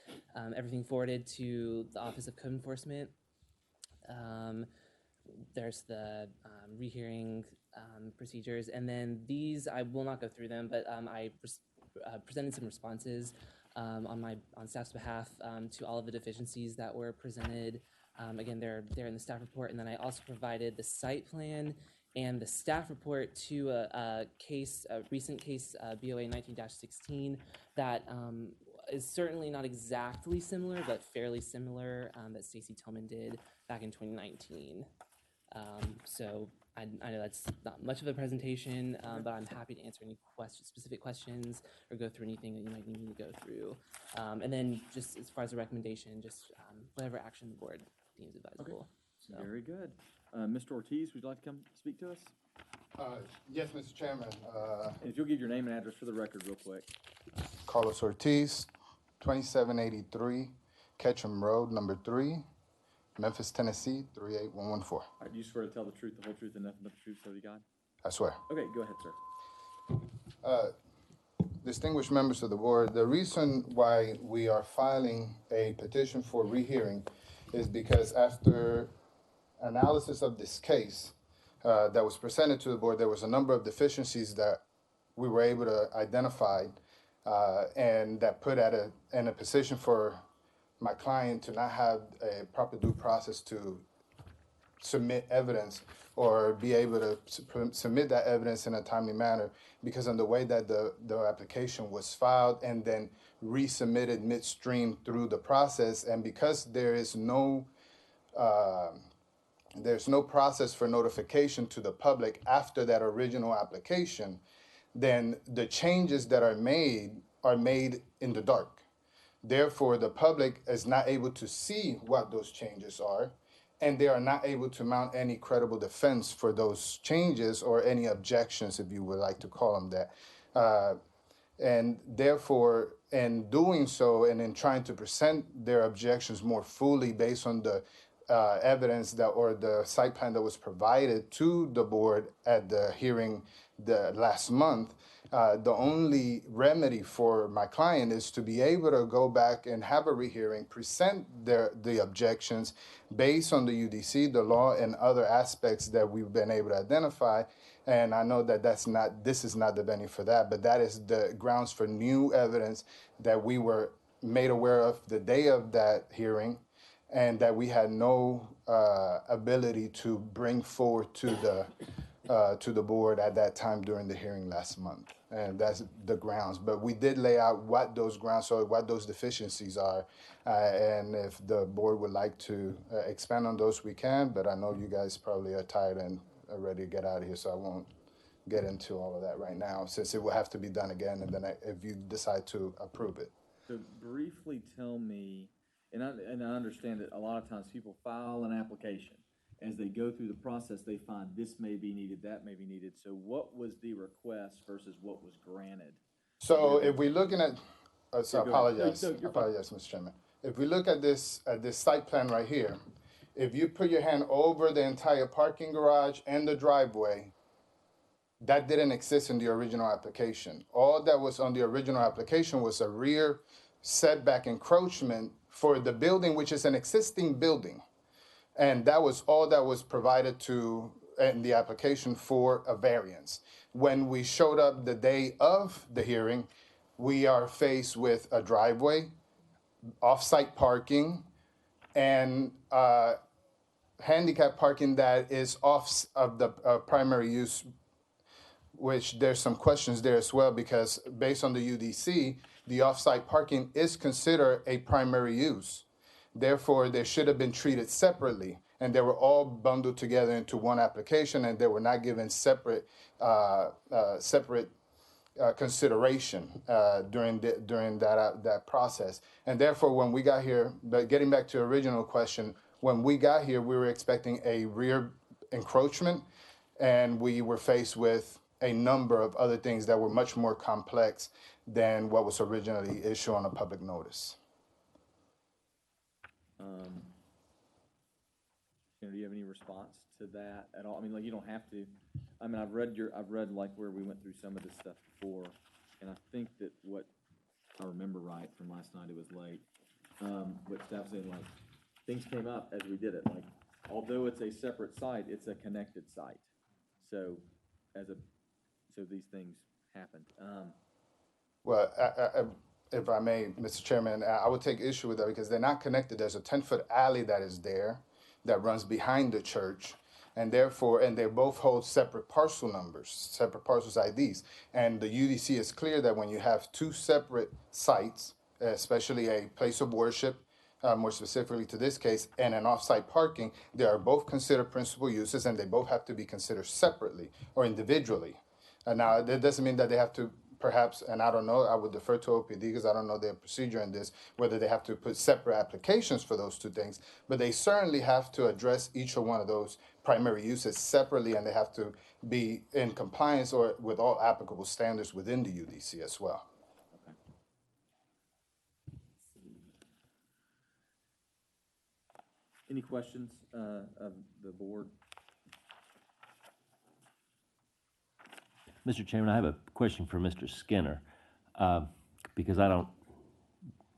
everything forwarded to the Office of Code Enforcement. There's the rehearing procedures, and then these, I will not go through them, but I presented some responses on staff's behalf to all of the deficiencies that were presented. Again, they're in the staff report, and then I also provided the site plan and the staff report to a recent case, BOA 19-16, that is certainly not exactly similar, but fairly similar, that Stacy Tillman did back in 2019. So I know that's not much of a presentation, but I'm happy to answer any specific questions or go through anything that you might need me to go through. And then just as far as a recommendation, just whatever action the board deems advisable. Okay. So. Very good. Mr. Ortiz, would you like to come speak to us? Yes, Mr. Chairman. If you'll give your name and address for the record real quick. Carlos Ortiz, 2783 Ketchum Road, number 3, Memphis, Tennessee, 38114. All right, do you swear to tell the truth, the whole truth, and nothing but the truth, so help you God? I swear. Okay, go ahead, sir. Distinguished members of the board, the reason why we are filing a petition for rehearing is because after analysis of this case that was presented to the board, there was a number of deficiencies that we were able to identify and that put in a position for my client to not have a proper due process to submit evidence or be able to submit that evidence in a timely manner because of the way that the application was filed and then resubmitted midstream through the process. And because there's no process for notification to the public after that original application, then the changes that are made in the dark. Therefore, the public is not able to see what those changes are, and they are not able to mount any credible defense for those changes or any objections, if you would like to call them that. And therefore, in doing so and in trying to present their objections more fully based on the evidence that or the site plan that was provided to the board at the hearing the last month, the only remedy for my client is to be able to go back and have a rehearing, present the objections based on the UDC, the law, and other aspects that we've been able to identify. And I know that this is not the venue for that, but that is the grounds for new evidence that we were made aware of the day of that hearing, and that we had no ability to bring forward to the board at that time during the hearing last month. And that's the grounds. But we did lay out what those grounds are, what those deficiencies are. And if the board would like to expand on those, we can. But I know you guys probably are tired and are ready to get out of here, so I won't get into all of that right now, since it will have to be done again, and then if you decide to approve it. So briefly tell me, and I understand that a lot of times people file an application. As they go through the process, they find this may be needed, that may be needed. So what was the request versus what was granted? So if we're looking at, I apologize, apologize, Mr. Chairman. If we look at this site plan right here, if you put your hand over the entire parking garage and the driveway, that didn't exist in the original application. All that was on the original application was a rear setback encroachment for the building, which is an existing building. And that was all that was provided to in the application for a variance. When we showed up the day of the hearing, we are faced with a driveway, off-site parking, and handicap parking that is off of the primary use, which there's some questions there as well, because based on the UDC, the off-site parking is considered a primary use. Therefore, they should have been treated separately, and they were all bundled together into one application, and they were not given separate consideration during that process. And therefore, when we got here, but getting back to the original question, when we got here, we were expecting a rear encroachment, and we were faced with a number of other things that were much more complex than what was originally issued on a public notice. Do you have any response to that at all? I mean, like, you don't have to. I mean, I've read like where we went through some of this stuff before, and I think that what I remember right from last night, it was late, what staff saying, like, things came up as we did it, like, although it's a separate site, it's a connected site. So, so these things happened. Well, if I may, Mr. Chairman, I would take issue with that because they're not connected. There's a 10-foot alley that is there that runs behind the church. And therefore, and they both hold separate parcel numbers, separate parcels IDs. And the UDC is clear that when you have two separate sites, especially a place of worship, more specifically to this case, and an off-site parking, they are both considered principal uses and they both have to be considered separately or individually. Now, that doesn't mean that they have to perhaps, and I don't know, I would defer to OPD because I don't know their procedure in this, whether they have to put separate applications for those two things, but they certainly have to address each of one of those primary uses separately, and they have to be in compliance or with all applicable standards within the UDC as well. Any questions of the board? Mr. Chairman, I have a question for Mr. Skinner, because I don't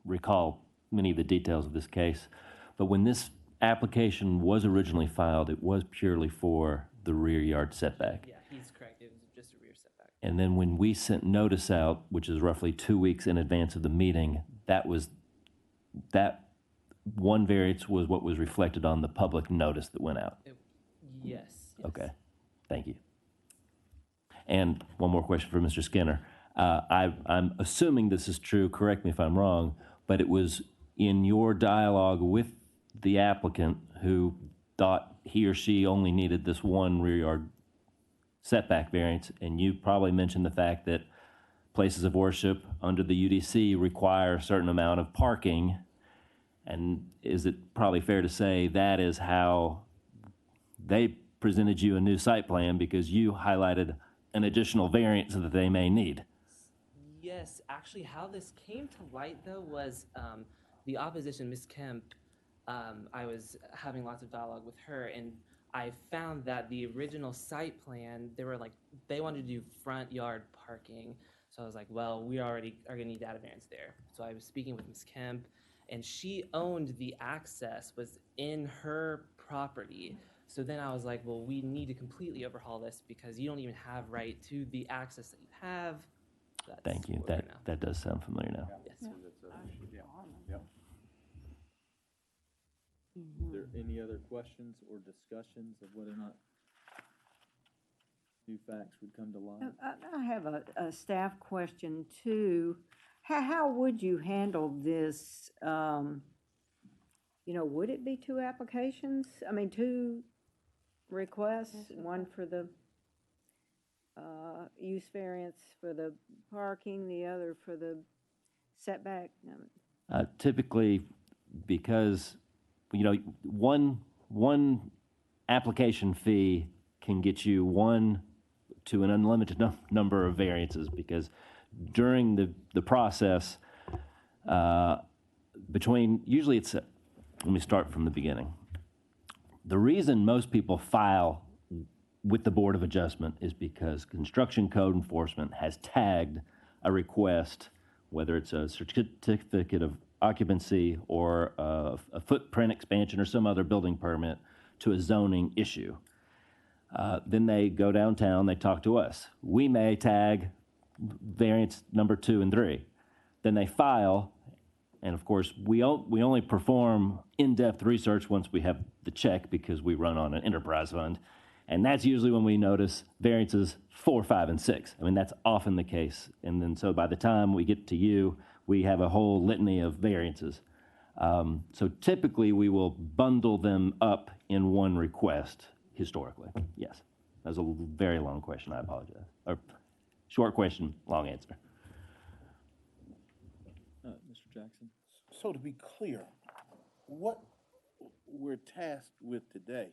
recall many of the details of this case. But when this application was originally filed, it was purely for the rear yard setback. Yeah, he's correct. It was just a rear setback. And then when we sent notice out, which is roughly 2 weeks in advance of the meeting, that one variance was what was reflected on the public notice that went out. Yes. Okay, thank you. And one more question for Mr. Skinner. I'm assuming this is true, correct me if I'm wrong, but it was in your dialogue with the applicant who thought he or she only needed this one rear yard setback variance, and you probably mentioned the fact that places of worship under the UDC require a certain amount of parking, and is it probably fair to say that is how they presented you a new site plan because you highlighted an additional variance that they may need? Yes, actually, how this came to light though was the opposition, Ms. Kemp. I was having lots of dialogue with her, and I found that the original site plan, they wanted to do front yard parking. So I was like, well, we already are gonna need data variance there. So I was speaking with Ms. Kemp, and she owned the access, was in her property. So then I was like, well, we need to completely overhaul this because you don't even have right to the access that you have. That's Thank you. That does sound familiar now. Yes. Is there any other questions or discussions of whether or not new facts would come to light? I have a staff question too. How would you handle this? Would it be two applications? I mean, two requests, one for the use variance for the parking, the other for the setback? Typically, because one application fee can get you one to an unlimited number of variances, because during the process, usually it's, let me start from the beginning. The reason most people file with the Board of Adjustment is because construction code enforcement has tagged a request, whether it's a certificate of occupancy or a footprint expansion or some other building permit, to a zoning issue. Then they go downtown, they talk to us. We may tag variance number 2 and 3. Then they file, and of course, we only perform in-depth research once we have the check, because we run on an enterprise fund. And that's usually when we notice variances 4, 5, and 6. I mean, that's often the case. And then so by the time we get to you, we have a whole litany of variances. So typically, we will bundle them up in one request, historically. Yes. That was a very long question, I apologize. Or short question, long answer. Mr. Jackson? So to be clear, what we're tasked with today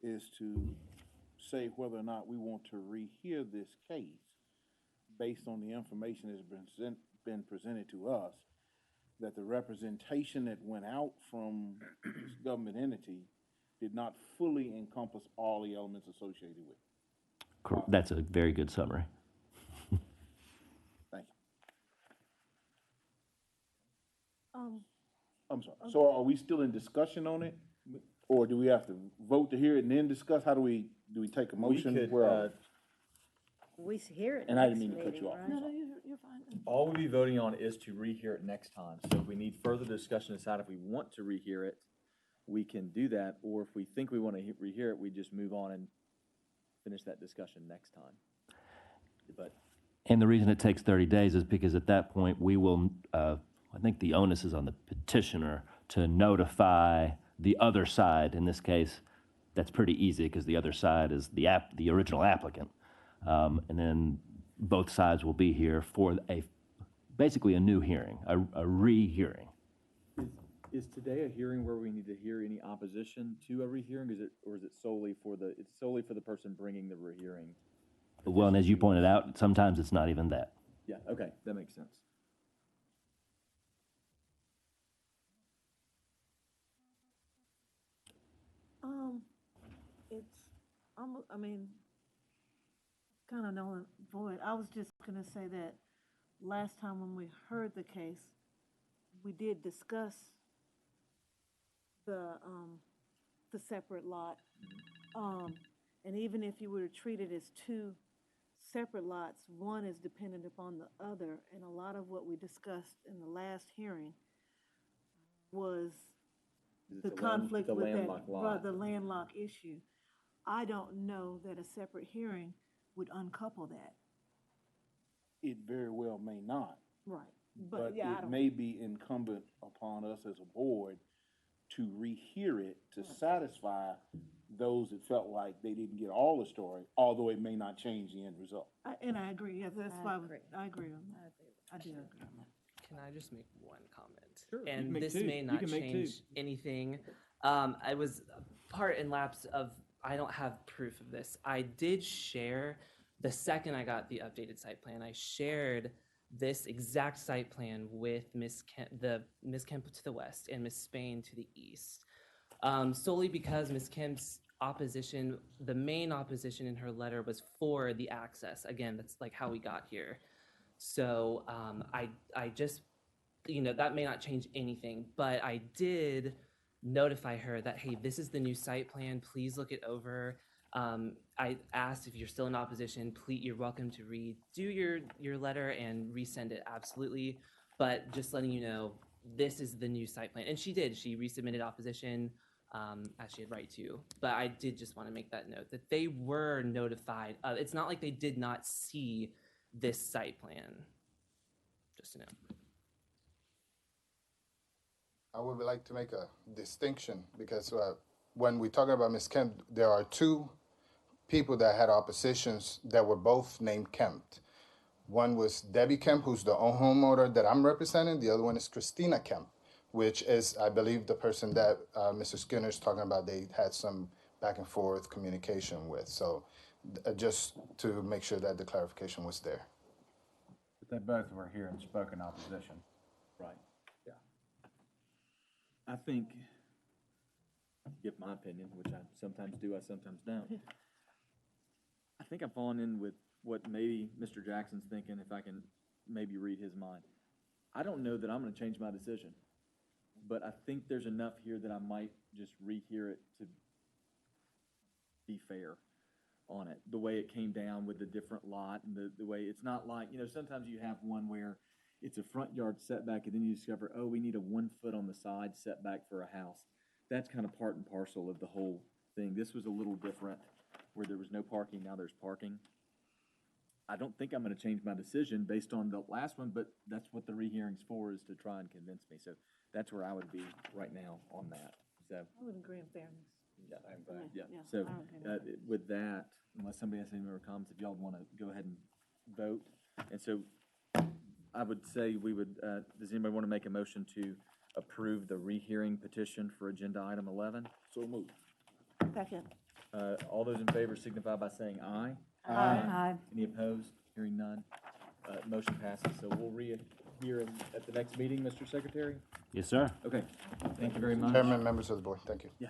is to say whether or not we want to rehear this case based on the information that's been presented to us, that the representation that went out from this government entity did not fully encompass all the elements associated with it. That's a very good summary. I'm sorry, so are we still in discussion on it? Or do we have to vote to hear it and then discuss? How do we take a motion? could, Where are we? We hear it And I next didn't mean to cut meeting, you off. right? No, you're fine. All we'll be voting on is to rehear it next time. So if we need further discussion to decide if we want to rehear it, we can do that. Or if we think we want to rehear it, we just move on and finish that discussion next time. But And the reason it takes 30 days is because at that point, we will, I think the onus is on the petitioner to notify the other side. In this case, that's pretty easy because the other side is the original applicant. And then both sides will be here for basically a new hearing, a rehearing. is today a hearing where we need to hear any opposition to a rehearing? Or is it solely for the person bringing the rehearing? Well, and as you pointed out, sometimes it's not even that. Yeah, okay, that makes sense. I mean, kind of null and void. I was just gonna say that last time when we heard the case, we did discuss the separate lot. And even if you were to treat it as two separate lots, one is dependent upon the other, and a lot of what we discussed in the last hearing was the conflict with that, the landlocked issue. I don't know that a separate hearing would uncouple that. It very well may not. Right. But yeah, I it don't. may be incumbent upon us as a board to rehear it to satisfy those that felt like they didn't get all the story, although it may not change the end result. And I agree, yeah, that's why I agree on that. I do agree on that. Can I just make one comment? Sure, you can And make this two. may You not can make two. change anything. I was part in lapse of, I don't have proof of this. I did share, the second I got the updated site plan, I shared this exact site plan with Ms. Kemp to the west and Ms. Spain to the east. Solely because Ms. Kemp's opposition, the main opposition in her letter was for the access. Again, that's like how we got here. So I just, that may not change anything, but I did notify her that, hey, this is the new site plan, please look it over. I asked if you're still in opposition, please, you're welcome to redo your letter and resend it, absolutely. But just letting you know, this is the new site plan. And she did, she resubmitted opposition as she had right to. But I did just want to make that note, that they were notified. It's not like they did not see this site plan, just to know. I would like to make a distinction because when we're talking about Ms. Kemp, there are two people that had oppositions that were both named Kemp. One was Debbie Kemp, who's the homeowner that I'm representing. The other one is Christina Kemp, which is, I believe, the person that Mr. Skinner is talking about. They had some back and forth communication with. So just to make sure that the clarification was there. But they both were here and spoke in opposition. Right, yeah. I think, give my opinion, which I sometimes do, I sometimes don't. I think I'm falling in with what maybe Mr. Jackson's thinking, if I can maybe read his mind. I don't know that I'm gonna change my decision, but I think there's enough here that I might just rehear it to be fair on it. The way it came down with the different lot and the way, it's not like, sometimes you have one where it's a front yard setback and then you discover, oh, we need a 1 foot on the side setback for a house. That's kind of part and parcel of the whole thing. This was a little different, where there was no parking, now there's parking. I don't think I'm gonna change my decision based on the last one, but that's what the rehearing's for, is to try and convince me. So that's where I would be right now on that, so. I would agree in fairness. Yeah, so with that, unless somebody has any more comments, if y'all wanna go ahead and vote. And so I would say we would, does anybody wanna make a motion to approve the rehearing petition for agenda item 11? So moved. Second. All those in favor signify by saying aye. Aye. Any opposed? Hearing none. Motion passes. So we'll rehear at the next meeting, Mr. Secretary? Yes, sir. Okay. Thank you very much. Chairman, members of the board, thank you. Yeah.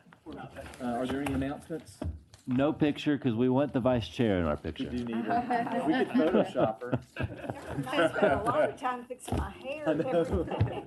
Are there any announcements? No picture, because we want the vice chair in our We picture. do need her. We could Photoshop her. I spent a lot of time fixing my hair I and know. everything.